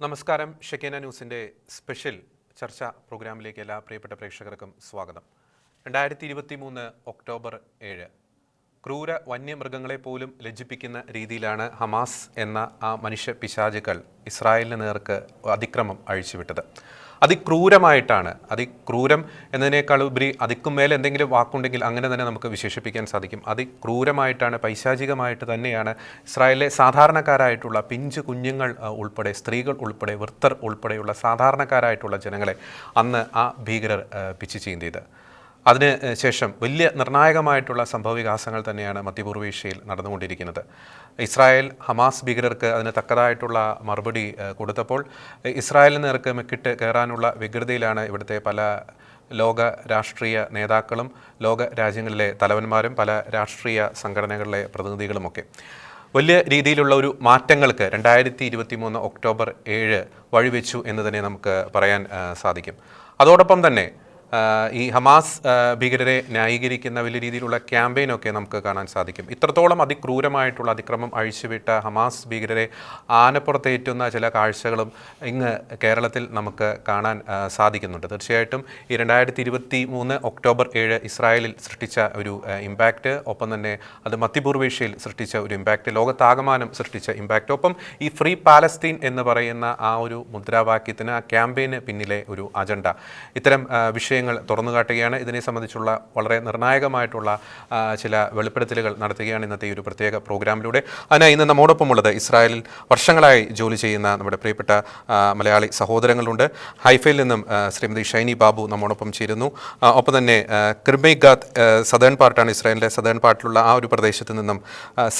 നമസ്കാരം. ഷെക്കേന ന്യൂസിൻ്റെ സ്പെഷ്യൽ ചർച്ചാ പ്രോഗ്രാമിലേക്ക് എല്ലാ പ്രിയപ്പെട്ട പ്രേക്ഷകർക്കും സ്വാഗതം. 2023 ഒക്ടോബർ 7 ക്രൂര വന്യമൃഗങ്ങളെ പോലും ലജ്ജിപ്പിക്കുന്ന രീതിയിലാണ് ഹമാസ് എന്ന ആ മനുഷ്യ പിശാചുക്കൾ ഇസ്രായേലിന് നേർക്ക് അതിക്രമം അഴിച്ചുവിട്ടത്. അതിക്രൂരമായിട്ടാണ്. അതിക്രൂരം എന്നതിനേക്കാൾ ഉപരി അതിക്കുമേൽ എന്തെങ്കിലും വാക്കുണ്ടെങ്കിൽ അങ്ങനെ തന്നെ നമുക്ക് വിശേഷിപ്പിക്കാൻ സാധിക്കും. അതിക്രൂരമായിട്ടാണ്, പൈശാചികമായിട്ട് തന്നെയാണ് ഇസ്രായേലിലെ സാധാരണക്കാരായിട്ടുള്ള പിഞ്ചു കുഞ്ഞുങ്ങൾ ഉൾപ്പെടെ, സ്ത്രീകൾ ഉൾപ്പെടെ, വൃദ്ധർ ഉൾപ്പെടെയുള്ള സാധാരണക്കാരായിട്ടുള്ള ജനങ്ങളെ അന്ന് ആ ഭീകരർ പിച്ചു ചീന്തിയത്. അതിന് ശേഷം വലിയ നിർണായകമായിട്ടുള്ള സംഭവവികാസങ്ങൾ തന്നെയാണ് മധ്യപൂർവേഷ്യയിൽ നടന്നുകൊണ്ടിരിക്കുന്നത്. ഇസ്രായേൽ ഹമാസ് ഭീകരർക്ക് അതിന് തക്കതായിട്ടുള്ള മറുപടി കൊടുത്തപ്പോൾ ഇസ്രായേലിന് നേർക്ക് മെക്കിട്ട് കയറാനുള്ള വ്യഗ്രതയിലാണ് ഇവിടുത്തെ പല ലോക രാഷ്ട്രീയ നേതാക്കളും ലോക രാജ്യങ്ങളിലെ തലവന്മാരും പല രാഷ്ട്രീയ സംഘടനകളിലെ പ്രതിനിധികളുമൊക്കെ. വലിയ രീതിയിലുള്ള ഒരു മാറ്റങ്ങൾക്ക് 2023 ഒക്ടോബർ 7 വഴിവെച്ചു എന്ന് തന്നെ നമുക്ക് പറയാൻ സാധിക്കും. അതോടൊപ്പം തന്നെ ഈ ഹമാസ് ഭീകരരെ ന്യായീകരിക്കുന്ന വലിയ രീതിയിലുള്ള ക്യാമ്പയിനൊക്കെ നമുക്ക് കാണാൻ സാധിക്കും. ഇത്രത്തോളം അതിക്രൂരമായിട്ടുള്ള അതിക്രമം അഴിച്ചുവിട്ട ഹമാസ് ഭീകരരെ ആനപ്പുറത്തേറ്റുന്ന ചില കാഴ്ചകളും ഇങ്ങ് കേരളത്തിൽ നമുക്ക് കാണാൻ സാധിക്കുന്നുണ്ട്. തീർച്ചയായിട്ടും ഈ 2023 ഒക്ടോബർ 7 ഇസ്രായേലിൽ സൃഷ്ടിച്ച ഒരു ഇമ്പാക്റ്റ്, ഒപ്പം തന്നെ അത് മധ്യപൂർവേഷ്യയിൽ സൃഷ്ടിച്ച ഒരു ഇമ്പാക്റ്റ്, ലോകത്താകമാനം സൃഷ്ടിച്ച ഇമ്പാക്റ്റ്, ഒപ്പം ഈ ഫ്രീ പാലസ്തീൻ എന്ന് പറയുന്ന ആ ഒരു മുദ്രാവാക്യത്തിന്, ആ ക്യാമ്പയിന് പിന്നിലെ ഒരു അജണ്ട, ഇത്തരം വിഷയങ്ങൾ തുറന്നു കാട്ടുകയാണ്. ഇതിനെ സംബന്ധിച്ചുള്ള വളരെ നിർണായകമായിട്ടുള്ള ചില വെളിപ്പെടുത്തലുകൾ നടത്തുകയാണ് ഇന്നത്തെ ഈ ഒരു പ്രത്യേക പ്രോഗ്രാമിലൂടെ. അതിനായി ഇന്ന് നമ്മോടൊപ്പമുള്ളത് ഇസ്രായേലിൽ വർഷങ്ങളായി ജോലി ചെയ്യുന്ന നമ്മുടെ പ്രിയപ്പെട്ട മലയാളി സഹോദരങ്ങളുണ്ട്. ഹൈഫയിൽ നിന്നും ശ്രീമതി ഷൈനി ബാബു നമ്മോടൊപ്പം ചേരുന്നു. ഒപ്പം തന്നെ കിർമൈഗാത്ത് സദേൺ പാർട്ടാണ്, ഇസ്രായേലിൻ്റെ സദേൺ പാർട്ടിലുള്ള ആ ഒരു പ്രദേശത്ത് നിന്നും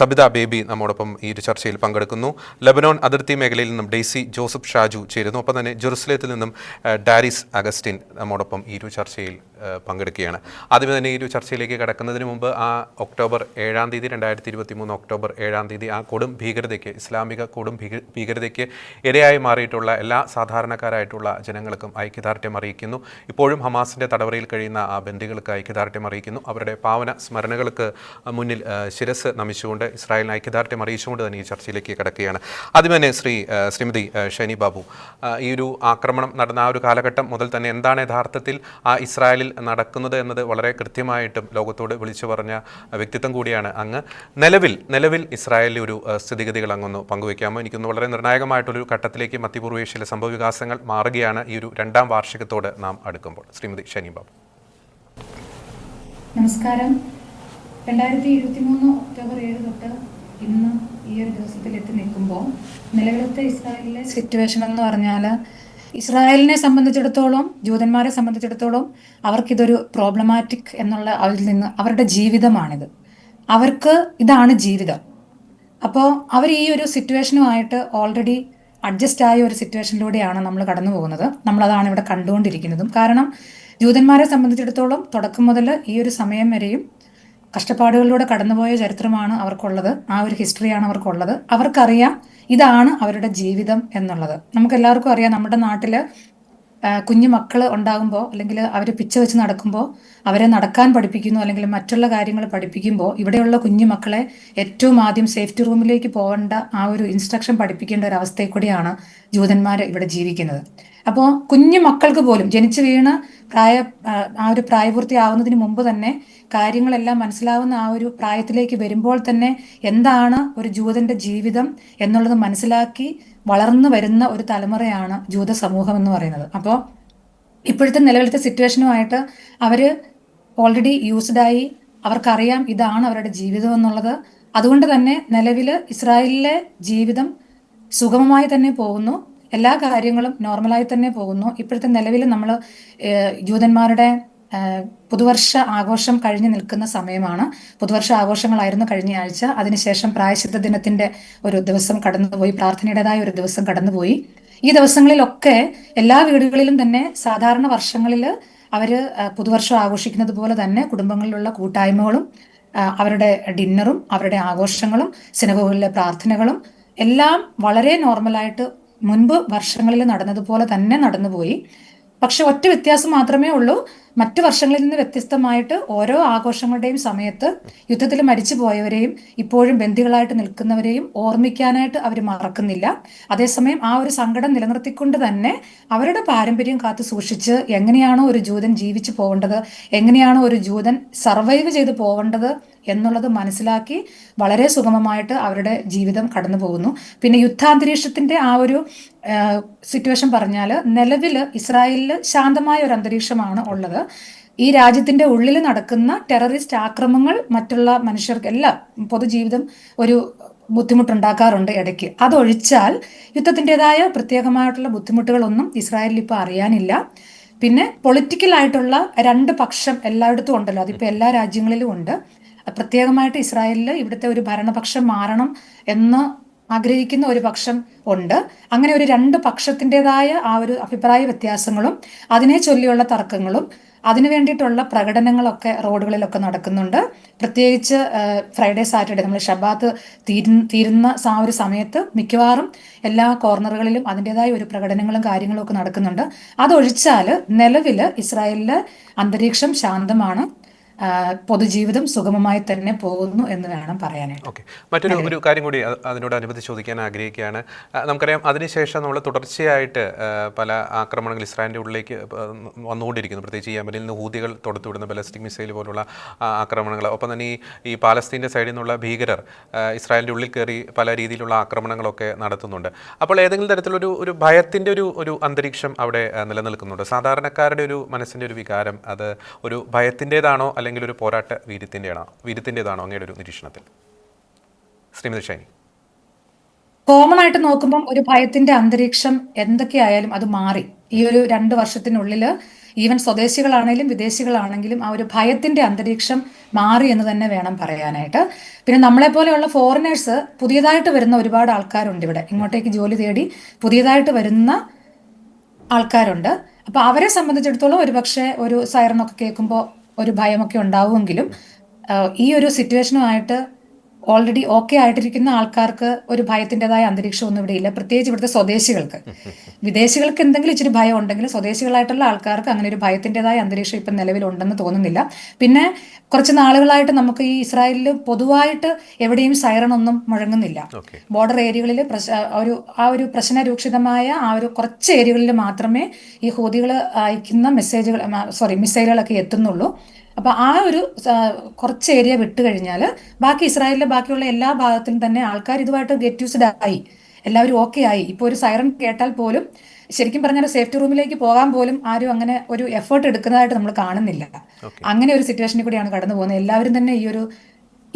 സബിത ബേബി നമ്മോടൊപ്പം ഈ ഒരു ചർച്ചയിൽ പങ്കെടുക്കുന്നു. ലബനോൻ അതിർത്തി മേഖലയിൽ നിന്നും ഡെയ്സി ജോസഫ് ഷാജു ചേരുന്നു. ഒപ്പം തന്നെ ജെറുസലേത്തിൽ നിന്നും ഡാരിസ് അഗസ്റ്റിൻ നമ്മോടൊപ്പം ഈ ഒരു ചർച്ചയിൽ പങ്കെടുക്കുകയാണ്. ആദ്യമേ തന്നെ ഈ ഒരു ചർച്ചയിലേക്ക് കടക്കുന്നതിന് മുമ്പ് ആ ഒക്ടോബർ 7 2023 ഒക്ടോബർ 7 ആ കൊടും ഭീകരതയ്ക്ക്, ഇസ്ലാമിക കൊടും ഭീകരതയ്ക്ക് ഇരയായി മാറിയിട്ടുള്ള എല്ലാ സാധാരണക്കാരായിട്ടുള്ള ജനങ്ങൾക്കും ഐക്യദാർഢ്യം അറിയിക്കുന്നു. ഇപ്പോഴും ഹമാസിൻ്റെ തടവറയിൽ കഴിയുന്ന ആ ബന്ദികൾക്ക് ഐക്യദാർഢ്യം അറിയിക്കുന്നു. അവരുടെ പാവന സ്മരണകൾക്ക് മുന്നിൽ ശിരസ് നമിച്ചുകൊണ്ട്, ഇസ്രായേലിന് ഐക്യദാർഢ്യം അറിയിച്ചുകൊണ്ട് തന്നെ ഈ ചർച്ചയിലേക്ക് കടക്കുകയാണ്. ആദ്യമേ തന്നെ ശ്രീമതി ഷൈനി ബാബു, ഈ ഒരു ആക്രമണം നടന്ന ആ ഒരു കാലഘട്ടം മുതൽ തന്നെ എന്താണ് യഥാർത്ഥത്തിൽ ആ ഇസ്രായേലിൽ നടക്കുന്നത് എന്നത് വളരെ കൃത്യമായിട്ടും ലോകത്തോട് വിളിച്ചു പറഞ്ഞ വ്യക്തിത്വം കൂടിയാണ് അങ്ങ്. നിലവിൽ ഇസ്രായേലിലെ ഒരു സ്ഥിതിഗതികൾ അങ്ങൊന്ന് പങ്കുവയ്ക്കാമോ? എനിക്കൊന്ന് വളരെ നിർണായകമായിട്ടൊരു ഘട്ടത്തിലേക്ക് മധ്യപൂർവേഷ്യയിലെ സംഭവവികാസങ്ങൾ മാറുകയാണ് ഈ ഒരു 2ാം വാർഷികത്തോട് നാം അടുക്കുമ്പോൾ. ശ്രീമതി ഷൈനി ബാബു. നമസ്കാരം. 2023 ഒക്ടോബർ 7 തൊട്ട് ഇന്ന് ഈ ഒരു ദിവസത്തിൽ എത്തി നിൽക്കുമ്പോൾ നിലവിലത്തെ ഇസ്രായേലിലെ സിറ്റുവേഷൻ എന്ന് പറഞ്ഞാൽ, ഇസ്രായേലിനെ സംബന്ധിച്ചിടത്തോളം, ജൂതന്മാരെ സംബന്ധിച്ചിടത്തോളം അവർക്കിതൊരു പ്രോബ്ലമാറ്റിക് എന്നുള്ള അതിൽ നിന്ന് അവരുടെ ജീവിതമാണിത്. അവർക്ക് ഇതാണ് ജീവിതം. അപ്പോൾ അവർ ഈ ഒരു സിറ്റുവേഷനുമായിട്ട് ഓൾറെഡി അഡ്ജസ്റ്റ് ആയ ഒരു സിറ്റുവേഷനിലൂടെയാണ് നമ്മൾ കടന്നു പോകുന്നത്. നമ്മളതാണ് ഇവിടെ കണ്ടുകൊണ്ടിരിക്കുന്നതും. കാരണം ജൂതന്മാരെ സംബന്ധിച്ചിടത്തോളം തുടക്കം മുതൽ ഈ ഒരു സമയം വരെയും കഷ്ടപ്പാടുകളിലൂടെ കടന്നുപോയ ചരിത്രമാണ് അവർക്കുള്ളത്. ആ ഒരു ഹിസ്റ്ററിയാണ് അവർക്കുള്ളത്. അവർക്കറിയാം ഇതാണ് അവരുടെ ജീവിതം എന്നുള്ളത്. നമുക്കെല്ലാവർക്കും അറിയാം, നമ്മുടെ നാട്ടിൽ കുഞ്ഞു മക്കൾ ഉണ്ടാകുമ്പോൾ, അല്ലെങ്കിൽ അവർ പിച്ച വെച്ച് നടക്കുമ്പോൾ അവരെ നടക്കാൻ പഠിപ്പിക്കുന്നു, അല്ലെങ്കിൽ മറ്റുള്ള കാര്യങ്ങൾ പഠിപ്പിക്കുമ്പോൾ ഇവിടെയുള്ള കുഞ്ഞു മക്കളെ ഏറ്റവും ആദ്യം സേഫ്റ്റി റൂമിലേക്ക് പോകേണ്ട ആ ഒരു ഇൻസ്ട്രക്ഷൻ പഠിപ്പിക്കേണ്ട ഒരു അവസ്ഥയിൽ കൂടിയാണ് ജൂതന്മാർ ഇവിടെ ജീവിക്കുന്നത്. അപ്പോൾ കുഞ്ഞു മക്കൾക്ക് പോലും ജനിച്ചു വീണ് ആ ഒരു പ്രായപൂർത്തിയാവുന്നതിന് മുമ്പ് തന്നെ കാര്യങ്ങളെല്ലാം മനസ്സിലാവുന്ന ആ ഒരു പ്രായത്തിലേക്ക് വരുമ്പോൾ തന്നെ എന്താണ് ഒരു ജൂതന്റെ ജീവിതം എന്നുള്ളത് മനസ്സിലാക്കി വളർന്നു വരുന്ന ഒരു തലമുറയാണ് ജൂത സമൂഹം എന്ന് പറയുന്നത്. അപ്പോൾ ഇപ്പോഴത്തെ നിലവിലത്തെ സിറ്റുവേഷനുമായിട്ട് അവർ ഓൾറെഡി യൂസ്ഡായി, അവർക്കറിയാം ഇതാണ് അവരുടെ ജീവിതം എന്നുള്ളത്. അതുകൊണ്ട് തന്നെ നിലവിൽ ഇസ്രായേലിലെ ജീവിതം സുഗമമായി തന്നെ പോകുന്നു. എല്ലാ കാര്യങ്ങളും നോർമലായി തന്നെ പോകുന്നു. ഇപ്പോഴത്തെ നിലവിൽ നമ്മൾ ജൂതന്മാരുടെ പുതുവർഷ ആഘോഷം കഴിഞ്ഞു നിൽക്കുന്ന സമയമാണ്. പുതുവർഷ ആഘോഷങ്ങളായിരുന്നു കഴിഞ്ഞ ആഴ്ച. അതിനുശേഷം പ്രായശ്ചിത്ത ദിനത്തിന്റെ ഒരു ദിവസം കടന്നുപോയി, പ്രാർത്ഥനയുടേതായ ഒരു ദിവസം കടന്നുപോയി. ഈ ദിവസങ്ങളിലൊക്കെ എല്ലാ വീടുകളിലും തന്നെ സാധാരണ വർഷങ്ങളിൽ അവർ പുതുവർഷം ആഘോഷിക്കുന്നത് പോലെ തന്നെ കുടുംബങ്ങളിലുള്ള കൂട്ടായ്മകളും അവരുടെ ഡിന്നറും അവരുടെ ആഘോഷങ്ങളും സിനഗോഗിലെ പ്രാർത്ഥനകളും എല്ലാം വളരെ നോർമലായിട്ട് മുൻപ് വർഷങ്ങളിൽ നടന്നതുപോലെ തന്നെ നടന്നുപോയി. പക്ഷെ ഒറ്റ വ്യത്യാസം മാത്രമേ ഉള്ളൂ. മറ്റു വർഷങ്ങളിൽ നിന്ന് വ്യത്യസ്തമായിട്ട് ഓരോ ആഘോഷങ്ങളുടെയും സമയത്ത് യുദ്ധത്തിൽ മരിച്ചു പോയവരെയും ഇപ്പോഴും ബന്ദികളായിട്ട് നിൽക്കുന്നവരെയും ഓർമ്മിക്കാനായിട്ട് അവർ മറക്കുന്നില്ല. അതേസമയം ആ ഒരു സങ്കടം നിലനിർത്തിക്കൊണ്ട് തന്നെ അവരുടെ പാരമ്പര്യം കാത്തു സൂക്ഷിച്ച് എങ്ങനെയാണോ ഒരു ജൂതൻ ജീവിച്ചു പോകേണ്ടത്, എങ്ങനെയാണോ ഒരു ജൂതൻ സർവൈവ് ചെയ്ത് പോകേണ്ടത് എന്നുള്ളത് മനസ്സിലാക്കി വളരെ സുഗമമായിട്ട് അവരുടെ ജീവിതം കടന്നു പോകുന്നു. പിന്നെ യുദ്ധാന്തരീക്ഷത്തിന്റെ ആ ഒരു സിറ്റുവേഷൻ പറഞ്ഞാൽ നിലവിൽ ഇസ്രായേലിൽ ശാന്തമായ ഒരു അന്തരീക്ഷമാണ് ഉള്ളത്. ഈ രാജ്യത്തിന്റെ ഉള്ളിൽ നടക്കുന്ന ടെററിസ്റ്റ് ആക്രമണങ്ങൾ മറ്റുള്ള മനുഷ്യർക്ക് എല്ലാം പൊതുജീവിതം ഒരു ബുദ്ധിമുട്ടുണ്ടാക്കാറുണ്ട് ഇടയ്ക്ക്. അതൊഴിച്ചാൽ യുദ്ധത്തിൻ്റെതായ പ്രത്യേകമായിട്ടുള്ള ബുദ്ധിമുട്ടുകളൊന്നും ഇസ്രായേലിൽ ഇപ്പോൾ അറിയാനില്ല. പിന്നെ പൊളിറ്റിക്കൽ ആയിട്ടുള്ള രണ്ട് പക്ഷം എല്ലായിടത്തും ഉണ്ടല്ലോ, അതിപ്പോൾ എല്ലാ രാജ്യങ്ങളിലും ഉണ്ട്. പ്രത്യേകമായിട്ട് ഇസ്രായേലിൽ ഇവിടുത്തെ ഒരു ഭരണപക്ഷം മാറണം എന്ന് ആഗ്രഹിക്കുന്ന ഒരു പക്ഷം ഉണ്ട്. അങ്ങനെ ഒരു രണ്ട് പക്ഷത്തിൻ്റെതായ ആ ഒരു അഭിപ്രായ വ്യത്യാസങ്ങളും അതിനെ ചൊല്ലിയുള്ള തർക്കങ്ങളും അതിനു വേണ്ടിയിട്ടുള്ള പ്രകടനങ്ങളൊക്കെ റോഡുകളിലൊക്കെ നടക്കുന്നുണ്ട്. പ്രത്യേകിച്ച് ഫ്രൈഡേ സാറ്റർഡേ നമ്മൾ ഷബാത്ത് തീരുന്ന ആ ഒരു സമയത്ത് മിക്കവാറും എല്ലാ കോർണറുകളിലും അതിൻ്റെതായ ഒരു പ്രകടനങ്ങളും കാര്യങ്ങളും ഒക്കെ നടക്കുന്നുണ്ട്. അതൊഴിച്ചാൽ നിലവിൽ ഇസ്രായേലിലെ അന്തരീക്ഷം ശാന്തമാണ്. പൊതുജീവിതം സുഗമമായി തന്നെ പോകുന്നു എന്ന് വേണം പറയാനായിട്ട്. ഓക്കെ, മറ്റൊരു കാര്യം കൂടി അതിനോടനുബന്ധിച്ച് ചോദിക്കാൻ ആഗ്രഹിക്കുകയാണ്. നമുക്കറിയാം അതിനുശേഷം നമ്മൾ തുടർച്ചയായിട്ട് പല ആക്രമണങ്ങൾ ഇസ്രായേലിൻ്റെ ഉള്ളിലേക്ക് വന്നുകൊണ്ടിരിക്കുന്നു. പ്രത്യേകിച്ച് യമനിൽ നിന്ന് ഹൂതികൾ തൊടുത്തുവിടുന്ന ബാലിസ്റ്റിക് മിസൈൽ പോലുള്ള ആക്രമണങ്ങൾ, ഒപ്പം തന്നെ ഈ പാലസ്തീൻ്റെ സൈഡിൽ നിന്നുള്ള ഭീകരർ ഇസ്രായേലിൻ്റെ ഉള്ളിൽ കയറി പല രീതിയിലുള്ള ആക്രമണങ്ങളൊക്കെ നടത്തുന്നുണ്ട്. അപ്പോൾ ഏതെങ്കിലും തരത്തിലൊരു ഭയത്തിൻ്റെ ഒരു അന്തരീക്ഷം അവിടെ നിലനിൽക്കുന്നുണ്ട്. സാധാരണക്കാരുടെ ഒരു മനസ്സിൻ്റെ ഒരു വികാരം അത് ഒരു ഭയത്തിൻ്റെതാണോ അല്ലെങ്കിൽ ഒരു പോരാട്ട വീര്യത്തിൻ്റെതാണോ അങ്ങയുടെ ഒരു നിരീക്ഷണത്തിൽ? ശ്രീമതി ഷൈനി. കോമൺ ആയിട്ട് നോക്കുമ്പം ഒരു ഭയത്തിന്റെ അന്തരീക്ഷം എന്തൊക്കെയായാലും അത് മാറി. ഈ ഒരു 2 വർഷത്തിനുള്ളിൽ ഈവൻ സ്വദേശികളാണെങ്കിലും വിദേശികളാണെങ്കിലും ആ ഒരു ഭയത്തിന്റെ അന്തരീക്ഷം മാറി എന്ന് തന്നെ വേണം പറയാനായിട്ട്. പിന്നെ നമ്മളെ പോലെയുള്ള ഫോറിനേഴ്സ് പുതിയതായിട്ട് വരുന്ന ഒരുപാട് ആൾക്കാരുണ്ട് ഇവിടെ. ഇങ്ങോട്ടേക്ക് ജോലി തേടി പുതിയതായിട്ട് വരുന്ന ആൾക്കാരുണ്ട്. അപ്പൊ അവരെ സംബന്ധിച്ചിടത്തോളം ഒരുപക്ഷെ ഒരു സൈറനൊക്കെ കേൾക്കുമ്പോൾ ഒരു ഭയമൊക്കെ ഉണ്ടാവുമെങ്കിലും ഈ ഒരു സിറ്റുവേഷനുമായിട്ട് ഓൾറെഡി ഓക്കെ ആയിട്ടിരിക്കുന്ന ആൾക്കാർക്ക് ഒരു ഭയത്തിൻ്റെതായ അന്തരീക്ഷമൊന്നും ഇവിടെ ഇല്ല. പ്രത്യേകിച്ച് ഇവിടുത്തെ സ്വദേശികൾക്ക്. വിദേശികൾക്ക് എന്തെങ്കിലും ഇച്ചിരി ഭയം ഉണ്ടെങ്കിലും സ്വദേശികളായിട്ടുള്ള ആൾക്കാർക്ക് അങ്ങനെ ഒരു ഭയത്തിൻ്റെതായ അന്തരീക്ഷം ഇപ്പം നിലവിലുണ്ടെന്ന് തോന്നുന്നില്ല. പിന്നെ കുറച്ച് നാളുകളായിട്ട് നമുക്ക് ഈ ഇസ്രായേലിൽ പൊതുവായിട്ട് എവിടെയും സൈറൺ ഒന്നും മുഴങ്ങുന്നില്ല. ബോർഡർ ഏരിയകളിൽ ആ ഒരു പ്രശ്നരൂക്ഷിതമായ ആ ഒരു കുറച്ച് ഏരിയകളിൽ മാത്രമേ ഈ ഹൂതികൾ അയക്കുന്ന മിസൈലുകളൊക്കെ എത്തുന്നുള്ളൂ. അപ്പോൾ ആ ഒരു കുറച്ച് ഏരിയ വിട്ട് കഴിഞ്ഞാൽ ബാക്കി ഇസ്രായേലിലെ ബാക്കിയുള്ള എല്ലാ ഭാഗത്തിലും തന്നെ ആൾക്കാർ ഇതുമായിട്ട് ഗെറ്റ് യൂസ്ഡ് ആയി, എല്ലാവരും ഓക്കെ ആയി. ഇപ്പോൾ ഒരു സൈറൺ കേട്ടാൽ പോലും ശരിക്കും പറഞ്ഞാൽ സേഫ്റ്റി റൂമിലേക്ക് പോകാൻ പോലും ആരും അങ്ങനെ ഒരു എഫേർട്ട് എടുക്കുന്നതായിട്ട് നമ്മൾ കാണുന്നില്ല. അങ്ങനെ ഒരു സിറ്റുവേഷനിൽ കൂടിയാണ് കടന്നു പോകുന്നത്. എല്ലാവരും തന്നെ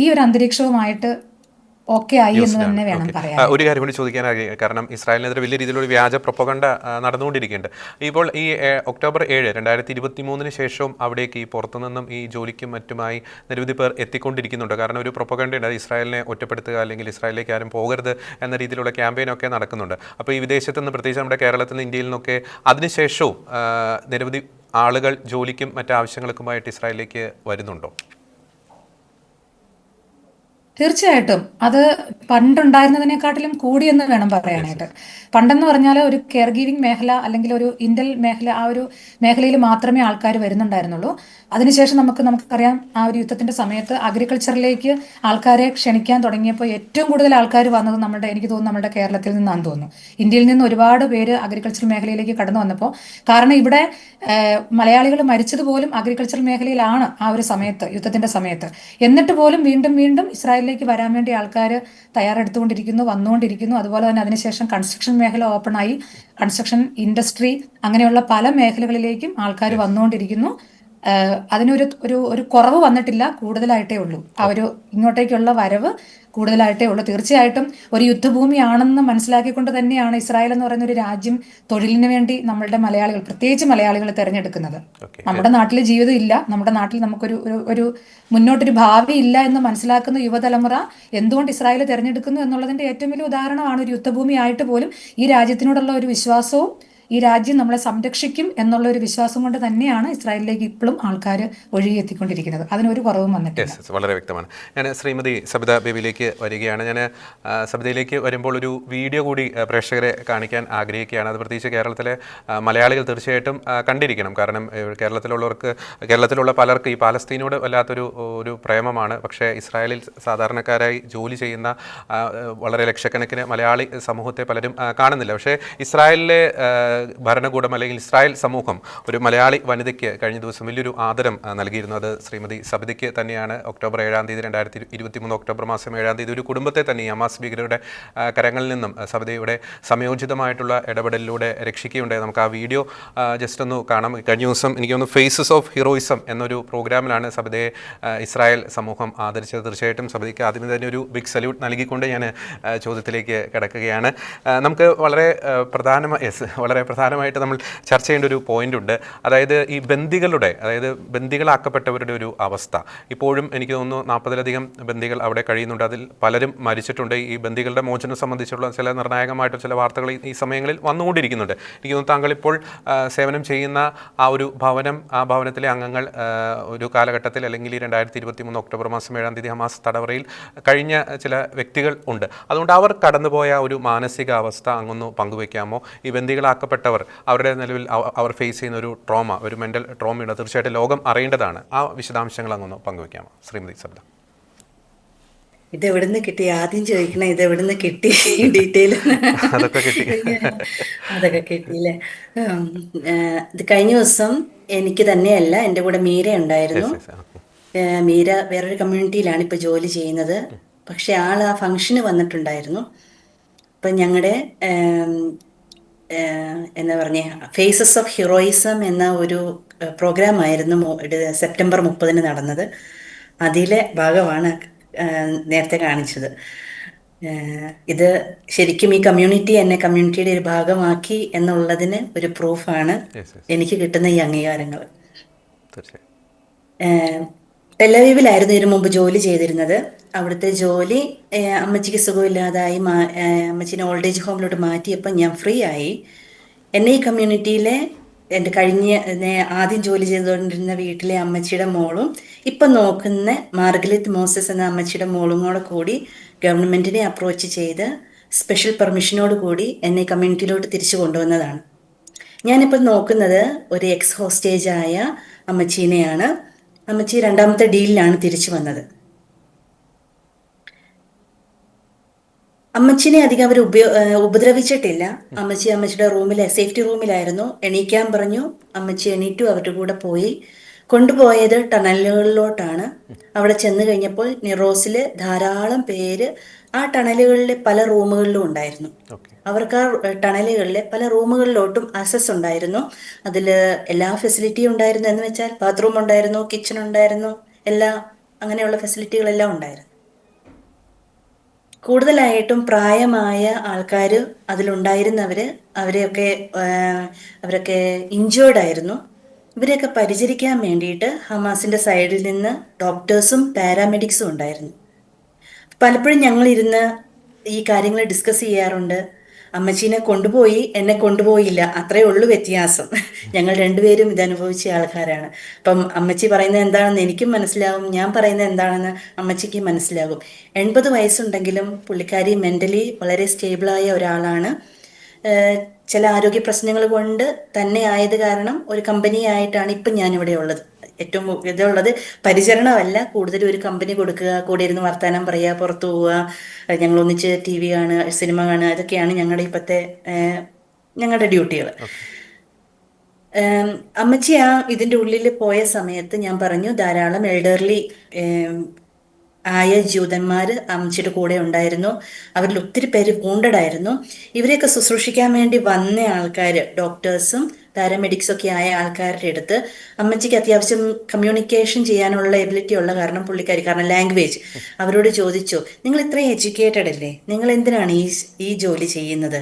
ഈ ഒരു അന്തരീക്ഷവുമായിട്ട് ഓക്കെ ആയി എന്ന് തന്നെ വേണം പറയാൻ. ഒരു കാര്യം കൂടി ചോദിക്കാൻ കാരണം ഇസ്രായേലിനെതിരെ വലിയ രീതിയിലുള്ള വ്യാജ പ്രൊപ്പഗണ്ട നടന്നുകൊണ്ടിരിക്കുന്നുണ്ട്. ഇപ്പോൾ ഈ ഒക്ടോബർ 7, 2023 ശേഷവും അവിടേക്ക് ഈ പുറത്തുനിന്നും ഈ ജോലിക്കും മറ്റുമായി നിരവധി പേർ എത്തിക്കൊണ്ടിരിക്കുന്നുണ്ട്. കാരണം ഒരു പ്രൊപ്പഗണ്ടയുണ്ട്, ഇസ്രായേലിനെ ഒറ്റപ്പെടുത്തുക അല്ലെങ്കിൽ ഇസ്രായേലിലേക്ക് ആരും പോകരുത് എന്ന രീതിയിലുള്ള ക്യാമ്പയിനൊക്കെ നടക്കുന്നുണ്ട്. അപ്പോൾ ഈ വിദേശത്ത് നിന്ന്, പ്രത്യേകിച്ച് നമ്മുടെ കേരളത്തിൽ നിന്ന്, ഇന്ത്യയിൽ നിന്നൊക്കെ അതിനുശേഷവും നിരവധി ആളുകൾ ജോലിക്കും മറ്റാവശ്യങ്ങൾക്കുമായിട്ട് ഇസ്രായേലിലേക്ക് വരുന്നുണ്ടോ? തീർച്ചയായിട്ടും അത് പണ്ടുണ്ടായിരുന്നതിനെക്കാട്ടിലും കൂടിയെന്ന് വേണം പറയാനായിട്ട്. പണ്ടെന്ന് പറഞ്ഞാൽ ഒരു കെയർ ഗീവിംഗ് മേഖല അല്ലെങ്കിൽ ഒരു ഇന്റൽ മേഖല, ആ ഒരു മേഖലയിൽ മാത്രമേ ആൾക്കാർ വരുന്നുണ്ടായിരുന്നുള്ളൂ. അതിനുശേഷം നമുക്കറിയാം ആ ഒരു യുദ്ധത്തിന്റെ സമയത്ത് അഗ്രികൾച്ചറിലേക്ക് ആൾക്കാരെ ക്ഷണിക്കാൻ തുടങ്ങിയപ്പോൾ ഏറ്റവും കൂടുതൽ ആൾക്കാർ വന്നത് എനിക്ക് തോന്നുന്നു നമ്മുടെ കേരളത്തിൽ നിന്നാണെന്ന് തോന്നുന്നു. ഇന്ത്യയിൽ നിന്ന് ഒരുപാട് പേര് അഗ്രികൾച്ചർ മേഖലയിലേക്ക് കടന്നു വന്നപ്പോൾ, കാരണം ഇവിടെ മലയാളികൾ മരിച്ചതുപോലും അഗ്രികൾച്ചർ മേഖലയിലാണ് ആ ഒരു സമയത്ത്, യുദ്ധത്തിന്റെ സമയത്ത്. എന്നിട്ട് പോലും വീണ്ടും വീണ്ടും ഇസ്രായേലിലേക്ക് വരാൻ വേണ്ടി ആൾക്കാർ തയ്യാറെടുത്തുകൊണ്ടിരിക്കുന്നു, വന്നുകൊണ്ടിരിക്കുന്നു. അതുപോലെ തന്നെ അതിനുശേഷം കൺസ്ട്രക്ഷൻ മേഖല ഓപ്പണായി, കൺസ്ട്രക്ഷൻ ഇൻഡസ്ട്രി അങ്ങനെയുള്ള പല മേഖലകളിലേക്കും ആൾക്കാർ വന്നുകൊണ്ടിരിക്കുന്നു. അതിനൊരു കുറവ് വന്നിട്ടില്ല, കൂടുതലായിട്ടേ ഉള്ളൂ. ആ ഒരു ഇങ്ങോട്ടേക്കുള്ള വരവ് കൂടുതലായിട്ടേ ഉള്ളൂ. തീർച്ചയായിട്ടും ഒരു യുദ്ധഭൂമിയാണെന്ന് മനസ്സിലാക്കിക്കൊണ്ട് തന്നെയാണ് ഇസ്രായേൽ എന്ന് പറയുന്ന ഒരു രാജ്യം തൊഴിലിന് വേണ്ടി നമ്മളുടെ മലയാളികൾ, പ്രത്യേകിച്ച് മലയാളികൾ തിരഞ്ഞെടുക്കുന്നത്. നമ്മുടെ നാട്ടിൽ ജീവിതം ഇല്ല, നമ്മുടെ നാട്ടിൽ നമുക്കൊരു മുന്നോട്ടൊരു ഭാവി ഇല്ല എന്ന് മനസ്സിലാക്കുന്ന യുവതലമുറ എന്തുകൊണ്ട് ഇസ്രായേൽ തിരഞ്ഞെടുക്കുന്നു എന്നുള്ളതിന്റെ ഏറ്റവും വലിയ ഉദാഹരണമാണ് ഒരു യുദ്ധഭൂമി ആയിട്ട് പോലും ഈ രാജ്യത്തിനോടുള്ള ഒരു വിശ്വാസവും ഈ രാജ്യം നമ്മളെ സംരക്ഷിക്കും എന്നുള്ള ഒരു വിശ്വാസം കൊണ്ട് തന്നെയാണ് ഇസ്രായേലിലേക്ക് ഇപ്പോഴും ആൾക്കാർ ഒഴുകിയെത്തിക്കൊണ്ടിരിക്കുന്നത്. അതിനൊരു കുറവും വന്നിട്ടില്ല. വളരെ വ്യക്തമാണ്. ഞാൻ ശ്രീമതി സബിത ബേബിയിലേക്ക് വരികയാണ്. ഞാൻ സബിതയിലേക്ക് വരുമ്പോൾ ഒരു വീഡിയോ കൂടി പ്രേക്ഷകരെ കാണിക്കാൻ ആഗ്രഹിക്കുകയാണ്. അത് പ്രത്യേകിച്ച് കേരളത്തിലെ മലയാളികൾ തീർച്ചയായിട്ടും കണ്ടിരിക്കണം. കാരണം കേരളത്തിലുള്ള പലർക്ക് ഈ പാലസ്തീനോട് വല്ലാത്തൊരു പ്രേമമാണ്. പക്ഷേ ഇസ്രായേലിൽ സാധാരണക്കാരായി ജോലി ചെയ്യുന്ന വളരെ ലക്ഷക്കണക്കിന് മലയാളി സമൂഹത്തെ പലരും കാണുന്നില്ല. പക്ഷേ ഇസ്രായേലിലെ ഭരണകൂടം അല്ലെങ്കിൽ ഇസ്രായേൽ സമൂഹം ഒരു മലയാളി വനിതയ്ക്ക് കഴിഞ്ഞ ദിവസം വലിയൊരു ആദരം നൽകിയിരുന്നു. അത് ശ്രീമതി സബിതയ്ക്ക് തന്നെയാണ്. ഒക്ടോബർ 7 തീയതി 2023 ഒക്ടോബർ മാസം 7 തീയതി ഒരു കുടുംബത്തെ തന്നെ ഹമാസ് ഭീകരരുടെ കരങ്ങളിൽ നിന്നും സബിതയുടെ സമയോചിതമായിട്ടുള്ള ഇടപെടലിലൂടെ രക്ഷിക്കുകയുണ്ടായി. നമുക്ക് ആ വീഡിയോ ജസ്റ്റ് ഒന്ന് കാണാം. കഴിഞ്ഞ ദിവസം എനിക്ക് തോന്നുന്നു ഫേസസ് ഓഫ് ഹീറോയിസം എന്നൊരു പ്രോഗ്രാമിലാണ് സബിതയെ ഇസ്രായേൽ സമൂഹം ആദരിച്ചത്. തീർച്ചയായിട്ടും സബിതയ്ക്ക് ആദ്യമേ തന്നെ ഒരു ബിഗ് സല്യൂട്ട് നൽകിക്കൊണ്ട് ഞാൻ ചോദ്യത്തിലേക്ക് കിടക്കുകയാണ്. നമുക്ക് വളരെ പ്രധാനമായിട്ട് നമ്മൾ ചർച്ച ചെയ്യേണ്ട ഒരു പോയിന്റ് ഉണ്ട്. അതായത് ഈ ബന്ദികളാക്കപ്പെട്ടവരുടെ ഒരു അവസ്ഥ. ഇപ്പോഴും എനിക്ക് തോന്നുന്നു 40-ലധികം ബന്ദികൾ അവിടെ കഴിയുന്നുണ്ട്. അതിൽ പലരും മരിച്ചിട്ടുണ്ട്. ഈ ബന്ദികളുടെ മോചനം സംബന്ധിച്ചുള്ള ചില നിർണായകമായിട്ടുള്ള ചില വാർത്തകൾ ഈ സമയങ്ങളിൽ വന്നുകൊണ്ടിരിക്കുന്നുണ്ട്. എനിക്ക് തോന്നുന്നു താങ്കൾ ഇപ്പോൾ സേവനം ചെയ്യുന്ന ആ ഒരു ഭവനം, ആ ഭവനത്തിലെ അംഗങ്ങൾ ഒരു കാലഘട്ടത്തിൽ അല്ലെങ്കിൽ 2023 ഒക്ടോബർ മാസം 7 തീയതി ഹമാസ് തടവറയിൽ കഴിഞ്ഞ ചില വ്യക്തികൾ ഉണ്ട്. അതുകൊണ്ട് അവർ കടന്നുപോയ ഒരു മാനസികാവസ്ഥ അങ്ങൊന്ന് പങ്കുവയ്ക്കാമോ? ഈ ബന്ദികളാക്കപ്പെട്ടവർ അവരുടെ നിലവിൽ അവർ ഫേസ് ചെയ്യുന്ന ഒരു ട്രോമ, ഒരു മെൻ്റൽ ട്രോമയുണ്ട്. തീർച്ചയായിട്ടും ലോകം അറിയേണ്ടതാണ്. ആ വിശദാംശങ്ങൾ അങ്ങൊന്ന് പങ്കുവയ്ക്കാമോ ശ്രീമതി സബിത? ഇതെവിടുന്ന് കിട്ടി? ആദ്യം ചോദിക്കണേ, ഇതെവിടുന്ന് കിട്ടി ഡീറ്റെയിൽ? അതൊക്കെ കിട്ടിയില്ലേ? ഇത് കഴിഞ്ഞ ദിവസം എനിക്ക് തന്നെയല്ല, എൻ്റെ കൂടെ മീര ഉണ്ടായിരുന്നു. മീര വേറൊരു കമ്മ്യൂണിറ്റിയിലാണ് ഇപ്പോൾ ജോലി ചെയ്യുന്നത്. പക്ഷെ ആൾ ആ ഫംഗ്ഷന് വന്നിട്ടുണ്ടായിരുന്നു. അപ്പം ഞങ്ങളുടെ എന്താ പറഞ്ഞ ഫേസസ് ഓഫ് ഹീറോയിസം എന്ന ഒരു പ്രോഗ്രാം ആയിരുന്നു സെപ്റ്റംബർ 30 നടന്നത്. അതിലെ ഭാഗമാണ് നേരത്തെ കാണിച്ചത്. ഇത് ശരിക്കും ഈ കമ്മ്യൂണിറ്റിയുടെ ഒരു ഭാഗമാക്കി എന്നുള്ളതിന് ഒരു പ്രൂഫാണ് എനിക്ക് കിട്ടുന്ന ഈ അംഗീകാരങ്ങൾ. ടെലവീവിലായിരുന്നു ഇതിനു മുമ്പ് ജോലി ചെയ്തിരുന്നത്. അവിടുത്തെ ജോലി അമ്മച്ചിക്ക് സുഖമില്ലാതായി അമ്മച്ചിനെ ഓൾഡ് ഏജ് ഹോമിലോട്ട് മാറ്റിയപ്പോൾ ഞാൻ ഫ്രീ ആയി. എന്നെ ഈ കമ്മ്യൂണിറ്റിയിലെ എൻ്റെ ആദ്യം ജോലി ചെയ്തുകൊണ്ടിരുന്ന വീട്ടിലെ അമ്മച്ചിയുടെ മോളും ഇപ്പം നോക്കുന്ന മാർഗരറ്റ് മോസസ് എന്ന അമ്മച്ചിയുടെ മോളും കൂടി ഗവൺമെൻറ്റിനെ അപ്രോച്ച് ചെയ്ത് സ്പെഷ്യൽ പെർമിഷനോട് കൂടി എന്നെ കമ്മ്യൂണിറ്റിയിലോട്ട് തിരിച്ചു കൊണ്ടുവന്നതാണ്. ഞാനിപ്പോൾ നോക്കുന്നത് ഒരു എക്സ് ഹോസ്റ്റേജായ അമ്മച്ചീനെയാണ്. അമ്മച്ചി 2ാമത്തെ ഡീലിലാണ് തിരിച്ചു വന്നത്. അമ്മച്ചിനെ അധികം അവർ ഉപദ്രവിച്ചിട്ടില്ല. അമ്മച്ചിയുടെ സേഫ്റ്റി റൂമിലായിരുന്നു. എണീക്കാൻ പറഞ്ഞു. അമ്മച്ചി എണീറ്റു. അവരുടെ കൂടെ പോയി. കൊണ്ടുപോയത് ടണലുകളിലോട്ടാണ്. അവിടെ ചെന്ന് കഴിഞ്ഞപ്പോൾ നിറോസിൽ ധാരാളം പേര് ആ ടണലുകളിലെ പല റൂമുകളിലും ഉണ്ടായിരുന്നു. അവർക്ക് ആ ടണലുകളിലെ പല റൂമുകളിലോട്ടും ആക്സസ് ഉണ്ടായിരുന്നു. അതിൽ എല്ലാ ഫെസിലിറ്റിയും ഉണ്ടായിരുന്നു. എന്ന് വെച്ചാൽ ബാത്റൂം ഉണ്ടായിരുന്നു, കിച്ചൺ ഉണ്ടായിരുന്നു, അങ്ങനെയുള്ള ഫെസിലിറ്റികളെല്ലാം ഉണ്ടായിരുന്നു. കൂടുതലായിട്ടും പ്രായമായ ആൾക്കാർ അതിലുണ്ടായിരുന്നവർ അവരൊക്കെ ഇഞ്ചേർഡ് ആയിരുന്നു. ഇവരെയൊക്കെ പരിചരിക്കാൻ വേണ്ടിയിട്ട് ഹമാസിൻ്റെ സൈഡിൽ നിന്ന് ഡോക്ടേഴ്സും പാരാമെഡിക്സും ഉണ്ടായിരുന്നു. പലപ്പോഴും ഞങ്ങളിരുന്ന് ഈ കാര്യങ്ങൾ ഡിസ്കസ് ചെയ്യാറുണ്ട്. അമ്മച്ചീനെ കൊണ്ടുപോയി, എന്നെ കൊണ്ടുപോയില്ല, അത്രയേ ഉള്ളൂ വ്യത്യാസം. ഞങ്ങൾ രണ്ടുപേരും ഇതനുഭവിച്ച ആൾക്കാരാണ്. അപ്പം അമ്മച്ചി പറയുന്നത് എന്താണെന്ന് എനിക്കും മനസ്സിലാവും, ഞാൻ പറയുന്നത് എന്താണെന്ന് അമ്മച്ചിക്ക് മനസ്സിലാകും. 80 വയസ്സുണ്ടെങ്കിലും പുള്ളിക്കാരി മെൻ്റലി വളരെ സ്റ്റേബിളായ ഒരാളാണ്. ചില ആരോഗ്യ പ്രശ്നങ്ങൾ കൊണ്ട് തന്നെ ആയത് കാരണം ഒരു കമ്പനിയായിട്ടാണ് ഇപ്പം ഞാനിവിടെ ഉള്ളത്. ഏറ്റവും ഇതുള്ളത് പരിചരണമല്ല, കൂടുതലും ഒരു കമ്പനി കൊടുക്കുക, കൂടെ ഇരുന്ന് വർത്താനം പറയുക, പുറത്തു പോവുക, ഞങ്ങളൊന്നിച്ച് TV കാണുക, സിനിമ കാണുക, അതൊക്കെയാണ് ഞങ്ങളുടെ ഡ്യൂട്ടികൾ. അമ്മച്ചി ഇതിൻ്റെ ഉള്ളിൽ പോയ സമയത്ത് ഞാൻ പറഞ്ഞു, ധാരാളം എൽഡർലി ആയ ജൂതന്മാർ അമ്മച്ചിയുടെ കൂടെ ഉണ്ടായിരുന്നു. അവരിൽ ഒത്തിരി പേര് വൂണ്ടഡ് ആയിരുന്നു. ഇവരെയൊക്കെ ശുശ്രൂഷിക്കാൻ വേണ്ടി വന്ന ആൾക്കാർ, ഡോക്ടേഴ്സും പാരാമെഡിക്സും ഒക്കെ ആയ ആൾക്കാരുടെ അടുത്ത് അമ്മച്ചിക്ക് അത്യാവശ്യം കമ്മ്യൂണിക്കേഷൻ ചെയ്യാനുള്ള എബിലിറ്റി ഉള്ള കാരണം കാരണം ലാംഗ്വേജ്, അവരോട് ചോദിച്ചു, നിങ്ങൾ ഇത്രയും എഡ്യൂക്കേറ്റഡ് അല്ലേ, നിങ്ങൾ എന്തിനാണ് ഈ ജോലി ചെയ്യുന്നത്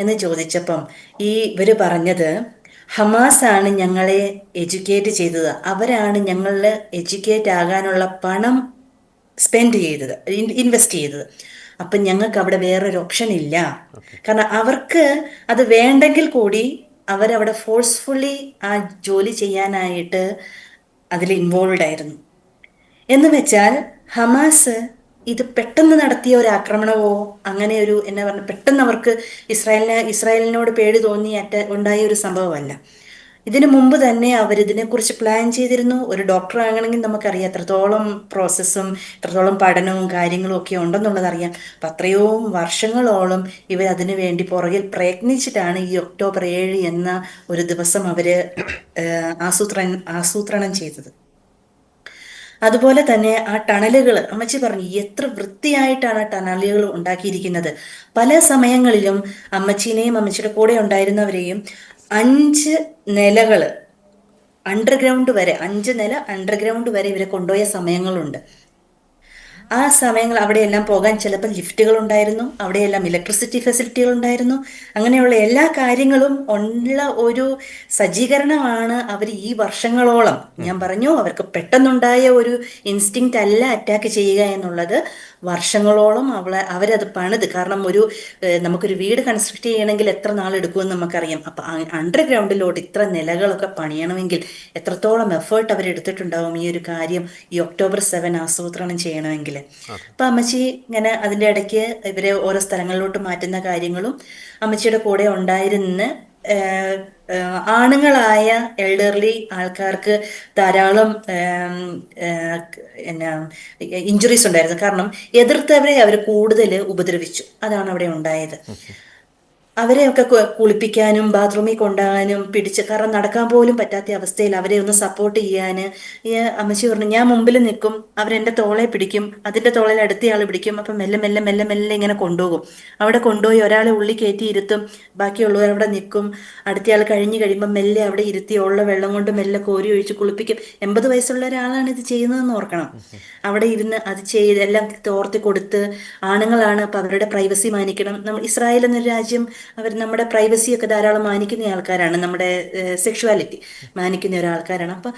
എന്ന് ചോദിച്ചപ്പം ഇവർ പറഞ്ഞത്, ഹമാസ് ആണ് ഞങ്ങളെ എഡ്യൂക്കേറ്റ് ചെയ്തത്, അവരാണ് ഞങ്ങളെ എഡ്യൂക്കേറ്റ് ആകാനുള്ള പണം ഇൻവെസ്റ്റ് ചെയ്തത്. അപ്പം ഞങ്ങൾക്ക് അവിടെ വേറൊരു ഓപ്ഷൻ ഇല്ല. കാരണം അവർക്ക് അത് വേണ്ടെങ്കിൽ കൂടി അവരവിടെ ഫോഴ്സ്ഫുള്ളി ആ ജോലി ചെയ്യാനായിട്ട് അതിൽ ഇൻവോൾവ് ആയിരുന്നു. എന്ന് വെച്ചാൽ ഹമാസ് ഇത് പെട്ടെന്ന് നടത്തിയ ഒരു ആക്രമണമോ അങ്ങനെ ഒരു എന്നാ പറഞ്ഞ പെട്ടെന്ന് അവർക്ക് ഇസ്രായേലിനോട് പേടി തോന്നി ഉണ്ടായ ഒരു സംഭവമല്ല. ഇതിനു മുമ്പ് തന്നെ അവരിതിനെക്കുറിച്ച് പ്ലാൻ ചെയ്തിരുന്നു. ഒരു ഡോക്ടർ ആകണമെങ്കിൽ നമുക്കറിയാം എത്രത്തോളം പ്രോസസ്സും എത്രത്തോളം പഠനവും കാര്യങ്ങളും ഒക്കെ ഉണ്ടെന്നുള്ളത് അറിയാം. അപ്പം അത്രയും വർഷങ്ങളോളം ഇവർ അതിനു വേണ്ടി പുറകിൽ പ്രയത്നിച്ചിട്ടാണ് ഈ ഒക്ടോബർ 7 എന്ന ഒരു ദിവസം അവര് ആസൂത്രണം ചെയ്തത്. അതുപോലെ തന്നെ ആ ടണലുകൾ അമ്മച്ചി പറഞ്ഞു എത്ര വൃത്തിയായിട്ടാണ് ആ ടണലുകൾ ഉണ്ടാക്കിയിരിക്കുന്നത്. പല സമയങ്ങളിലും അമ്മച്ചീനെയും അമ്മച്ചിയുടെ കൂടെ ഉണ്ടായിരുന്നവരെയും 5 നിലകൾ അണ്ടർഗ്രൗണ്ട് വരെ 5 നില അണ്ടർഗ്രൗണ്ട് വരെ ഇവരെ കൊണ്ടുപോയ സമയങ്ങളുണ്ട്. ആ സമയങ്ങൾ അവിടെയെല്ലാം പോകാൻ ചിലപ്പോൾ ലിഫ്റ്റുകൾ ഉണ്ടായിരുന്നു, അവിടെയെല്ലാം ഇലക്ട്രിസിറ്റി ഫെസിലിറ്റികൾ ഉണ്ടായിരുന്നു. അങ്ങനെയുള്ള എല്ലാ കാര്യങ്ങളും ഉള്ള ഒരു സജ്ജീകരണമാണ് അവർ ഈ വർഷങ്ങളോളം, ഞാൻ പറഞ്ഞു അവർക്ക് പെട്ടെന്നുണ്ടായ ഒരു ഇൻസ്റ്റിങ്ക്റ്റ് അല്ല അറ്റാക്ക് ചെയ്യുക എന്നുള്ളത്. വർഷങ്ങളോളം അവരത് പണിത്, കാരണം നമുക്കൊരു വീട് കൺസ്ട്രക്ട് ചെയ്യണമെങ്കിൽ എത്ര നാളെടുക്കുമെന്ന് നമുക്കറിയാം. അപ്പം അണ്ടർഗ്രൗണ്ടിലോട്ട് ഇത്ര നിലകളൊക്കെ പണിയണമെങ്കിൽ എത്രത്തോളം എഫേർട്ട് അവരെടുത്തിട്ടുണ്ടാവും ഈ ഒരു കാര്യം ഈ ഒക്ടോബർ 7 ആസൂത്രണം ചെയ്യണമെങ്കിൽ. അപ്പൊ അമ്മച്ചി ഇങ്ങനെ അതിന്റെ ഇടയ്ക്ക് ഇവരെ ഓരോ സ്ഥലങ്ങളിലോട്ട് മാറ്റുന്ന കാര്യങ്ങളും അമ്മച്ചിയുടെ കൂടെ ഉണ്ടായിരുന്ന് ആണുങ്ങളായ എൽഡർലി ആൾക്കാർക്ക് ധാരാളം ഇഞ്ചുറീസ് ഉണ്ടായിരുന്നു. കാരണം എതിർത്തവരെ അവർ കൂടുതൽ ഉപദ്രവിച്ചു. അതാണ് അവിടെ ഉണ്ടായത്. അവരെയൊക്കെ കുളിപ്പിക്കാനും ബാത്റൂമിൽ കൊണ്ടുപോകാനും കാരണം നടക്കാൻ പോലും പറ്റാത്ത അവസ്ഥയിൽ അവരെ ഒന്ന് സപ്പോർട്ട് ചെയ്യാൻ അമ്മച്ചി പറഞ്ഞു ഞാൻ മുമ്പിൽ നിൽക്കും, അവരെൻ്റെ തോളെ പിടിക്കും, അതിൻ്റെ തോളിൽ അടുത്തയാൾ പിടിക്കും. അപ്പം മെല്ലെ മെല്ലെ മെല്ലെ മെല്ലെ ഇങ്ങനെ കൊണ്ടുപോകും. അവിടെ കൊണ്ടുപോയി ഒരാളെ ഉള്ളിൽ കയറ്റി ഇരുത്തും, ബാക്കിയുള്ളവർ അവിടെ നിൽക്കും. അടുത്തയാൾ കഴിഞ്ഞ് കഴിയുമ്പോൾ മെല്ലെ അവിടെ ഇരുത്തി ഉള്ള വെള്ളം കൊണ്ട് മെല്ലെ കോരി ഒഴിച്ച് കുളിപ്പിക്കും. 80 വയസ്സുള്ള ഒരാളാണ് ഇത് ചെയ്യുന്നതെന്ന് ഓർക്കണം. അവിടെ ഇരുന്ന് അത് എല്ലാം തോർത്തി കൊടുത്ത്, ആണുങ്ങളാണ് അപ്പം അവരുടെ പ്രൈവസി മാനിക്കണം. ഇസ്രായേൽ എന്നൊരു രാജ്യം നമ്മുടെ പ്രൈവസിയൊക്കെ ധാരാളം മാനിക്കുന്ന ആൾക്കാരാണ്, നമ്മുടെ സെക്ഷുവാലിറ്റി മാനിക്കുന്ന ഒരാൾക്കാരാണ്. അപ്പം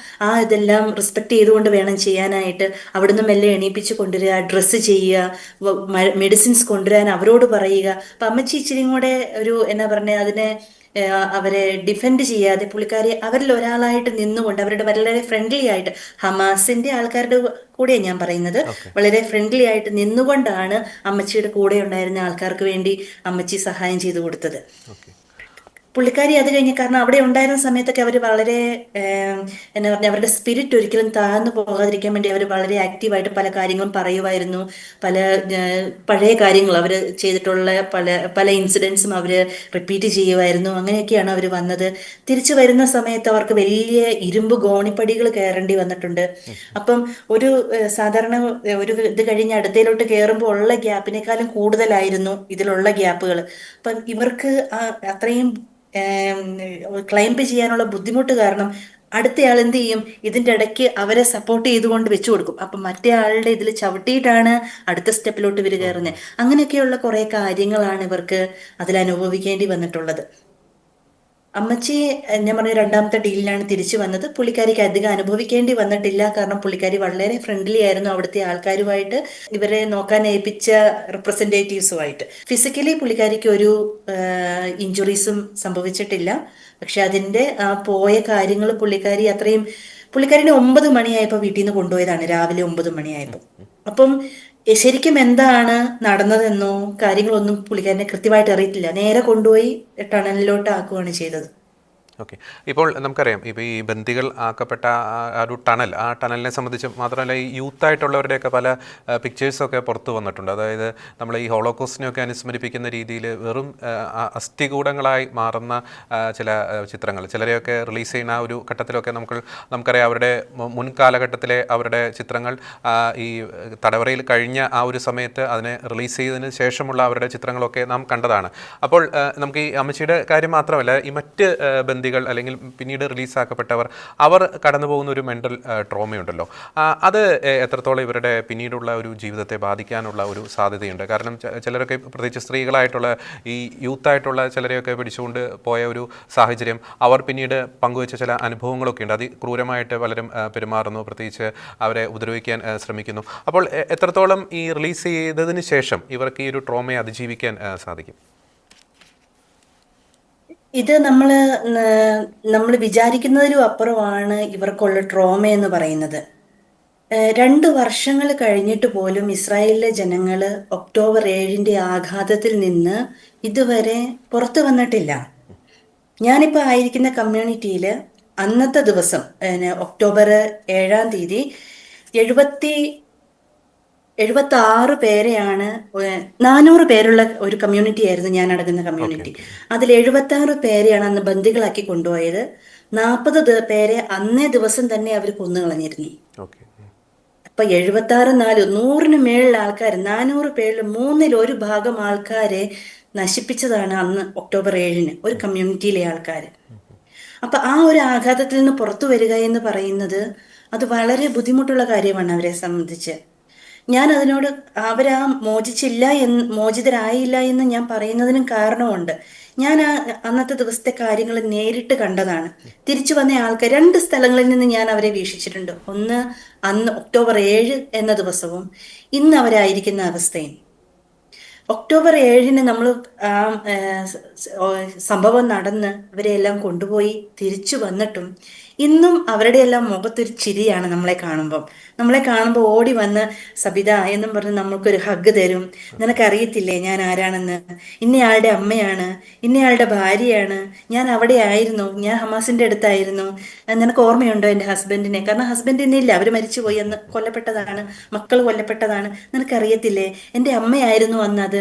ഇതെല്ലാം റെസ്പെക്ട് ചെയ്തുകൊണ്ട് വേണം ചെയ്യാനായിട്ട്. അവിടുന്ന് മെല്ലെ എണീപ്പിച്ച് കൊണ്ടുവരിക, ഡ്രസ്സ് ചെയ്യുക, മെഡിസിൻസ് കൊണ്ടുവരാൻ അവരോട് പറയുക. അപ്പം അമ്മച്ചി ഇച്ചിരി കൂടെ എന്നാ പറഞ്ഞ അതിനെ അവരെ ഡിഫെൻഡ് ചെയ്യാതെ പുള്ളിക്കാരി അവരിൽ ഒരാളായിട്ട് നിന്നുകൊണ്ട് അവരുടെ വളരെ ഫ്രണ്ട്ലി ആയിട്ട്, ഹമാസിന്റെ ആൾക്കാരുടെ കൂടെയാണ് ഞാൻ പറയുന്നത്, വളരെ ഫ്രണ്ട്ലി ആയിട്ട് നിന്നുകൊണ്ടാണ് അമ്മച്ചിയുടെ കൂടെ ഉണ്ടായിരുന്ന ആൾക്കാർക്ക് വേണ്ടി അമ്മച്ചി സഹായം ചെയ്തു കൊടുത്തത്. പുള്ളിക്കാരി അത് കഴിഞ്ഞ്, കാരണം അവിടെ ഉണ്ടായിരുന്ന സമയത്തൊക്കെ അവർ വളരെ എന്നാ പറഞ്ഞാൽ അവരുടെ സ്പിരിറ്റ് ഒരിക്കലും താഴ്ന്നു പോകാതിരിക്കാൻ വേണ്ടി അവർ വളരെ ആക്റ്റീവായിട്ട് പല കാര്യങ്ങളും പറയുമായിരുന്നു. പഴയ കാര്യങ്ങൾ അവർ ചെയ്തിട്ടുള്ള പല ഇൻസിഡൻസും അവർ റിപ്പീറ്റ് ചെയ്യുമായിരുന്നു. അങ്ങനെയൊക്കെയാണ് അവർ വന്നത്. തിരിച്ചു വരുന്ന സമയത്ത് അവർക്ക് വലിയ ഇരുമ്പ് ഗോണിപ്പടികൾ കയറേണ്ടി വന്നിട്ടുണ്ട്. അപ്പം സാധാരണ ഇത് കഴിഞ്ഞ് അടുത്തയിലോട്ട് കയറുമ്പോൾ ഉള്ള ഗ്യാപ്പിനേക്കാളും കൂടുതലായിരുന്നു ഇതിലുള്ള ഗ്യാപ്പുകൾ. അപ്പം ഇവർക്ക് അത്രയും ക്ലൈംബ് ചെയ്യാനുള്ള ബുദ്ധിമുട്ട് കാരണം അടുത്തയാൾ എന്ത് ചെയ്യും, ഇതിൻ്റെ ഇടയ്ക്ക് അവരെ സപ്പോർട്ട് ചെയ്തുകൊണ്ട് വെച്ചു കൊടുക്കും. അപ്പം മറ്റേ ആളുടെ ഇതിൽ ചവിട്ടിയിട്ടാണ് അടുത്ത സ്റ്റെപ്പിലോട്ട് ഇവർ കയറുന്നത്. അങ്ങനെയൊക്കെയുള്ള കുറേ കാര്യങ്ങളാണ് ഇവർക്ക് അതിൽ അനുഭവിക്കേണ്ടി വന്നിട്ടുള്ളത്. അമ്മച്ചി ഞാൻ പറഞ്ഞ രണ്ടാമത്തെ ഡീലിനാണ് തിരിച്ചു വന്നത്. പുള്ളിക്കാരിക്ക് അധികം അനുഭവിക്കേണ്ടി വന്നിട്ടില്ല, കാരണം പുള്ളിക്കാരി വളരെ ഫ്രണ്ട്ലി ആയിരുന്നു അവിടുത്തെ ആൾക്കാരുമായിട്ട്, ഇവരെ നോക്കാൻ ഏൽപ്പിച്ച റെപ്രസെൻറ്റേറ്റീവ്സുമായിട്ട്. ഫിസിക്കലി പുള്ളിക്കാരിക്ക് ഒരു ഇഞ്ചുറീസും സംഭവിച്ചിട്ടില്ല. പക്ഷെ അതിൻ്റെ പോയ കാര്യങ്ങൾ പുള്ളിക്കാരിനെ 9 മണിയായപ്പോൾ വീട്ടിൽ നിന്ന് കൊണ്ടുപോയതാണ്, രാവിലെ 9 മണിയായപ്പോൾ. അപ്പം ശരിക്കും എന്താണ് നടന്നതെന്നോ കാര്യങ്ങളൊന്നും പുള്ളിക്കാരനെ കൃത്യമായിട്ട് അറിയത്തില്ല. നേരെ കൊണ്ടുപോയി ടണലിലോട്ട് ആക്കുകയാണ് ചെയ്തത്. ഓക്കെ, ഇപ്പോൾ നമുക്കറിയാം ഇപ്പോൾ ഈ ബന്ദികൾ ആക്കപ്പെട്ട ഒരു ആ ടണലിനെ സംബന്ധിച്ച് മാത്രമല്ല ഈ യൂത്തായിട്ടുള്ളവരുടെയൊക്കെ പല പിക്ചേഴ്സൊക്കെ പുറത്തു വന്നിട്ടുണ്ട്. അതായത് നമ്മൾ ഈ ഹോളോകോസ്റ്റിനെയൊക്കെ അനുസ്മരിപ്പിക്കുന്ന രീതിയിൽ വെറും അസ്ഥികൂടങ്ങളായി മാറുന്ന ചില ചിത്രങ്ങൾ ചിലരെയൊക്കെ റിലീസ് ചെയ്യുന്ന ഒരു ഘട്ടത്തിലൊക്കെ നമുക്കറിയാം അവരുടെ മുൻകാലഘട്ടത്തിലെ അവരുടെ ചിത്രങ്ങൾ ഈ തടവറയിൽ കഴിഞ്ഞ ആ ഒരു സമയത്ത് അതിനെ റിലീസ് ചെയ്തതിന് ശേഷമുള്ള അവരുടെ ചിത്രങ്ങളൊക്കെ നാം കണ്ടതാണ്. അപ്പോൾ നമുക്ക് ഈ അമ്മച്ചിയുടെ കാര്യം മാത്രമല്ല, ഈ മറ്റ് ബന്ദികൾ അല്ലെങ്കിൽ പിന്നീട് റിലീസാക്കപ്പെട്ടവർ അവർ കടന്നു പോകുന്ന ഒരു മെൻ്റൽ ട്രോമയുണ്ടല്ലോ, അത് എത്രത്തോളം ഇവരുടെ പിന്നീടുള്ള ഒരു ജീവിതത്തെ ബാധിക്കാനുള്ള ഒരു സാധ്യതയുണ്ട്? കാരണം ചിലരൊക്കെ പ്രത്യേകിച്ച് സ്ത്രീകളായിട്ടുള്ള ഈ യൂത്തായിട്ടുള്ള ചിലരെയൊക്കെ പിടിച്ചുകൊണ്ട് പോയ ഒരു സാഹചര്യം, അവർ പിന്നീട് പങ്കുവെച്ച ചില അനുഭവങ്ങളൊക്കെ ഉണ്ട്. അതിക്രൂരമായിട്ട് പലരും പെരുമാറുന്നു, പ്രത്യേകിച്ച് അവരെ ഉപദ്രവിക്കാൻ ശ്രമിക്കുന്നു. അപ്പോൾ എത്രത്തോളം ഈ റിലീസ് ചെയ്തതിന് ശേഷം ഇവർക്ക് ഈ ഒരു ട്രോമയെ അതിജീവിക്കാൻ സാധിക്കും? ഇത് നമ്മൾ വിചാരിക്കുന്നതിലും അപ്പുറമാണ് ഇവർക്കുള്ള ട്രോമ എന്ന് പറയുന്നത്. 2 വർഷങ്ങൾ കഴിഞ്ഞിട്ട് പോലും ഇസ്രായേലിലെ ജനങ്ങൾ ഒക്ടോബർ 7-ന്റെ ആഘാതത്തിൽ നിന്ന് ഇതുവരെ പുറത്തു വന്നിട്ടില്ല. ഞാനിപ്പോൾ ആയിരിക്കുന്ന കമ്മ്യൂണിറ്റിയിൽ അന്നത്തെ ദിവസം ഒക്ടോബർ 7-ാം തീയതി 76 പേരെയാണ്, 400 പേരുള്ള ഒരു കമ്മ്യൂണിറ്റി ആയിരുന്നു ഞാൻ അടങ്ങുന്ന കമ്മ്യൂണിറ്റി. അതിൽ 76 പേരെയാണ് അന്ന് ബന്ദികളാക്കി കൊണ്ടുപോയത്. 40 പേരെ അന്നേ ദിവസം തന്നെ അവർ കൊന്നുകളഞ്ഞിരുന്നു. അപ്പൊ 76 100-ന് മേളിൽ ആൾക്കാർ, 400 പേരിൽ 1/3 ഭാഗം ആൾക്കാരെ നശിപ്പിച്ചതാണ് അന്ന് ഒക്ടോബർ 7-ന് ഒരു കമ്മ്യൂണിറ്റിയിലെ ആൾക്കാർ. അപ്പൊ ആ ഒരു ആഘാതത്തിൽ നിന്ന് പുറത്തു വരിക എന്ന് പറയുന്നത് അത് വളരെ ബുദ്ധിമുട്ടുള്ള കാര്യമാണ് അവരെ സംബന്ധിച്ച്. ഞാൻ അതിനോട് അവരാ മോചിതരായില്ല എന്ന് ഞാൻ പറയുന്നതിനും കാരണമുണ്ട്. ഞാൻ അന്നത്തെ ദിവസത്തെ കാര്യങ്ങൾ നേരിട്ട് കണ്ടതാണ്. തിരിച്ചു വന്ന ആൾക്കാർ 2 സ്ഥലങ്ങളിൽ നിന്ന് ഞാൻ അവരെ വീക്ഷിച്ചിട്ടുണ്ട്. ഒന്ന് അന്ന് ഒക്ടോബർ 7 എന്ന ദിവസവും ഇന്ന് അവരായിരിക്കുന്ന അവസ്ഥയും. ഒക്ടോബർ 7-ന് നമ്മൾ സംഭവം നടന്ന് ഇവരെയെല്ലാം കൊണ്ടുപോയി തിരിച്ചു വന്നിട്ടും ഇന്നും അവരുടെ എല്ലാം മുഖത്തൊരു ചിരിയാണ് നമ്മളെ കാണുമ്പോൾ ഓടി വന്ന് സബിത എന്നും പറഞ്ഞ് നമ്മൾക്കൊരു ഹഗ് തരും. നിനക്കറിയത്തില്ലേ ഞാൻ ആരാണെന്ന്, ഇന്നയാളുടെ അമ്മയാണ്, ഇന്നയാളുടെ ഭാര്യയാണ്, ഞാൻ അവിടെ ആയിരുന്നു, ഞാൻ ഹമാസിന്റെ അടുത്തായിരുന്നു, നിനക്ക് ഓർമ്മയുണ്ടോ എൻ്റെ ഹസ്ബൻഡിനെ? കാരണം ഹസ്ബൻഡ് ഇന്നില്ല, അവർ മരിച്ചുപോയി, അന്ന് കൊല്ലപ്പെട്ടതാണ്, മക്കൾ കൊല്ലപ്പെട്ടതാണ്. നിനക്കറിയത്തില്ലേ എൻ്റെ അമ്മയായിരുന്നു അന്നത്,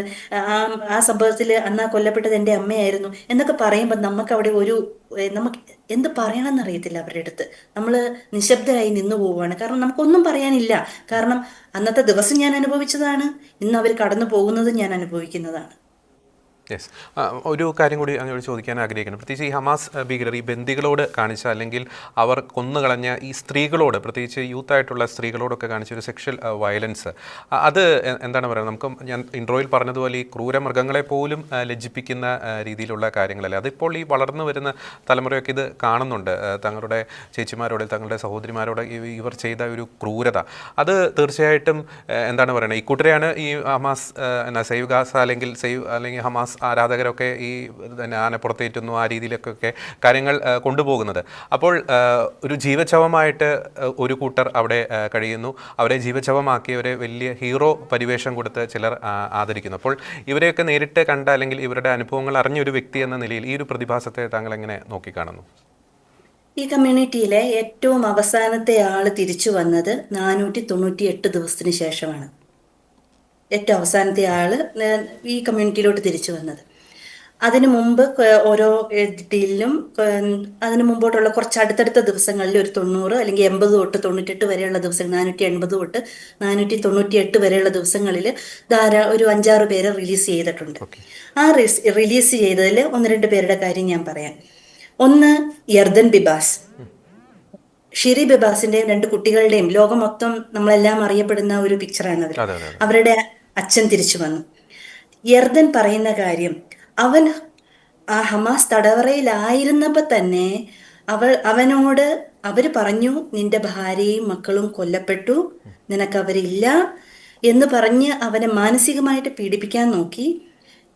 ആ സംഭവത്തിൽ അന്ന് കൊല്ലപ്പെട്ടത് എൻ്റെ അമ്മയായിരുന്നു എന്നൊക്കെ പറയുമ്പോൾ നമുക്ക് എന്ത് പറയണമെന്ന് അറിയത്തില്ല. അവരുടെ അടുത്ത് നമ്മൾ നിശബ്ദരായി നിന്നു പോവുകയാണ്. കാരണം നമുക്കൊന്നും പറയാനില്ല. കാരണം അന്നത്തെ ദിവസം ഞാൻ അനുഭവിച്ചതാണ്, ഇന്ന് അവർ കടന്നു പോകുന്നതും ഞാൻ അനുഭവിക്കുന്നതാണ്. യെസ്, ഒരു കാര്യം കൂടി അങ്ങോട്ട് ചോദിക്കാൻ ആഗ്രഹിക്കുന്നു. പ്രത്യേകിച്ച് ഈ ഹമാസ് ഭീകരർ ഈ ബന്ദികളോട് കാണിച്ച, അല്ലെങ്കിൽ അവർ കൊന്നുകളഞ്ഞ ഈ സ്ത്രീകളോട്, പ്രത്യേകിച്ച് യൂത്തായിട്ടുള്ള സ്ത്രീകളോടൊക്കെ കാണിച്ച ഒരു സെക്ഷൽ വയലൻസ്, അത് എന്താണ് പറയുക, നമുക്ക് ഞാൻ ഇൻട്രോയിൽ പറഞ്ഞതുപോലെ ഈ ക്രൂരമൃഗങ്ങളെ പോലും ലജ്ജിപ്പിക്കുന്ന രീതിയിലുള്ള കാര്യങ്ങളല്ലേ. അതിപ്പോൾ ഈ വളർന്നു വരുന്ന തലമുറയൊക്കെ ഇത് കാണുന്നുണ്ട്. തങ്ങളുടെ ചേച്ചിമാരോട്, തങ്ങളുടെ സഹോദരിമാരോട് ഇവർ ചെയ്ത ഒരു ക്രൂരത, അത് തീർച്ചയായിട്ടും എന്താണ് പറയുന്നത്, ഈ കൂട്ടരെയാണ് ഈ ഹമാസ് സേവ് ഗാസ അല്ലെങ്കിൽ ഹമാസ് ആരാധകരൊക്കെ ഈ ആനപ്പുറത്തേറ്റുന്നു, ആ രീതിയിലൊക്കെ കാര്യങ്ങൾ കൊണ്ടുപോകുന്നത്. അപ്പോൾ ഒരു ജീവച്ഛവമായിട്ട് ഒരു കൂട്ടർ അവിടെ കഴിയുന്നു. അവരെ ജീവച്ഛവമാക്കിയവരെ വലിയ ഹീറോ പരിവേഷം കൊടുത്ത് ചിലർ ആദരിക്കുന്നു. അപ്പോൾ ഇവരെയൊക്കെ നേരിട്ട് കണ്ട, അല്ലെങ്കിൽ ഇവരുടെ അനുഭവങ്ങൾ അറിഞ്ഞൊരു വ്യക്തി എന്ന നിലയിൽ ഈ ഒരു പ്രതിഭാസത്തെ താങ്കൾ എങ്ങനെ നോക്കിക്കാണുന്നു? ഈ കമ്മ്യൂണിറ്റിയിലെ ഏറ്റവും അവസാനത്തെ ആള് തിരിച്ചു വന്നത് 498 ദിവസത്തിന് ശേഷമാണ്. ഏറ്റവും അവസാനത്തെ ആള് ഈ കമ്മ്യൂണിറ്റിയിലോട്ട് തിരിച്ചു വന്നത്. അതിനു മുമ്പ് ഓരോ ഡീലിലും അതിനു മുമ്പോട്ടുള്ള കുറച്ച് അടുത്തടുത്ത ദിവസങ്ങളിൽ ഒരു 90 അല്ലെങ്കിൽ 80 തൊട്ട് 98 വരെയുള്ള ദിവസങ്ങൾ, 480 തൊട്ട് 498 വരെയുള്ള ദിവസങ്ങളിൽ ഒരു 5-6 പേരെ റിലീസ് ചെയ്തിട്ടുണ്ട്. ആ റിലീസ് ചെയ്തതിൽ 1-2 പേരുടെ കാര്യം ഞാൻ പറയാം. ഒന്ന് യർദൻ ബിബാസ്, ഷിരി ബിബാസിന്റെയും 2 കുട്ടികളുടെയും ലോകം മൊത്തം നമ്മളെല്ലാം അറിയപ്പെടുന്ന ഒരു പിക്ചറാണ്. അവരുടെ അച്ഛൻ തിരിച്ചു വന്നു. യർദൻ പറയുന്ന കാര്യം, അവൻ ആ ഹമാസ് തടവറയിലായിരുന്നപ്പോൾ തന്നെ അവനോട് അവർ പറഞ്ഞു, നിന്റെ ഭാര്യയും മക്കളും കൊല്ലപ്പെട്ടു, നിനക്കവരില്ല എന്ന് പറഞ്ഞ് അവനെ മാനസികമായിട്ട് പീഡിപ്പിക്കാൻ നോക്കി.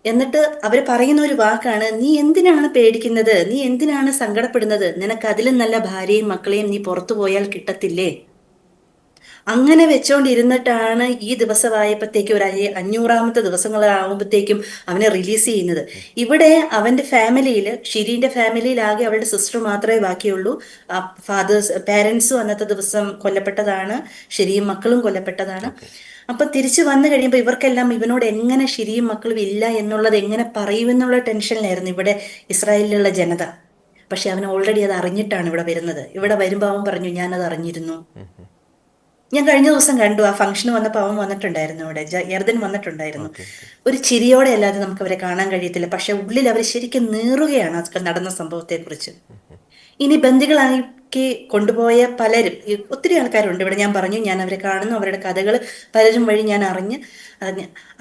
എന്നിട്ട് അവർ പറയുന്ന ഒരു വാക്കാണ്, നീ എന്തിനാണ് പേടിക്കുന്നത്, നീ എന്തിനാണ് സങ്കടപ്പെടുന്നത്, നിനക്ക് അതിലും നല്ല ഭാര്യയും മക്കളെയും നീ പുറത്തു പോയാൽ കിട്ടത്തില്ലേ? അങ്ങനെ വെച്ചോണ്ടിരുന്നിട്ടാണ് ഈ ദിവസമായപ്പോഴത്തേക്കും ഒരു 500ാമത്തെ ദിവസങ്ങളാവുമ്പോഴത്തേക്കും അവനെ റിലീസ് ചെയ്യുന്നത്. ഇവിടെ അവന്റെ ഫാമിലിയിൽ, ഷിരീന്റെ ഫാമിലിയിലാകെ അവളുടെ സിസ്റ്റർ മാത്രമേ ബാക്കിയുള്ളൂ. പേരൻസും അന്നത്തെ ദിവസം കൊല്ലപ്പെട്ടതാണ്, ഷിരിയും മക്കളും കൊല്ലപ്പെട്ടതാണ്. അപ്പൊ തിരിച്ചു വന്നു കഴിയുമ്പോൾ ഇവർക്കെല്ലാം ഇവനോട് എങ്ങനെ ഷിരിയും മക്കളും ഇല്ല എന്നുള്ളത് എങ്ങനെ പറയുമെന്നുള്ള ടെൻഷനിലായിരുന്നു ഇവിടെ ഇസ്രായേലിലുള്ള ജനത. പക്ഷെ അവൻ ഓൾറെഡി അത് അറിഞ്ഞിട്ടാണ് ഇവിടെ വരുന്നത്. ഇവിടെ വരുമ്പോൾ അവൻ പറഞ്ഞു, ഞാനത് അറിഞ്ഞിരുന്നു. ഞാൻ കഴിഞ്ഞ ദിവസം കണ്ടു, ആ ഫംഗ്ഷന് വന്നപ്പോൾ അവൻ വന്നിട്ടുണ്ടായിരുന്നു, ഇവിടെ യർദൻ വന്നിട്ടുണ്ടായിരുന്നു. ഒരു ചിരിയോടെ അല്ലാതെ നമുക്ക് അവരെ കാണാൻ കഴിയത്തില്ല. പക്ഷെ ഉള്ളിൽ അവർ ശരിക്കും നീറുകയാണ് നടന്ന സംഭവത്തെ കുറിച്ച്. ഇനി ബന്ദികളാക്കി കൊണ്ടുപോയ പലരും, ഒത്തിരി ആൾക്കാരുണ്ട് ഇവിടെ. ഞാൻ പറഞ്ഞു, ഞാൻ അവരെ കാണുന്നു, അവരുടെ കഥകൾ പലരും വഴി ഞാൻ അറിഞ്ഞ്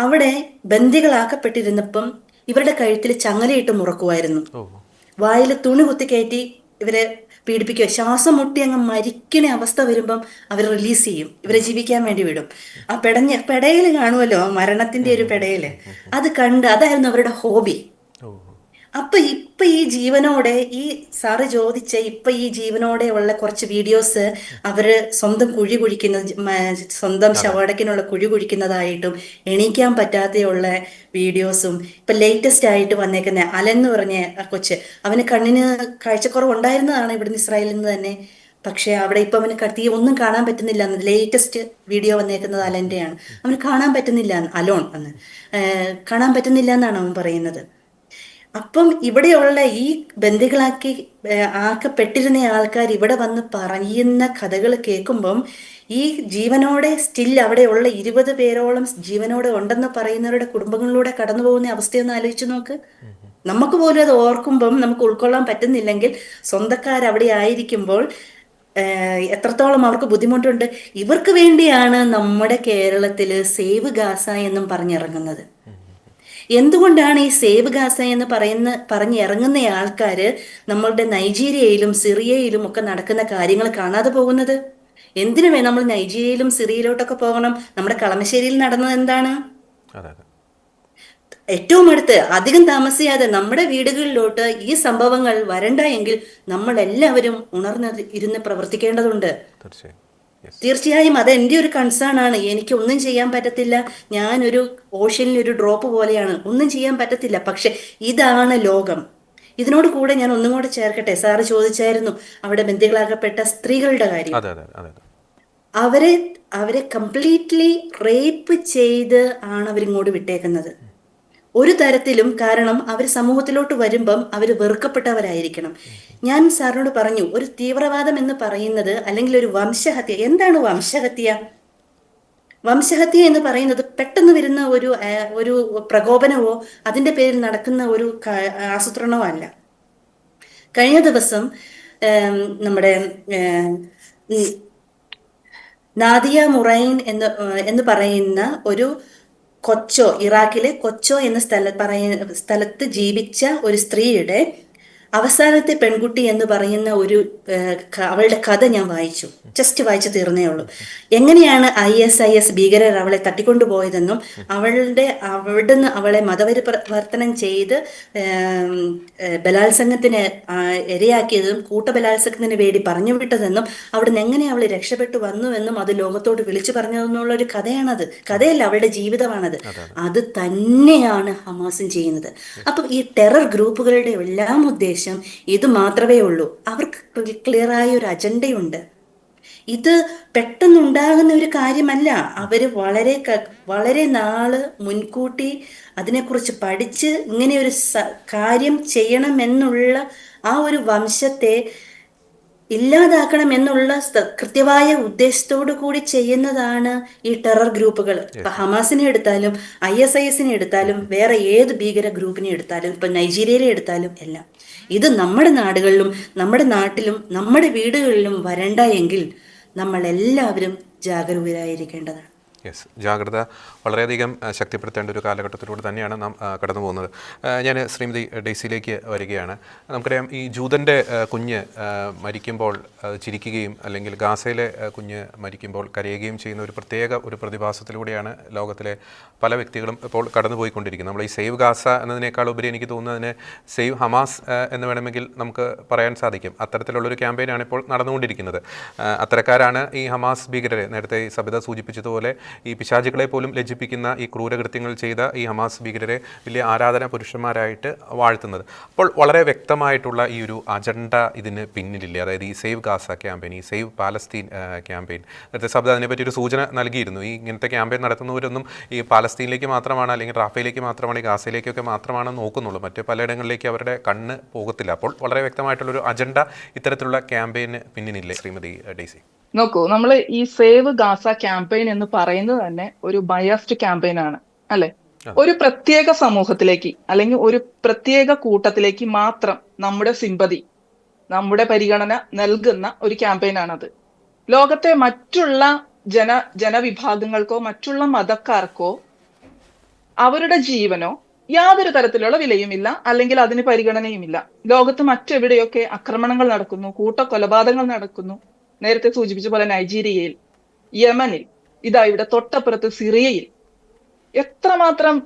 അവിടെ ബന്ദികളാക്കപ്പെട്ടിരുന്നപ്പം ഇവരുടെ കഴുത്തിൽ ചങ്ങലയിട്ട് മുറക്കുമായിരുന്നു, വായിൽ തുണി കുത്തിക്കയറ്റി ഇവരെ പീഡിപ്പിക്കുക. ശ്വാസം മുട്ടി അങ്ങ് മരിക്കണ അവസ്ഥ വരുമ്പം അവർ റിലീസ് ചെയ്യും, ഇവരെ ജീവിക്കാൻ വേണ്ടി വിടും. ആ പെടയിൽ കാണുമല്ലോ, മരണത്തിന്റെ ഒരു പെടയില്, അത് കണ്ട് അതായിരുന്നു അവരുടെ ഹോബി. ഇപ്പൊ ഈ ജീവനോടെ ഈ സാറ് ചോദിച്ച ഇപ്പൊ ഈ ജീവനോടെ ഉള്ള കുറച്ച് വീഡിയോസ് അവര് സ്വന്തം കുഴി കുഴിക്കുന്നത് സ്വന്തം അതെ. ശവടക്കിനുള്ള കുഴി കുഴിക്കുന്നതായിട്ടും എണീക്കാൻ പറ്റാതെയുള്ള വീഡിയോസും ഇപ്പൊ ലേറ്റസ്റ്റ് ആയിട്ട് വന്നേക്കുന്ന അലൻ എന്ന് പറഞ്ഞ ആ കൊച്ച്, അവന് കണ്ണിന് കാഴ്ചക്കുറവ് ഉണ്ടായിരുന്നതാണ് ഇവിടുന്ന് ഇസ്രായേലിൽ നിന്ന് തന്നെ. പക്ഷെ അവിടെ ഇപ്പൊ അവന് കത്തി ഒന്നും കാണാൻ പറ്റുന്നില്ല. ലേറ്റസ്റ്റ് വീഡിയോ വന്നേക്കുന്നത് അലന്റെയാണ്. അവന് കാണാൻ പറ്റുന്നില്ല, അലോൺ എന്ന് കാണാൻ പറ്റുന്നില്ല എന്നാണ് അവൻ പറയുന്നത്. അപ്പം ഇവിടെയുള്ള ഈ ബന്ദികളാക്കി ആക്കപ്പെട്ടിരുന്ന ആൾക്കാർ ഇവിടെ വന്ന് പറയുന്ന കഥകൾ കേൾക്കുമ്പം ഈ ജീവനോടെ സ്റ്റിൽ അവിടെയുള്ള 20 പേരോളം ജീവനോടെ ഉണ്ടെന്ന് പറയുന്നവരുടെ കുടുംബങ്ങളിലൂടെ കടന്നു പോകുന്ന അവസ്ഥയൊന്ന് ആലോചിച്ച് നോക്ക്. നമുക്ക് പോലും അത് ഓർക്കുമ്പം നമുക്ക് ഉൾക്കൊള്ളാൻ പറ്റുന്നില്ലെങ്കിൽ സ്വന്തക്കാരവിടെ ആയിരിക്കുമ്പോൾ എത്രത്തോളം അവർക്ക് ബുദ്ധിമുട്ടുണ്ട്. ഇവർക്ക് വേണ്ടിയാണ് നമ്മുടെ കേരളത്തില് സേവ് ഗാസ എന്നും പറഞ്ഞിറങ്ങുന്നത്. എന്തുകൊണ്ടാണ് ഈ സേവ് ഗാസ എന്ന് പറഞ്ഞിറങ്ങുന്ന ആൾക്കാര് നമ്മളുടെ നൈജീരിയയിലും സിറിയയിലും ഒക്കെ നടക്കുന്ന കാര്യങ്ങൾ കാണാതെ പോകുന്നത്? എന്തിനുമേ നമ്മൾ നൈജീരിയയിലും സിറിയയിലോട്ടൊക്കെ പോകണം? നമ്മുടെ കളമശ്ശേരിയിൽ നടന്നത് എന്താണ്? അതെ അതെ ഏറ്റവും അടുത്ത് അധികം താമസിയാതെ നമ്മുടെ വീടുകളിലോട്ട് ഈ സംഭവങ്ങൾ വരണ്ട എങ്കിൽ നമ്മൾ എല്ലാവരും ഇരുന്ന് പ്രവർത്തിക്കേണ്ടതുണ്ട്. തീർച്ചയായും. യെസ്. തീർച്ചയായും അത് എൻ്റെ ഒരു കൺസേൺ ആണ്. എനിക്ക് ഒന്നും ചെയ്യാൻ പറ്റത്തില്ല. ഞാനൊരു ഓഷ്യനിൽ ഒരു ഡ്രോപ്പ് പോലെയാണ്, ഒന്നും ചെയ്യാൻ പറ്റത്തില്ല. പക്ഷെ ഇതാണ് ലോകം. ഇതിനോട് കൂടെ ഞാൻ ഒന്നും കൂടെ ചേർക്കട്ടെ. സാറ് ചോദിച്ചായിരുന്നു അവിടെ ബന്ദികളാകപ്പെട്ട സ്ത്രീകളുടെ കാര്യം. അതെ അതെ അതെ അതെ അവരെ അവരെ കംപ്ലീറ്റ്ലി റേപ്പ് ചെയ്ത് ആണ് അവരിങ്ങോട്ട് വിട്ടേക്കുന്നത്. ഒരു തരത്തിലും, കാരണം അവർ സമൂഹത്തിലോട്ട് വരുമ്പം അവർ വെറുക്കപ്പെട്ടവരായിരിക്കണം. ഞാൻ സാറിനോട് പറഞ്ഞു, ഒരു തീവ്രവാദം എന്ന് പറയുന്നത് അല്ലെങ്കിൽ ഒരു വംശഹത്യ. എന്താണ് വംശഹത്യ? വംശഹത്യ എന്ന് പറയുന്നത് പെട്ടെന്ന് വരുന്ന ഒരു പ്രകോപനമോ അതിൻ്റെ പേരിൽ നടക്കുന്ന ഒരു ആസൂത്രണമോ അല്ല. കഴിഞ്ഞ ദിവസം നമ്മുടെ നാദിയ മുറൈൻ എന്ന് പറയുന്ന ഒരു ഇറാഖിലെ കൊച്ചോ എന്ന സ്ഥലത്ത് ജീവിച്ച ഒരു സ്ത്രീയുടെ അവസാനത്തെ പെൺകുട്ടി എന്ന് പറയുന്ന അവളുടെ കഥ ഞാൻ വായിച്ചു. ജസ്റ്റ് വായിച്ചു തീർന്നേ ഉള്ളൂ. എങ്ങനെയാണ് ISIS ഭീകരർ അവളെ തട്ടിക്കൊണ്ടുപോയതെന്നും അവിടുന്ന് അവളെ മതപരിവർത്തനം ചെയ്ത് ബലാത്സംഗത്തിന് ഇരയാക്കിയതും കൂട്ടബലാത്സംഗത്തിന് വേണ്ടി പറഞ്ഞു വിട്ടതെന്നും അവിടുന്ന് എങ്ങനെ അവൾ രക്ഷപ്പെട്ടു വന്നുവെന്നും അത് ലോകത്തോട് വിളിച്ചു പറഞ്ഞതെന്നുള്ള ഒരു കഥയാണത്. കഥയല്ല, അവളുടെ ജീവിതമാണത്. അത് തന്നെയാണ് ഹമാസും ചെയ്യുന്നത്. അപ്പം ഈ ടെറർ ഗ്രൂപ്പുകളുടെ എല്ലാം ഉദ്ദേശം ഇത് മാത്രമേ ഉള്ളൂ. അവർക്ക് ക്ലിയറായ ഒരു അജണ്ടയുണ്ട്. ഇത് പെട്ടെന്നുണ്ടാകുന്ന ഒരു കാര്യമല്ല. അവര് വളരെ നാള് മുൻകൂട്ടി അതിനെക്കുറിച്ച് പഠിച്ച് ഇങ്ങനെ ഒരു കാര്യം ചെയ്യണമെന്നുള്ള ആ ഒരു വംശത്തെ ഇല്ലാതാക്കണം എന്നുള്ള കൃത്യമായ ഉദ്ദേശത്തോടു കൂടി ചെയ്യുന്നതാണ് ഈ ടെറർ ഗ്രൂപ്പുകൾ. ഇപ്പൊ ഹമാസിനെ എടുത്താലും ISISനെ എടുത്താലും വേറെ ഏത് ഭീകര ഗ്രൂപ്പിനെ എടുത്താലും ഇപ്പൊ നൈജീരിയയിലെ എടുത്താലും എല്ലാം ഇത് നമ്മുടെ നാടുകളിലും നമ്മുടെ നാട്ടിലും നമ്മുടെ വീടുകളിലും വരണ്ട എങ്കിൽ നമ്മൾ എല്ലാവരും ജാഗരൂകരായിരിക്കേണ്ടതാണ്. യെസ്, ജാഗ്രത വളരെയധികം ശക്തിപ്പെടുത്തേണ്ട ഒരു കാലഘട്ടത്തിലൂടെ തന്നെയാണ് നാം കടന്നു പോകുന്നത്. ഞാൻ ശ്രീമതി ഡെയ്സിയിലേക്ക് വരികയാണ്. നമുക്കറിയാം, ഈ ജൂതൻ്റെ കുഞ്ഞ് മരിക്കുമ്പോൾ ചിരിക്കുകയും അല്ലെങ്കിൽ ഗാസയിലെ കുഞ്ഞ് മരിക്കുമ്പോൾ കരയുകയും ചെയ്യുന്ന ഒരു പ്രതിഭാസത്തിലൂടെയാണ് ലോകത്തിലെ പല വ്യക്തികളും ഇപ്പോൾ കടന്നുപോയിക്കൊണ്ടിരിക്കുന്നത്. നമ്മൾ ഈ സേവ് ഗാസ എന്നതിനേക്കാൾ ഉപരി എനിക്ക് തോന്നുന്നതിന് സേവ് ഹമാസ് എന്ന് വേണമെങ്കിൽ നമുക്ക് പറയാൻ സാധിക്കും. അത്തരത്തിലുള്ളൊരു ക്യാമ്പയിനാണ് ഇപ്പോൾ നടന്നുകൊണ്ടിരിക്കുന്നത്. അത്തരക്കാരാണ് ഈ ഹമാസ് ഭീകരരെ, നേരത്തെ സബിത സൂചിപ്പിച്ചതുപോലെ ഈ പിശാചുകളെ പോലും ലജ്ജിപ്പിക്കുന്ന ഈ ക്രൂരകൃത്യങ്ങൾ ചെയ്ത ഈ ഹമാസ് ഭീകരരെ വലിയ ആരാധന പുരുഷന്മാരായിട്ട് വാഴ്ത്തുന്നത്. അപ്പോൾ വളരെ വ്യക്തമായിട്ടുള്ള ഈ ഒരു അജണ്ട ഇതിന് പിന്നിലില്ലേ? അതായത് ഈ സേവ് ഗാസ ക്യാമ്പയിൻ, ഈ സേവ് പാലസ്തീൻ ക്യാമ്പയിൻ. നേരത്തെ സബിത അതിനെപ്പറ്റി ഒരു സൂചന നൽകിയിരുന്നു. ഈ ഇങ്ങനത്തെ ക്യാമ്പയിൻ നടത്തുന്നവരൊന്നും ഈ പാലസ്തീനിലേക്ക് മാത്രമാണ്, അല്ലെങ്കിൽ റാഫയിലേക്ക് മാത്രമാണ്, ഈ ഗാസയിലേക്കൊക്കെ മാത്രമാണ് നോക്കുന്നുള്ളൂ. മറ്റ് പലയിടങ്ങളിലേക്ക് അവരുടെ കണ്ണ് പോകത്തില്ല. അപ്പോൾ വളരെ വ്യക്തമായിട്ടുള്ളൊരു അജണ്ട ഇത്തരത്തിലുള്ള ക്യാമ്പയിന് പിന്നിലില്ലേ ശ്രീമതി ഡെയ്സി? നോക്കൂ, നമ്മൾ ഈ സേവ് ഗാസ ക്യാമ്പയിൻ എന്ന് പറയുന്നത് തന്നെ ഒരു ബയസ്ഡ് ക്യാമ്പയിൻ ആണ്, അല്ലെ? ഒരു പ്രത്യേക സമൂഹത്തിലേക്ക് അല്ലെങ്കിൽ ഒരു പ്രത്യേക കൂട്ടത്തിലേക്ക് മാത്രം നമ്മുടെ സിമ്പതി, നമ്മുടെ പരിഗണന നൽകുന്ന ഒരു ക്യാമ്പയിൻ ആണത്. ലോകത്തെ മറ്റുള്ള ജനവിഭാഗങ്ങൾക്കോ മറ്റുള്ള മതക്കാർക്കോ അവരുടെ ജീവനോ യാതൊരു തരത്തിലുള്ള വിലയുമില്ല, അല്ലെങ്കിൽ അതിന് പരിഗണനയുമില്ല. ലോകത്ത് മറ്റെവിടെയൊക്കെ ആക്രമണങ്ങൾ നടക്കുന്നു, കൂട്ടക്കൊലപാതകങ്ങൾ നടക്കുന്നു. നേരത്തെ സൂചിപ്പിച്ച പോലെ നൈജീരിയയിൽ, യമനിൽ, ഇവിടെ തൊട്ടപ്പുറത്ത് സിറിയയിൽ എത്രമാത്രം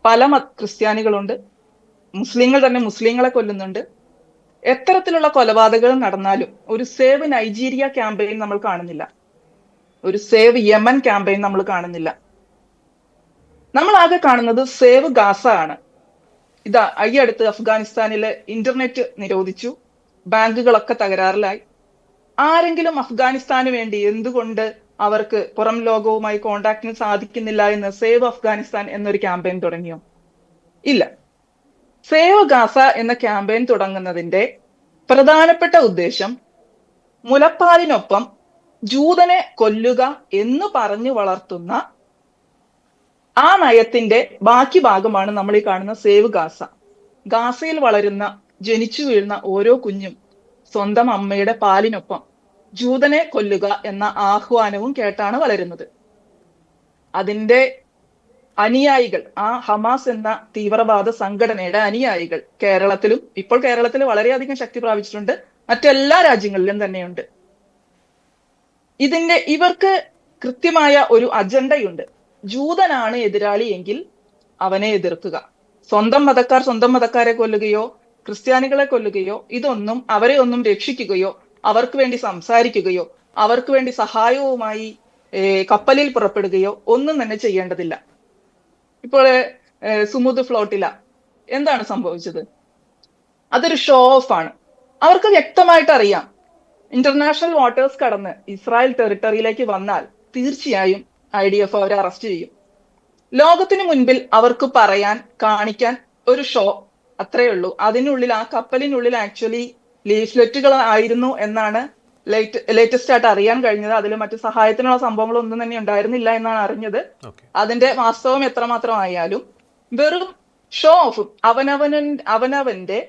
പല ക്രിസ്ത്യാനികളുണ്ട്, മുസ്ലിങ്ങൾ തന്നെ മുസ്ലിങ്ങളെ കൊല്ലുന്നുണ്ട്. എത്തരത്തിലുള്ള കൊലപാതകങ്ങൾ നടന്നാലും ഒരു സേവ് നൈജീരിയ ക്യാമ്പയിൻ നമ്മൾ കാണുന്നില്ല, ഒരു സേവ് യമൻ ക്യാമ്പയിൻ നമ്മൾ കാണുന്നില്ല. നമ്മൾ ആകെ കാണുന്നത് സേവ് ഗാസ ആണ്. ഇതാ ഈ അടുത്ത് അഫ്ഗാനിസ്ഥാനിലെ ഇന്റർനെറ്റ് നിരോധിച്ചു, ബാങ്കുകളൊക്കെ തകരാറിലായി. ആരെങ്കിലും അഫ്ഗാനിസ്ഥാന് വേണ്ടി എന്തുകൊണ്ട് അവർക്ക് പുറം ലോകവുമായി കോണ്ടാക്ടിന് സാധിക്കുന്നില്ല എന്ന് സേവ് അഫ്ഗാനിസ്ഥാൻ എന്നൊരു ക്യാമ്പയിൻ തുടങ്ങിയോ? ഇല്ല. സേവ് ഗാസ എന്ന ക്യാമ്പയിൻ തുടങ്ങുന്നതിന്റെ പ്രധാനപ്പെട്ട ഉദ്ദേശം മുലപ്പാലിനൊപ്പം ജൂതനെ കൊല്ലുക എന്ന് പറഞ്ഞു വളർത്തുന്ന ആ നയത്തിന്റെ ബാക്കി ഭാഗമാണ് നമ്മൾ ഈ കാണുന്ന സേവ് ഗാസ. ഗാസയിൽ വളരുന്ന ജനിച്ചു വീഴുന്ന ഓരോ കുഞ്ഞും സ്വന്തം അമ്മയുടെ പാലിനൊപ്പം ജൂതനെ കൊല്ലുക എന്ന ആഹ്വാനവും കേട്ടാണ് വളരുന്നത്. അതിന്റെ അനുയായികൾ, ആ ഹമാസ് എന്ന തീവ്രവാദ സംഘടനയുടെ അനുയായികൾ ഇപ്പോൾ കേരളത്തിൽ വളരെയധികം ശക്തി പ്രാപിച്ചിട്ടുണ്ട്, മറ്റെല്ലാ രാജ്യങ്ങളിലും തന്നെയുണ്ട്. ഇവർക്ക് കൃത്യമായ ഒരു അജണ്ടയുണ്ട്. ജൂതനാണ് എതിരാളി എങ്കിൽ അവനെ എതിർക്കുക. സ്വന്തം മതക്കാരെ കൊല്ലുകയോ ക്രിസ്ത്യാനികളെ കൊല്ലുകയോ ഇതൊന്നും അവരെ ഒന്നും രക്ഷിക്കുകയോ അവർക്ക് വേണ്ടി സംസാരിക്കുകയോ അവർക്ക് വേണ്ടി സഹായവുമായി കപ്പലിൽ പുറപ്പെടുകയോ ഒന്നും തന്നെ ചെയ്യേണ്ടതില്ല. ഇപ്പോൾ സുമുദ് ഫ്ലോട്ടില എന്താണ് സംഭവിച്ചത്? അതൊരു ഷോ ഓഫ് ആണ്. അവർക്ക് വ്യക്തമായിട്ട് അറിയാം, ഇന്റർനാഷണൽ വാട്ടേഴ്സ് കടന്ന് ഇസ്രായേൽ ടെറിട്ടറിയിലേക്ക് വന്നാൽ തീർച്ചയായും IDF അവരെ അറസ്റ്റ് ചെയ്യും. ലോകത്തിന് മുൻപിൽ അവർക്ക് കാണിക്കാൻ ഒരു ഷോ, അത്രയേ ഉള്ളൂ. അതിനുള്ളിൽ, ആ കപ്പലിനുള്ളിൽ ആക്ച്വലി ലീഫ്ലെറ്റുകൾ ആയിരുന്നു എന്നാണ് ലേറ്റസ്റ്റ് ആയിട്ട് അറിയാൻ കഴിഞ്ഞത്. അതിൽ മറ്റു സഹായത്തിനുള്ള സംഭവങ്ങളൊന്നും തന്നെ ഉണ്ടായിരുന്നില്ല എന്നാണ് അറിഞ്ഞത്. അതിന്റെ വാസ്തവം എത്രമാത്രം ആയാലും വെറും ഷോ ഓഫും അവനവന്റെ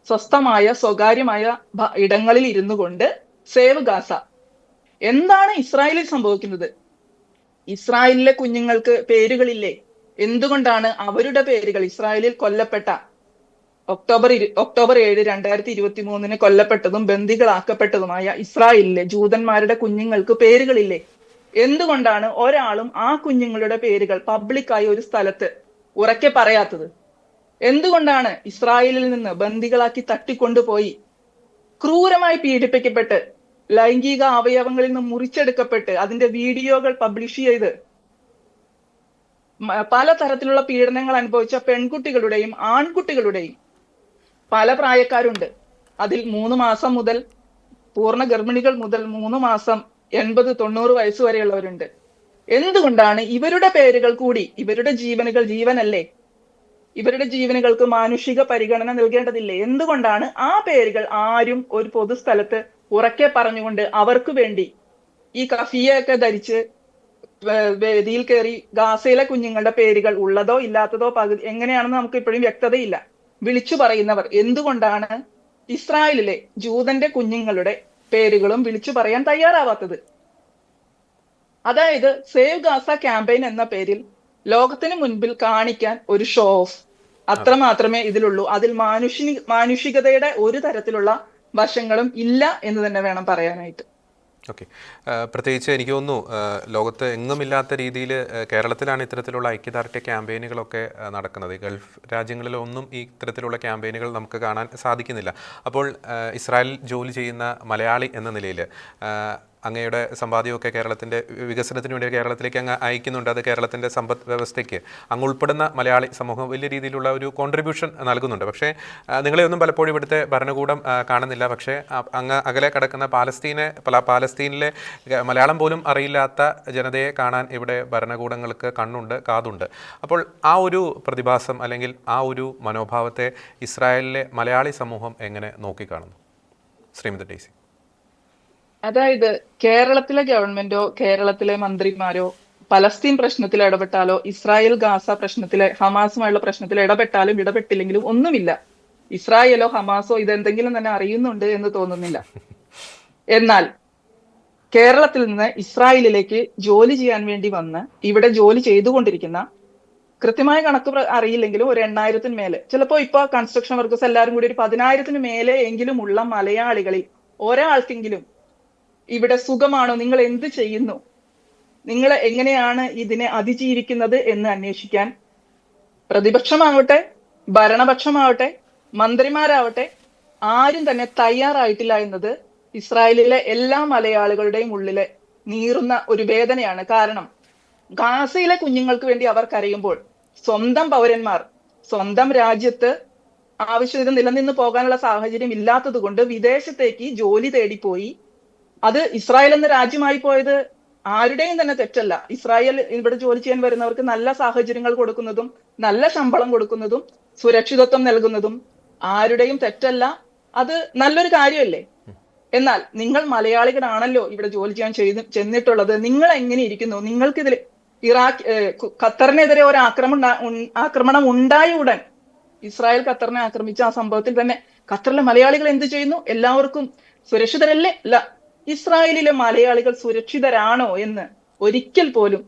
സ്വസ്ഥമായ സ്വകാര്യമായ ഇടങ്ങളിൽ ഇരുന്നു കൊണ്ട് സേവ് ഗാസ. എന്താണ് ഇസ്രായേലിൽ സംഭവിക്കുന്നത്? ഇസ്രായേലിലെ കുഞ്ഞുങ്ങൾക്ക് പേരുകളില്ലേ? എന്തുകൊണ്ടാണ് അവരുടെ പേരുകൾ, ഇസ്രായേലിൽ കൊല്ലപ്പെട്ട ഒക്ടോബർ 7, 2023 കൊല്ലപ്പെട്ടതും ബന്ദികളാക്കപ്പെട്ടതുമായ ഇസ്രായേലിലെ ജൂതന്മാരുടെ കുഞ്ഞുങ്ങൾക്ക് പേരുകളില്ലേ? എന്തുകൊണ്ടാണ് ഒരാളും ആ കുഞ്ഞുങ്ങളുടെ പേരുകൾ പബ്ലിക്കായി ഒരു സ്ഥലത്ത് ഉറക്കെ പറയാത്തത്? എന്തുകൊണ്ടാണ് ഇസ്രായേലിൽ നിന്ന് ബന്ദികളാക്കി തട്ടിക്കൊണ്ടുപോയി ക്രൂരമായി പീഡിപ്പിക്കപ്പെട്ട് ലൈംഗിക അവയവങ്ങളിൽ നിന്ന് മുറിച്ചെടുക്കപ്പെട്ട് അതിന്റെ വീഡിയോകൾ പബ്ലിഷ് ചെയ്ത് പലതരത്തിലുള്ള പീഡനങ്ങൾ അനുഭവിച്ച പെൺകുട്ടികളുടെയും ആൺകുട്ടികളുടെയും പല പ്രായക്കാരുണ്ട്. അതിൽ 3 മാസം മുതൽ പൂർണ്ണ ഗർഭിണികൾ മുതൽ 3 മാസം 80-90 വയസ്സ് വരെയുള്ളവരുണ്ട്. എന്തുകൊണ്ടാണ് ഇവരുടെ പേരുകൾ കൂടി? ഇവരുടെ ജീവനല്ലേ? ഇവരുടെ ജീവനുകൾക്ക് മാനുഷിക പരിഗണന നൽകേണ്ടതില്ലേ? എന്തുകൊണ്ടാണ് ആ പേരുകൾ ആരും ഒരു പൊതുസ്ഥലത്ത് ഉറക്കെ പറഞ്ഞുകൊണ്ട് അവർക്ക് വേണ്ടി ഈ കഫിയൊക്കെ ധരിച്ച് വേദിയിൽ കയറി ഗാസയിലെ കുഞ്ഞുങ്ങളുടെ പേരുകൾ ഉള്ളതോ ഇല്ലാത്തതോ എങ്ങനെയാണെന്ന് നമുക്ക് ഇപ്പോഴും വ്യക്തതയില്ല. വിളിച്ചു പറയുന്നവർ എന്തുകൊണ്ടാണ് ഇസ്രായേലിലെ ജൂതന്റെ കുഞ്ഞുങ്ങളുടെ പേരുകളും വിളിച്ചു പറയാൻ തയ്യാറാവാത്തത്? അതായത് സേവ് ഗാസ ക്യാമ്പയിൻ എന്ന പേരിൽ ലോകത്തിന് മുൻപിൽ കാണിക്കാൻ ഒരു ഷോ ഓഫ്, അത്ര മാത്രമേ ഇതിലുള്ളൂ. അതിൽ മാനുഷികതയുടെ ഒരു തരത്തിലുള്ള വശങ്ങളും ഇല്ല എന്ന് തന്നെ വേണം പറയാനായിട്ട്. ഓക്കെ, പ്രത്യേകിച്ച് എനിക്ക് തോന്നുന്നു ലോകത്ത് എങ്ങുമില്ലാത്ത രീതിയിൽ കേരളത്തിലാണ് ഇത്തരത്തിലുള്ള ഐക്യദാർഢ്യ ക്യാമ്പയിനുകളൊക്കെ നടക്കുന്നത്. ഗൾഫ് രാജ്യങ്ങളിലൊന്നും ഈ ഇത്തരത്തിലുള്ള ക്യാമ്പയിനുകൾ നമുക്ക് കാണാൻ സാധിക്കുന്നില്ല. അപ്പോൾ ഇസ്രായേലിൽ ജോലി ചെയ്യുന്ന മലയാളി എന്ന നിലയിൽ അങ്ങയുടെ സമ്പാദ്യമൊക്കെ കേരളത്തിൻ്റെ വികസനത്തിന് വേണ്ടി കേരളത്തിലേക്ക് അങ്ങ് അയക്കുന്നുണ്ട്. അത് കേരളത്തിൻ്റെ സമ്പദ് വ്യവസ്ഥയ്ക്ക് അങ്ങ് ഉൾപ്പെടുന്ന മലയാളി സമൂഹം വലിയ രീതിയിലുള്ള ഒരു കോൺട്രിബ്യൂഷൻ നൽകുന്നുണ്ട്. പക്ഷേ നിങ്ങളെയൊന്നും പലപ്പോഴും ഇവിടുത്തെ ഭരണകൂടം കാണുന്നില്ല. പക്ഷേ അങ്ങ് അകലെ കിടക്കുന്ന പാലസ്തീനിലെ മലയാളം പോലും അറിയില്ലാത്ത ജനതയെ കാണാൻ ഇവിടെ ഭരണകൂടങ്ങൾക്ക് കണ്ണുണ്ട്, കാതുണ്ട്. അപ്പോൾ ആ ഒരു പ്രതിഭാസം അല്ലെങ്കിൽ ആ ഒരു മനോഭാവത്തെ ഇസ്രായേലിലെ മലയാളി സമൂഹം എങ്ങനെ നോക്കിക്കാണുന്നു, ശ്രീമതി ഡെയ്സി? അതായത് കേരളത്തിലെ ഗവൺമെന്റോ കേരളത്തിലെ മന്ത്രിമാരോ പലസ്തീൻ പ്രശ്നത്തിൽ ഇടപെട്ടാലോ ഇസ്രായേൽ ഗാസ പ്രശ്നത്തിലെ ഹമാസുമായുള്ള പ്രശ്നത്തിൽ ഇടപെട്ടാലും ഇടപെട്ടില്ലെങ്കിലും ഒന്നുമില്ല. ഇസ്രായേലോ ഹമാസോ ഇതെന്തെങ്കിലും തന്നെ അറിയുന്നുണ്ട് എന്ന് തോന്നുന്നില്ല. എന്നാൽ കേരളത്തിൽ നിന്ന് ഇസ്രായേലിലേക്ക് ജോലി ചെയ്യാൻ വേണ്ടി വന്ന് ഇവിടെ ജോലി ചെയ്തുകൊണ്ടിരിക്കുന്ന, കൃത്യമായ കണക്ക് അറിയില്ലെങ്കിലും ഒരു 8,000-ന് മേലെ, ചിലപ്പോൾ ഇപ്പൊ കൺസ്ട്രക്ഷൻ വർക്കേഴ്സ് എല്ലാവരും കൂടി ഒരു 10,000-ന് മേലെ എങ്കിലും ഉള്ള മലയാളികളിൽ ഒരാൾക്കെങ്കിലും ഇവിടെ സുഖമാണോ, നിങ്ങൾ എന്ത് ചെയ്യുന്നു, നിങ്ങൾ എങ്ങനെയാണ് ഇതിനെ അതിജീവിക്കുന്നത് എന്ന് അന്വേഷിക്കാൻ പ്രതിപക്ഷമാവട്ടെ ഭരണപക്ഷമാവട്ടെ മന്ത്രിമാരാവട്ടെ ആരും തന്നെ തയ്യാറായിട്ടില്ല എന്നത് ഇസ്രായേലിലെ എല്ലാ മലയാളികളുടെയും ഉള്ളിലെ നീറുന്ന ഒരു വേദനയാണ്. കാരണം ഗാസയിലെ കുഞ്ഞുങ്ങൾക്ക് വേണ്ടി അവർ കരയുമ്പോൾ സ്വന്തം പൗരന്മാർ സ്വന്തം രാജ്യത്ത് ആവശ്യത്തിന് നിലനിന്ന് പോകാനുള്ള സാഹചര്യം ഇല്ലാത്തത് കൊണ്ട് വിദേശത്തേക്ക് ജോലി തേടിപ്പോയി. അത് ഇസ്രായേൽ എന്ന രാജ്യമായി പോയത് ആരുടെയും തന്നെ തെറ്റല്ല. ഇസ്രായേൽ ഇവിടെ ജോലി ചെയ്യാൻ വരുന്നവർക്ക് നല്ല സാഹചര്യങ്ങൾ കൊടുക്കുന്നതും നല്ല ശമ്പളം കൊടുക്കുന്നതും സുരക്ഷിതത്വം നൽകുന്നതും ആരുടെയും തെറ്റല്ല. അത് നല്ലൊരു കാര്യമല്ലേ? എന്നാൽ നിങ്ങൾ മലയാളികളാണല്ലോ ഇവിടെ ജോലി ചെയ്യാൻ ചെന്നിട്ടുള്ളത്. നിങ്ങൾ എങ്ങനെ ഇരിക്കുന്നു? നിങ്ങൾക്കിതിൽ ഖത്തറിനെതിരെ ഒരു ആക്രമണം ഉണ്ടായ ഉടൻ ഇസ്രായേൽ ഖത്തറിനെ ആക്രമിച്ച ആ സംഭവത്തിൽ തന്നെ ഖത്തറിലെ മലയാളികൾ എന്ത് ചെയ്യുന്നു? എല്ലാവർക്കും സുരക്ഷിതരല്ലേ? അല്ല. ഇസ്രായേലിലെ മലയാളികൾ സുരക്ഷിതരാണോ എന്ന് ഒരിക്കൽ പോലും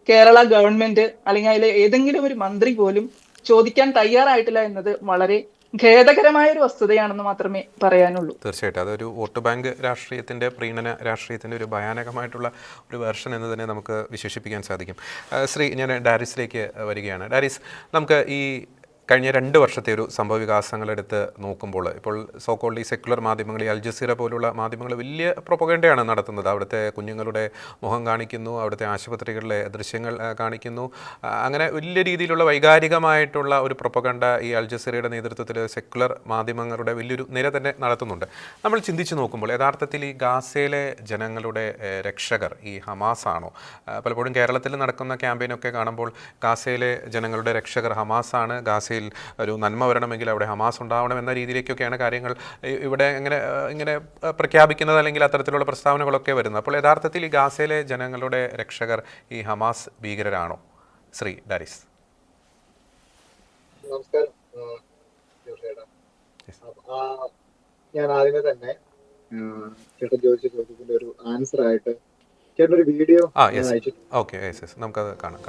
കേരള ഗവൺമെന്റ് അല്ലെങ്കിൽ അതിലെ ഏതെങ്കിലും ഒരു മന്ത്രി പോലും ചോദിക്കാൻ തയ്യാറായിട്ടില്ല എന്നത് വളരെ ഖേദകരമായ ഒരു വസ്തുതയാണെന്ന് മാത്രമേ പറയാനുള്ളൂ. തീർച്ചയായിട്ടും അതൊരു വോട്ട് ബാങ്ക് രാഷ്ട്രീയത്തിൻ്റെ, പ്രീണന രാഷ്ട്രീയത്തിൻ്റെ ഒരു ഭയാനകമായിട്ടുള്ള ഒരു വേർഷൻ എന്ന് തന്നെ നമുക്ക് വിശേഷിപ്പിക്കാൻ സാധിക്കും. ഞാൻ ഡാരിസിലേക്ക് വരികയാണ്. ഡാരിസ്, നമുക്ക് ഈ കഴിഞ്ഞ 2 വർഷത്തെ ഒരു സംഭവ വികാസങ്ങളെടുത്ത് നോക്കുമ്പോൾ ഇപ്പോൾ സോക്കോൾഡ് ഈ സെക്യുലർ മാധ്യമങ്ങൾ, ഈ അൽ ജസീറ പോലുള്ള മാധ്യമങ്ങൾ വലിയ പ്രൊപ്പഗൻഡയാണ് നടത്തുന്നത്. അവിടുത്തെ കുഞ്ഞുങ്ങളുടെ മുഖം കാണിക്കുന്നു, അവിടുത്തെ ആശുപത്രികളിലെ ദൃശ്യങ്ങൾ കാണിക്കുന്നു. അങ്ങനെ വലിയ രീതിയിലുള്ള വൈകാരികമായിട്ടുള്ള ഒരു പ്രൊപ്പഗൻഡ ഈ അൽ ജസീറയുടെ നേതൃത്വത്തിൽ സെക്യുലർ മാധ്യമങ്ങളുടെ വലിയൊരു നിര തന്നെ നടത്തുന്നുണ്ട്. നമ്മൾ ചിന്തിച്ച് നോക്കുമ്പോൾ യഥാർത്ഥത്തിൽ ഈ ഗാസയിലെ ജനങ്ങളുടെ രക്ഷകർ ഈ ഹമാസ് ആണോ? പലപ്പോഴും കേരളത്തിൽ നടക്കുന്ന ക്യാമ്പയിനൊക്കെ കാണുമ്പോൾ ഗാസയിലെ ജനങ്ങളുടെ രക്ഷകർ ഹമാസാണ്, ഗാസയിൽ ഒരു നന്മ വരണമെങ്കിൽ അവിടെ ഹമാസ് ഉണ്ടാവണം എന്ന രീതിയിലേക്കൊക്കെയാണ് കാര്യങ്ങൾ ഇവിടെ ഇങ്ങനെ പ്രഖ്യാപിക്കുന്നത്, അല്ലെങ്കിൽ അത്തരത്തിലുള്ള പ്രസ്താവനകളൊക്കെ വരുന്നത്. അപ്പോൾ യഥാർത്ഥത്തിൽ ഈ ഗാസയിലെ ജനങ്ങളുടെ രക്ഷകർ ഈ ഹമാസ് ഭീകരരാണോ? ശ്രീ ഡാരിസ്. നമസ്കാരം. ഞാൻ ആദ്യമേ തന്നെ ചേട്ടൻ ചോദിച്ച ചോദ്യത്തിന്റെ ഒരു ആൻസർ ആയിട്ട് ചേട്ടൻ ഒരു വീഡിയോ നമുക്കത് കാണാം.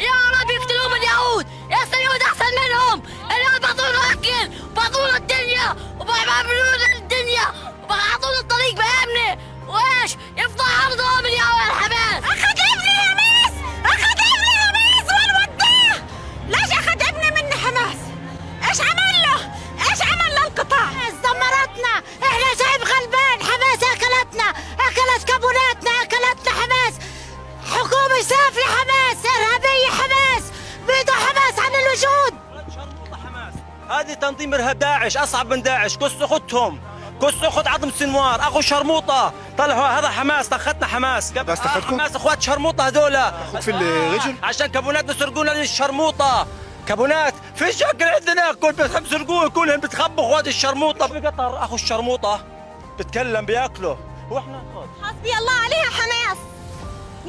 يا رب يقتلوهم اليهود، يا اليهود احسن منهم، اليهود بعطونا اكل، بعطونا الدنيا، وبيعملوا لنا الدنيا، وبيعطونا الطريق بامنه، وايش؟ يفضح ارضهم اليهود الحماس. اخذ ابني حماس، اخذ ابني حماس وين وداه؟ ليش اخذ ابني من حماس؟ ايش عمل له؟ ايش عمل للقطاع؟ دمرتنا، احنا شعب غلبان، حماس اكلتنا، اكلت كابوناتنا، اكلتنا حماس، حكومة سافلة حماس، إرهابية حماس، بيدوا حماس عن الوجود. هذه تنظيم إرهاب داعش، أصعب من داعش. كسوا خدهم، كسوا خد عظم سنوار، أخو شرموطة طلعوا، هذا حماس، أخذنا حماس. بس حماس إخوات شرموطة هذولا في الرجل عشان كابونات بيسرقونا للشرموطة. كابونات في شكل عندنا كل بيسرقوه، كلهم بتخبوا إخوات الشرموطة بقطر. أخو الشرموطة بتكلم بياكله وإحنا حسبي الله عليها حماس،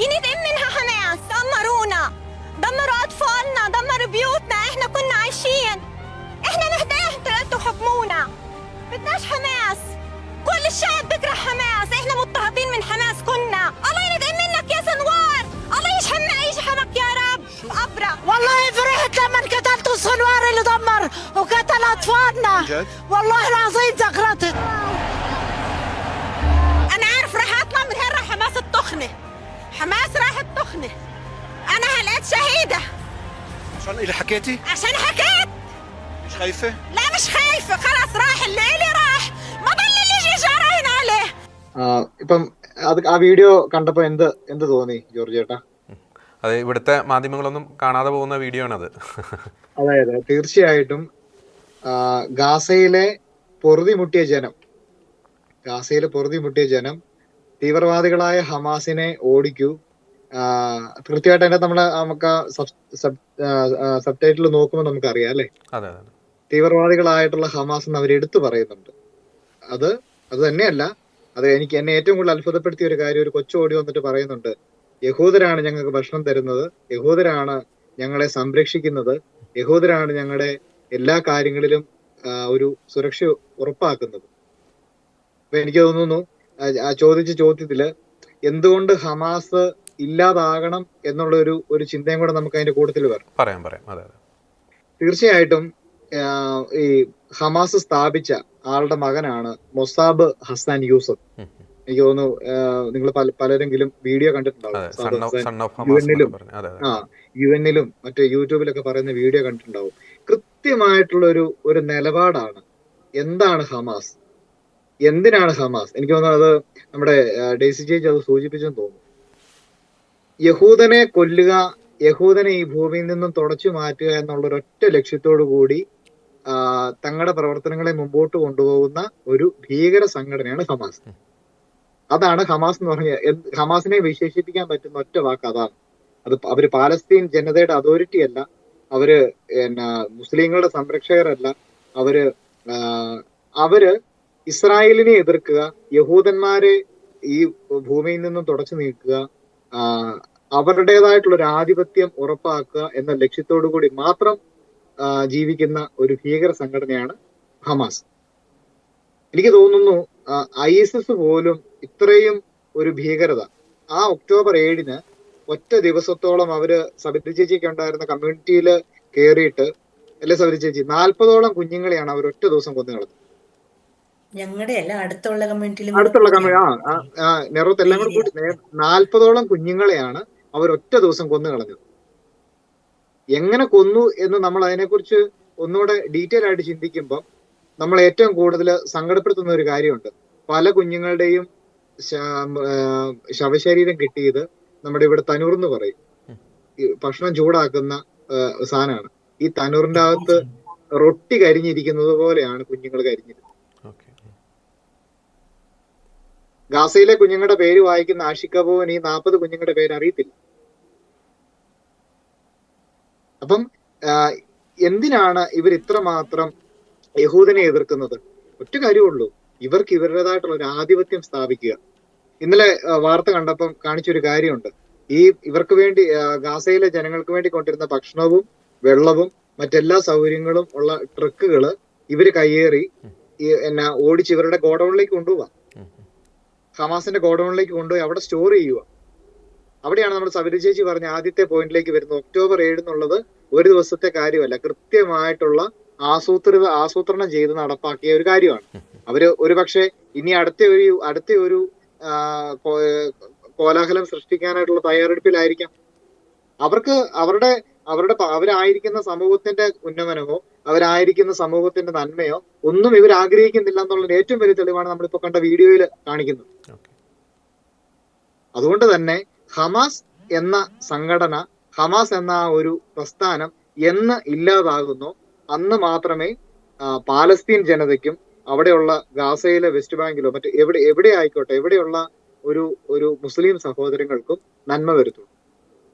يندم منها حماس. دمرونا، دمروا أطفالنا، دمروا بيوتنا، إحنا كنا عايشين، إحنا نهداه أنتوا حكمونا. بدناش حماس، كل الشعب بكره حماس، إحنا مضطهدين من حماس كنا. الله يندم منك يا سنوار، الله يشحمك يا رب. أبرأ والله فرحت لما قتلتوا السنوار اللي دمر وقتل أطفالنا، والله العظيم زغرتت. أنا عارف راح أطلع من هنا حماس التخنة، حماس راحت تخنة. أنا هلقيت شهيدة. عشان اللي حكيتي؟ عشان حكيت. مش خايفة؟ لا مش خايفة، خلاص راح اللي إلي راح، ما ضل اللي يجي جراهن عليه. ഇപ്പം ആ വീഡിയോ കണ്ടപ്പോ എന്ത് തോന്നി ജോർജ് ചേട്ടാ? അത് ഇവിടുത്തെ മാധ്യമങ്ങളൊന്നും കാണാതെ പോകുന്ന വീഡിയോ ആണത്. അതായത് തീർച്ചയായിട്ടും ഗാസയിലെ പൊറുതിമുട്ടിയ ജനം തീവ്രവാദികളായ ഹമാസിനെ ഓടിക്കൂ. തീർച്ചയായിട്ടും അതിന്റെ നമുക്ക് സബ് ടൈറ്റിൽ നോക്കുമ്പോൾ നമുക്കറിയാം അല്ലേ, തീവ്രവാദികളായിട്ടുള്ള ഹമാസ് എന്ന് അവർ എടുത്തു പറയുന്നുണ്ട്. അത് തന്നെയല്ല, എന്നെ ഏറ്റവും കൂടുതൽ അത്ഭുതപ്പെടുത്തിയ ഒരു കാര്യം, ഒരു കൊച്ചു ഓടി വന്നിട്ട് പറയുന്നുണ്ട്, യഹൂദരാണ് ഞങ്ങൾക്ക് ഭക്ഷണം തരുന്നത്, യഹൂദരാണ് ഞങ്ങളെ സംരക്ഷിക്കുന്നത്, യഹൂദരാണ് ഞങ്ങളുടെ എല്ലാ കാര്യങ്ങളിലും ഒരു സുരക്ഷ ഉറപ്പാക്കുന്നത്. അപ്പൊ എനിക്ക് തോന്നുന്നു ചോദിച്ച ചോദ്യത്തില് എന്തുകൊണ്ട് ഹമാസ് ഇല്ലാതാകണം എന്നുള്ള ഒരു ചിന്തയും കൂടെ നമുക്ക് അതിന്റെ കൂട്ടത്തിൽ പറയാം. തീർച്ചയായിട്ടും ഈ ഹമാസ് സ്ഥാപിച്ച ആളുടെ മകനാണ് മൊസാബ് ഹസ്സാൻ യൂസഫ്. എനിക്ക് തോന്നുന്നു നിങ്ങൾ പലരെങ്കിലും വീഡിയോ കണ്ടിട്ടുണ്ടാവും. യു എന്നിലും മറ്റേ യൂട്യൂബിലൊക്കെ പറയുന്ന വീഡിയോ കണ്ടിട്ടുണ്ടാവും. കൃത്യമായിട്ടുള്ള ഒരു നിലപാടാണ്. എന്താണ് ഹമാസ്, എന്തിനാണ് ഹമാസ്? എനിക്ക് തോന്നുന്നത് അത് നമ്മുടെ ഡെയ്സി ചേച്ചി അത് സൂചിപ്പിച്ചെന്ന് തോന്നുന്നു. യഹൂദനെ കൊല്ലുക, യഹൂദനെ ഈ ഭൂമിയിൽ നിന്നും തുടച്ചു മാറ്റുക എന്നുള്ള ഒരൊറ്റ ലക്ഷ്യത്തോടു കൂടി തങ്ങളുടെ പ്രവർത്തനങ്ങളെ മുമ്പോട്ട് കൊണ്ടുപോകുന്ന ഒരു ഭീകര സംഘടനയാണ് ഹമാസ്. അതാണ് ഹമാസ് എന്ന് പറഞ്ഞ, ഹമാസിനെ വിശേഷിപ്പിക്കാൻ പറ്റുന്ന ഒറ്റ വാക്ക് അതാണ്. അവര് പാലസ്തീൻ ജനതയുടെ അതോറിറ്റി അല്ല, അവര് മുസ്ലിങ്ങളുടെ സംരക്ഷകരല്ല, അവര് ഇസ്രായേലിനെ എതിർക്കുക, യഹൂദന്മാരെ ഈ ഭൂമിയിൽ നിന്നും തുടച്ചു നീക്കുക, അവരുടേതായിട്ടുള്ള ഒരു ആധിപത്യം ഉറപ്പാക്കുക എന്ന ലക്ഷ്യത്തോടു കൂടി മാത്രം ജീവിക്കുന്ന ഒരു ഭീകര സംഘടനയാണ് ഹമാസ്. എനിക്ക് തോന്നുന്നു ISIS പോലും ഇത്രയും ഒരു ഭീകരത ആ ഒക്ടോബർ 7 ഒറ്റ ദിവസത്തോളം അവര് സബിത ചേച്ചിക്ക് ഉണ്ടായിരുന്ന കമ്മ്യൂണിറ്റിയിൽ കയറിയിട്ട്, അല്ലെ സബിത ചേച്ചി, 40ഓളം കുഞ്ഞുങ്ങളെയാണ് അവർ ഒറ്റ ദിവസം കൊന്നു കളഞ്ഞത്. ഞങ്ങളുടെ അല്ല, അടുത്തുള്ള നെറോത്ത് എല്ലാം കൂടി കൂട്ടി 40ഓളം കുഞ്ഞുങ്ങളെയാണ് അവർ ഒറ്റ ദിവസം കൊന്നു കളഞ്ഞത്. എങ്ങനെ കൊന്നു എന്ന് നമ്മൾ അതിനെക്കുറിച്ച് ഒന്നുകൂടെ ഡീറ്റെയിൽ ആയിട്ട് ചിന്തിക്കുമ്പോൾ നമ്മൾ ഏറ്റവും കൂടുതൽ സങ്കടപ്പെടുത്തുന്ന ഒരു കാര്യമുണ്ട്. പല കുഞ്ഞുങ്ങളുടെയും ശവശരീരം കിട്ടിയത് നമ്മുടെ ഇവിടെ തനൂർ എന്ന് പറയും, ഭക്ഷണം ചൂടാക്കുന്ന സാധനമാണ്. ഈ തനൂറിന്റെ അകത്ത് റൊട്ടി കരിഞ്ഞിരിക്കുന്നത് പോലെയാണ് കുഞ്ഞുങ്ങൾ കരിഞ്ഞിരുന്നത്. ഗാസയിലെ കുഞ്ഞുങ്ങളുടെ പേര് വായിക്കുന്ന ആഷിഖ് അബൂവിൻ ഈ 40 കുഞ്ഞുങ്ങളുടെ പേര് അറിയത്തില്ല. അപ്പം എന്തിനാണ് ഇവർ ഇത്രമാത്രം യഹൂദനെ എതിർക്കുന്നത്? ഒറ്റ കാര്യമുള്ളൂ, ഇവർക്ക് ഇവരുടേതായിട്ടുള്ള ഒരു ആധിപത്യം സ്ഥാപിക്കുക. ഇന്നലെ വാർത്ത കണ്ടപ്പം കാണിച്ചൊരു കാര്യമുണ്ട്. ഇവർക്ക് വേണ്ടി ഗാസയിലെ ജനങ്ങൾക്ക് വേണ്ടി കൊണ്ടിരുന്ന ഭക്ഷണവും വെള്ളവും മറ്റെല്ലാ സൗകര്യങ്ങളും ഉള്ള ട്രക്കുകള് ഇവര് കയ്യേറി ഓടിച്ച് ഇവരുടെ ഗോഡൌണിലേക്ക് കൊണ്ടുപോവാം. ഹമാസിന്റെ ഗോഡൌണിലേക്ക് കൊണ്ടുപോയി അവിടെ സ്റ്റോർ ചെയ്യുക. അവിടെയാണ് നമ്മൾ സബിത ചേച്ചി പറഞ്ഞ ആദ്യത്തെ പോയിന്റിലേക്ക് വരുന്നത്. ഒക്ടോബർ 7 എന്നുള്ളത് ഒരു ദിവസത്തെ കാര്യമല്ല, കൃത്യമായിട്ടുള്ള ആസൂത്രണം ചെയ്ത് നടപ്പാക്കിയ ഒരു കാര്യമാണ്. അവര് ഒരു പക്ഷേ ഇനി അടുത്ത ഒരു കോലാഹലം സൃഷ്ടിക്കാനായിട്ടുള്ള തയ്യാറെടുപ്പിലായിരിക്കാം. അവരായിരിക്കുന്ന സമൂഹത്തിന്റെ ഉന്നമനമോ അവരായിരിക്കുന്ന സമൂഹത്തിന്റെ നന്മയോ ഒന്നും ഇവർ ആഗ്രഹിക്കുന്നില്ല എന്നുള്ളതിന് ഏറ്റവും വലിയ തെളിവാണ് നമ്മളിപ്പോ കണ്ട വീഡിയോയിൽ കാണിക്കുന്നത്. അതുകൊണ്ട് തന്നെ ഹമാസ് എന്ന സംഘടന, ഹമാസ് എന്ന ഒരു പ്രസ്ഥാനം എന്ന് ഇല്ലാതാകുന്നു അന്ന് മാത്രമേ പാലസ്തീൻ ജനതയ്ക്കും അവിടെയുള്ള ഗാസയിലെ വെസ്റ്റ് ബാങ്കിലോ എവിടെ ആയിക്കോട്ടെ എവിടെയുള്ള ഒരു മുസ്ലിം സഹോദരങ്ങൾക്കും നന്മ വരുത്തുള്ളൂ.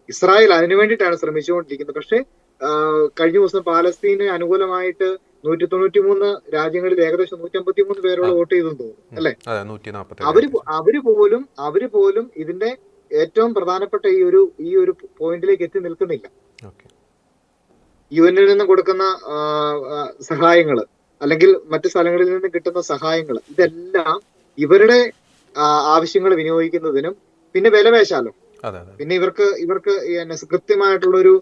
ഇസ്രായേൽ അതിനു വേണ്ടിയിട്ടാണ് ശ്രമിച്ചുകൊണ്ടിരിക്കുന്നത്. പക്ഷെ കഴിഞ്ഞ ദിവസം പാലസ്തീന് അനുകൂലമായിട്ട് 193 രാജ്യങ്ങളിൽ ഏകദേശം 153 പേരോട് വോട്ട് ചെയ്തെന്ന് തോന്നുന്നു, അല്ലെ? അവര് പോലും ഇതിന്റെ ഏറ്റവും പ്രധാനപ്പെട്ട ഈ ഒരു പോയിന്റിലേക്ക് എത്തി നിൽക്കുന്നില്ല. UN നിന്ന് കൊടുക്കുന്ന സഹായങ്ങള് അല്ലെങ്കിൽ മറ്റു സ്ഥലങ്ങളിൽ നിന്ന് കിട്ടുന്ന സഹായങ്ങൾ, ഇതെല്ലാം ഇവരുടെ ആവശ്യങ്ങൾ വിനിയോഗിക്കുന്നതിനും പിന്നെ വിലപേശാലോ, പിന്നെ ഇവർക്ക് കൃത്യമായിട്ടുള്ളൊരു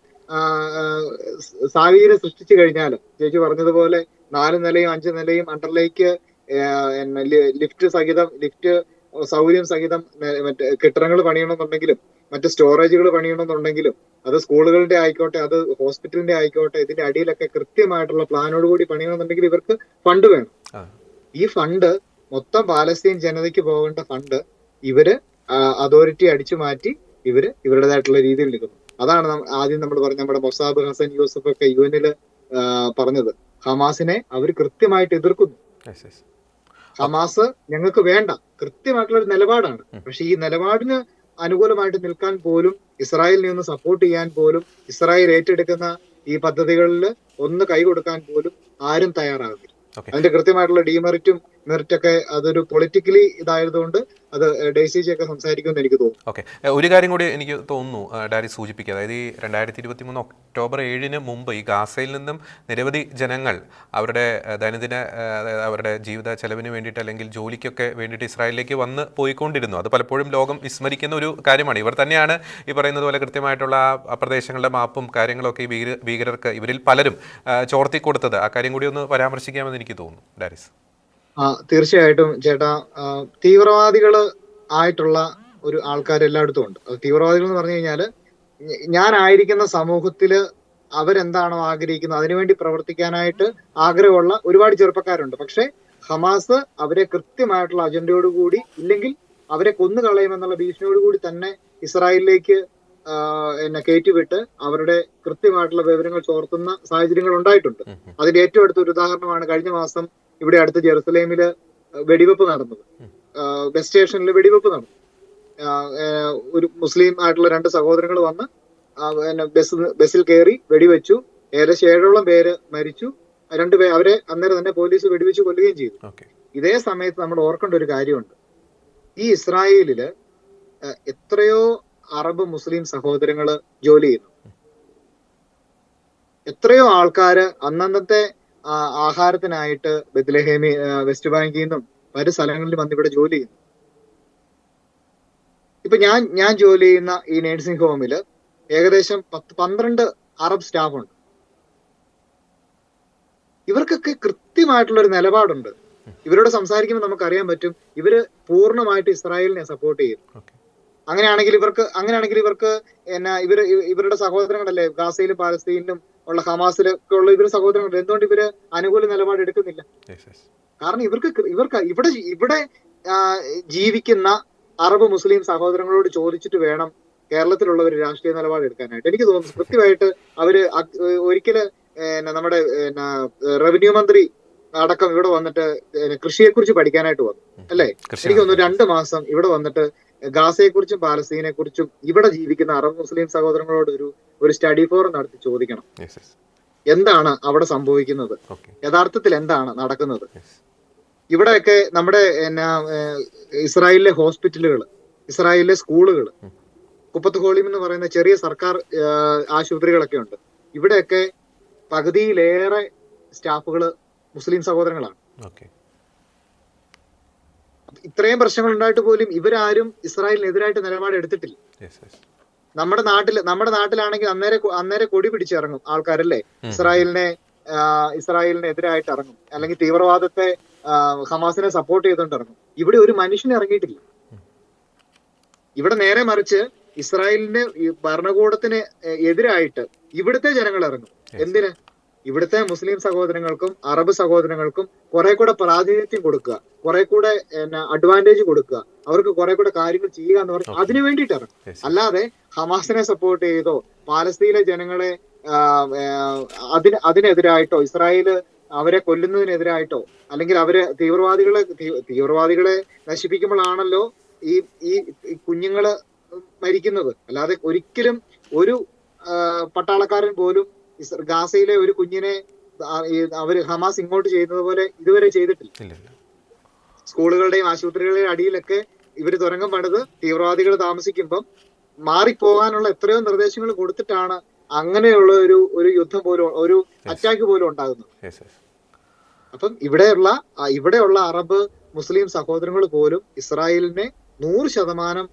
സാഹചര്യം സൃഷ്ടിച്ചു കഴിഞ്ഞാലും ചേച്ചി പറഞ്ഞതുപോലെ 4 നിലയും 5 നിലയും അണ്ടർലേക്ക് ലിഫ്റ്റ് സൗകര്യം സഹിതം മറ്റേ കെട്ടിടങ്ങൾ പണിയണമെന്നുണ്ടെങ്കിലും മറ്റ് സ്റ്റോറേജുകൾ പണിയണമെന്നുണ്ടെങ്കിലും അത് സ്കൂളുകളുടെ ആയിക്കോട്ടെ അത് ഹോസ്പിറ്റലിന്റെ ആയിക്കോട്ടെ ഇതിന്റെ അടിയിലൊക്കെ കൃത്യമായിട്ടുള്ള പ്ലാനോട് കൂടി പണിയണമെന്നുണ്ടെങ്കിൽ ഇവർക്ക് ഫണ്ട് വേണം. ഈ ഫണ്ട് മൊത്തം പാലസ്തീൻ ജനതയ്ക്ക് പോകേണ്ട ഫണ്ട് ഇവര് അതോറിറ്റി അടിച്ചു മാറ്റി ഇവരുടേതായിട്ടുള്ള രീതിയിൽ എടുക്കുന്നു. അതാണ് ആദ്യം നമ്മൾ പറഞ്ഞ നമ്മുടെ മൊസാബ് ഹസൻ യൂസഫ് ഒക്കെ UN പറഞ്ഞത്. ഹമാസിനെ അവർ കൃത്യമായിട്ട് എതിർക്കുന്നു. ഹമാസ് ഞങ്ങൾക്ക് വേണ്ട, കൃത്യമായിട്ടുള്ള ഒരു നിലപാടാണ്. പക്ഷെ ഈ നിലപാടിന് അനുകൂലമായിട്ട് നിൽക്കാൻ പോലും ഇസ്രായേലിനെ ഒന്ന് സപ്പോർട്ട് ചെയ്യാൻ പോലും ഇസ്രായേൽ ഏറ്റെടുക്കുന്ന ഈ പദ്ധതികളിൽ ഒന്ന് കൈ കൊടുക്കാൻ പോലും ആരും തയ്യാറാകുന്നില്ല. അതിന്റെ കൃത്യമായിട്ടുള്ള ഡീമെറിറ്റും മെറിറ്റൊക്കെ അതൊരു പൊളിറ്റിക്കലി ഇതായതുകൊണ്ട് അത് ഡെയ്സിജി ഒക്കെ സംസാരിക്കുമെന്ന് എനിക്ക് തോന്നുന്നു. ഓക്കെ, ഒരു കാര്യം കൂടി എനിക്ക് തോന്നുന്നു ഡാരി സൂചിപ്പിക്കുക. അതായത് ഈ 2023 ഒക്ടോബർ 7 മുമ്പ് ഈ ഗാസയിൽ നിന്നും നിരവധി ജനങ്ങൾ അവരുടെ ദൈനംദിന അവരുടെ ജീവിത ചെലവിന് വേണ്ടിയിട്ട് അല്ലെങ്കിൽ ജോലിക്കൊക്കെ വേണ്ടിയിട്ട് ഇസ്രായേലിലേക്ക് വന്ന് പോയിക്കൊണ്ടിരുന്നു. അത് പലപ്പോഴും ലോകം വിസ്മരിക്കുന്ന ഒരു കാര്യമാണ്. ഇവർ തന്നെയാണ് ഈ പറയുന്നത് പോലെ കൃത്യമായിട്ടുള്ള ആ പ്രദേശങ്ങളുടെ മാപ്പും കാര്യങ്ങളൊക്കെ ഈ ഭീകരർക്ക് ഇവരിൽ പലരും ചോർത്തി കൊടുത്തത്. ആ കാര്യം കൂടി ഒന്ന് പരാമർശിക്കാമെന്ന് എനിക്ക് തോന്നുന്നു. ഡാരിസ്. തീർച്ചയായിട്ടും ചേട്ടാ, തീവ്രവാദികള് ആയിട്ടുള്ള ഒരു ആൾക്കാർ എല്ലായിടത്തും ഉണ്ട്. തീവ്രവാദികൾ എന്ന് പറഞ്ഞു കഴിഞ്ഞാല് ഞാനായിരിക്കുന്ന സമൂഹത്തില് അവരെന്താണോ ആഗ്രഹിക്കുന്നത് അതിനുവേണ്ടി പ്രവർത്തിക്കാനായിട്ട് ആഗ്രഹമുള്ള ഒരുപാട് ചെറുപ്പക്കാരുണ്ട്. പക്ഷെ ഹമാസ് അവരെ കൃത്യമായിട്ടുള്ള അജണ്ടയോടുകൂടി, ഇല്ലെങ്കിൽ അവരെ കൊന്നുകളയുമെന്നുള്ള ഭീഷണിയോടുകൂടി തന്നെ ഇസ്രായേലിലേക്ക് കയറ്റിവിട്ട് അവരുടെ കൃത്യമായിട്ടുള്ള വിവരങ്ങൾ ചോർത്തുന്ന സാഹചര്യങ്ങൾ ഉണ്ടായിട്ടുണ്ട്. അതിന്റെ ഏറ്റവും അടുത്തൊരു ഉദാഹരണമാണ് കഴിഞ്ഞ മാസം ഇവിടെ അടുത്ത് ജെറുസലേമില് വെടിവെപ്പ് നടന്നത്. ബസ് സ്റ്റേഷനിൽ വെടിവെപ്പ് നടന്നു. ഒരു മുസ്ലിം ആയിട്ടുള്ള 2 സഹോദരങ്ങൾ വന്ന് ബസ്സിൽ കയറി വെടിവെച്ചു. ഏകദേശം 7ഓളം പേര് മരിച്ചു. 2 പേര് അവരെ അന്നേരം തന്നെ പോലീസ് വെടിവെച്ച് കൊല്ലുകയും ചെയ്തു. ഇതേ സമയത്ത് നമ്മൾ ഓർക്കേണ്ട ഒരു കാര്യമുണ്ട്. ഈ ഇസ്രായേലില് എത്രയോ അറബ് മുസ്ലിം സഹോദരങ്ങള് ജോലി ചെയ്യുന്നു. എത്രയോ ആൾക്കാര് അന്നന്നത്തെ ആഹാരത്തിനായിട്ട് ബെത്ലഹേമി, വെസ്റ്റ് ബാങ്കിൽ നിന്നും പല സ്ഥലങ്ങളിലും വന്ന് ഇവിടെ ജോലി ചെയ്യുന്നു. ഇപ്പൊ ഞാൻ ജോലി ചെയ്യുന്ന ഈ നേഴ്സിംഗ് ഹോമില് ഏകദേശം 12 അറബ് സ്റ്റാഫ് ഉണ്ട്. ഇവർക്കൊക്കെ കൃത്യമായിട്ടുള്ള ഒരു നിലപാടുണ്ട്. ഇവരോട് സംസാരിക്കുമ്പോൾ നമുക്കറിയാൻ പറ്റും ഇവര് പൂർണ്ണമായിട്ട് ഇസ്രായേലിനെ സപ്പോർട്ട് ചെയ്യും. അങ്ങനെയാണെങ്കിൽ ഇവർക്ക് ഇവരുടെ സഹോദരങ്ങളല്ലേ ഗാസയിലും പാലസ്തീനിലും ഉള്ള ഹമാസിലൊക്കെ ഉള്ള ഇവര് സഹോദരങ്ങൾ, എന്തുകൊണ്ട് ഇവര് അനുകൂല നിലപാട് എടുക്കുന്നില്ല? കാരണം ഇവർക്ക് ഇവിടെ ജീവിക്കുന്ന അറബ് മുസ്ലിം സഹോദരങ്ങളോട് ചോദിച്ചിട്ട് വേണം കേരളത്തിലുള്ളവർ രാഷ്ട്രീയ നിലപാട് എടുക്കാനായിട്ട്. എനിക്ക് തോന്നുന്നു കൃത്യമായിട്ട് അവര് ഒരിക്കല് നമ്മുടെ റവന്യൂ മന്ത്രി അടക്കം ഇവിടെ വന്നിട്ട് കൃഷിയെ കുറിച്ച് പഠിക്കാനായിട്ട് വന്നു അല്ലേ? എനിക്ക് തോന്നുന്നു 2 മാസം ഇവിടെ വന്നിട്ട് ഗാസയെ കുറിച്ചും പാലസ്തീനെ കുറിച്ചും ഇവിടെ ജീവിക്കുന്ന അറബ് മുസ്ലിം സഹോദരങ്ങളോട് ഒരു സ്റ്റഡി ഫോറം നടത്തി ചോദിക്കണം, എന്താണ് അവിടെ സംഭവിക്കുന്നത്, യഥാർത്ഥത്തിൽ എന്താണ് നടക്കുന്നത്. ഇവിടെയൊക്കെ നമ്മുടെ ഇസ്രായേലിലെ ഹോസ്പിറ്റലുകൾ, ഇസ്രായേലിലെ സ്കൂളുകൾ, കുപ്പത്ത് ഹോളിം എന്ന് പറയുന്ന ചെറിയ സർക്കാർ ആശുപത്രികളൊക്കെ ഉണ്ട്. ഇവിടെയൊക്കെ പകുതിയിലേറെ സ്റ്റാഫുകള് മുസ്ലിം സഹോദരങ്ങളാണ്. ഇത്രയും പ്രശ്നങ്ങൾ ഉണ്ടായിട്ട് പോലും ഇവരാരും ഇസ്രായേലിനെതിരായിട്ട് നിലപാട് എടുത്തിട്ടില്ല. നമ്മുടെ നാട്ടിലാണെങ്കിൽ അന്നേരം കൊടി പിടിച്ചിറങ്ങും ആൾക്കാരല്ലേ, ഇസ്രായേലിനെ എതിരായിട്ട് ഇറങ്ങും, അല്ലെങ്കിൽ തീവ്രവാദത്തെ ഹമാസിനെ സപ്പോർട്ട് ചെയ്തുകൊണ്ട് ഇറങ്ങും. ഇവിടെ ഒരു മനുഷ്യനെ ഇറങ്ങിയിട്ടില്ല. ഇവിടെ നേരെ മറിച്ച് ഇസ്രായേലിന്റെ ഭരണകൂടത്തിന് എതിരായിട്ട് ഇവിടുത്തെ ജനങ്ങൾ ഇറങ്ങും. എന്തിന്? ഇവിടുത്തെ മുസ്ലിം സഹോദരങ്ങൾക്കും അറബ് സഹോദരങ്ങൾക്കും കുറെ കൂടെ പ്രാതിനിധ്യം കൊടുക്കുക, കുറെ കൂടെ അഡ്വാൻറ്റേജ് കൊടുക്കുക, അവർക്ക് കുറെ കൂടെ കാര്യങ്ങൾ ചെയ്യുക എന്ന് പറഞ്ഞാൽ അതിനു വേണ്ടിയിട്ട് ഇറങ്ങും. അല്ലാതെ ഹമാസിനെ സപ്പോർട്ട് ചെയ്തോ പാലസ്തീനിലെ ജനങ്ങളെ അതിനെതിരായിട്ടോ ഇസ്രായേല് അവരെ കൊല്ലുന്നതിനെതിരായിട്ടോ അല്ലെങ്കിൽ അവരെ തീവ്രവാദികളെ നശിപ്പിക്കുമ്പോഴാണല്ലോ ഈ കുഞ്ഞുങ്ങള് മരിക്കുന്നത്. അല്ലാതെ ഒരിക്കലും ഒരു പട്ടാളക്കാരൻ പോലും ഗാസയിലെ ഒരു കുഞ്ഞിനെ അവര് ഹമാസ് ഇങ്ങോട്ട് ചെയ്യുന്നത് പോലെ ഇതുവരെ ചെയ്തിട്ടില്ല. സ്കൂളുകളുടെയും ആശുപത്രികളുടെയും അടിയിലൊക്കെ ഇവര് തുരങ്കം പണിത് തീവ്രവാദികൾ താമസിക്കുമ്പം മാറിപ്പോകാനുള്ള എത്രയോ നിർദ്ദേശങ്ങൾ കൊടുത്തിട്ടാണ് അങ്ങനെയുള്ള ഒരു യുദ്ധം പോലും, ഒരു അറ്റാക്ക് പോലും ഉണ്ടാകുന്നത്. അപ്പം ഇവിടെയുള്ള അറബ് മുസ്ലിം സഹോദരങ്ങൾ പോലും ഇസ്രായേലിനെ 100%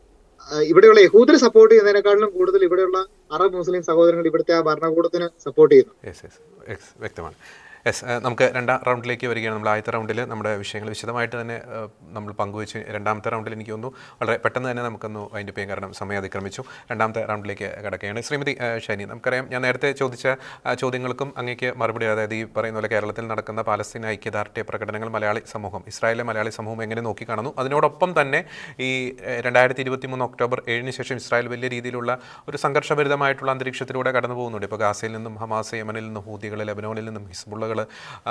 ഇവിടെയുള്ള യഹൂദരെ സപ്പോർട്ട് ചെയ്യുന്നതിനേക്കാളും കൂടുതൽ ഇവിടെയുള്ള അറബ് മുസ്ലിം സഹോദരങ്ങൾ ഇവിടുത്തെ ആ ഭരണകൂടത്തിന് സപ്പോർട്ട് ചെയ്യുന്നു. വ്യക്തമാണ്. നമുക്ക് 2ാം റൗണ്ടിലേക്ക് വരികയാണ്. നമ്മൾ ആദ്യത്തെ റൗണ്ടിൽ നമ്മുടെ വിഷയങ്ങൾ വിശദമായിട്ട് തന്നെ നമ്മൾ പങ്കുവെച്ച്, 2ാമത്തെ റൗണ്ടിൽ എനിക്ക് തോന്നുന്നു വളരെ പെട്ടെന്ന് തന്നെ നമുക്കൊന്ന് അതിൻ്റെ പേയും, കാരണം സമയം അതിക്രമിച്ചു. 2ാമത്തെ റൗണ്ടിലേക്ക് കിടക്കുകയാണ്. ശ്രീമതി ഷൈനി, നമുക്കറിയാം ഞാൻ നേരത്തെ ചോദിച്ച ചോദ്യങ്ങൾക്കും അങ്ങേക്ക് മറുപടി, അതായത് ഈ പറയുന്ന പോലെ കേരളത്തിൽ നടക്കുന്ന പാലസ്തീൻ ഐക്യദാർഢ്യ പ്രകടനങ്ങൾ മലയാളി സമൂഹം, ഇസ്രായേലിലെ മലയാളി സമൂഹം എങ്ങനെ നോക്കിക്കാണുന്നു, അതിനോടൊപ്പം തന്നെ ഈ 2023 ഒക്ടോബർ 7 ശേഷം ഇസ്രായേൽ വലിയ രീതിയിലുള്ള ഒരു സംഘർഷഭരിതമായിട്ടുള്ള അന്തരീക്ഷത്തിലൂടെ കടന്നു പോകുന്നുണ്ട്. ഇപ്പോൾ ഗാസയിൽ നിന്നും ഹമാസ്, യമനിൽ നിന്നും ഹൂതികൾ, ലെബനോനിൽ നിന്നും ഹിസ്ബുള്ളകൾ,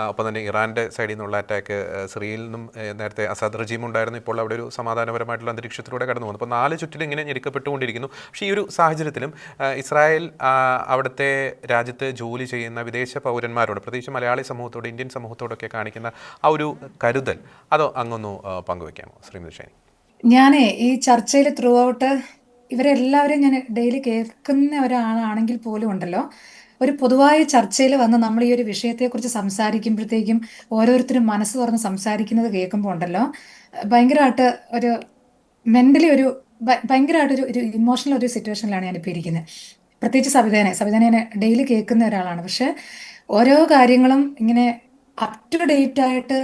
ഒപ്പം തന്നെ ഇറാൻ്റെ സൈഡിൽ നിന്നുള്ള അറ്റാക്ക്, സിറിയയിൽ നിന്നും നേരത്തെ അസാദ് റജീം ഉണ്ടായിരുന്നു, ഇപ്പോൾ അവിടെ ഒരു സമാധാനപരമായിട്ടുള്ള അന്തരീക്ഷത്തിലൂടെ കടന്നു പോകുന്നു. അപ്പോൾ 4 ചുറ്റിലും ഇങ്ങനെ ഞെരുക്കപ്പെട്ടുകൊണ്ടിരിക്കുന്നു. പക്ഷേ ഈ ഒരു സാഹചര്യത്തിലും ഇസ്രായേൽ അവിടുത്തെ രാജ്യത്ത് ജോലി ചെയ്യുന്ന വിദേശ പൗരന്മാരോട്, പ്രത്യേകിച്ച് മലയാളി സമൂഹത്തോട്, ഇന്ത്യൻ സമൂഹത്തോടൊക്കെ കാണിക്കുന്ന ആ ഒരു കരുതൽ, അതോ അങ്ങൊന്നു പങ്കുവയ്ക്കാമോ ശ്രീമതി ഷൈനി? ഞാനേ ഈ ചർച്ചയിൽ ത്രൂ ഔട്ട് ഇവരെല്ലാവരും ഞാൻ ഡെയിലി കേൾക്കുന്ന ഒരാളാണെങ്കിൽ പോലും ഉണ്ടല്ലോ, ഒരു പൊതുവായ ചർച്ചയിൽ വന്ന് നമ്മൾ ഈ ഒരു വിഷയത്തെക്കുറിച്ച് സംസാരിക്കുമ്പോഴത്തേക്കും ഓരോരുത്തരും മനസ്സ് തുറന്ന് സംസാരിക്കുന്നത് കേൾക്കുമ്പോൾ ഉണ്ടല്ലോ, ഭയങ്കരമായിട്ട് ഒരു മെൻ്റലി ഭയങ്കരമായിട്ടൊരു ഇമോഷണൽ ഒരു സിറ്റുവേഷനിലാണ് ഞാനിപ്പോൾ ഇരിക്കുന്നത്. പ്രത്യേകിച്ച് സവിതേനെ ഡെയിലി കേൾക്കുന്ന ഒരാളാണ്. പക്ഷെ ഓരോ കാര്യങ്ങളും ഇങ്ങനെ അപ് ടു ഡേറ്റ് ആയിട്ട്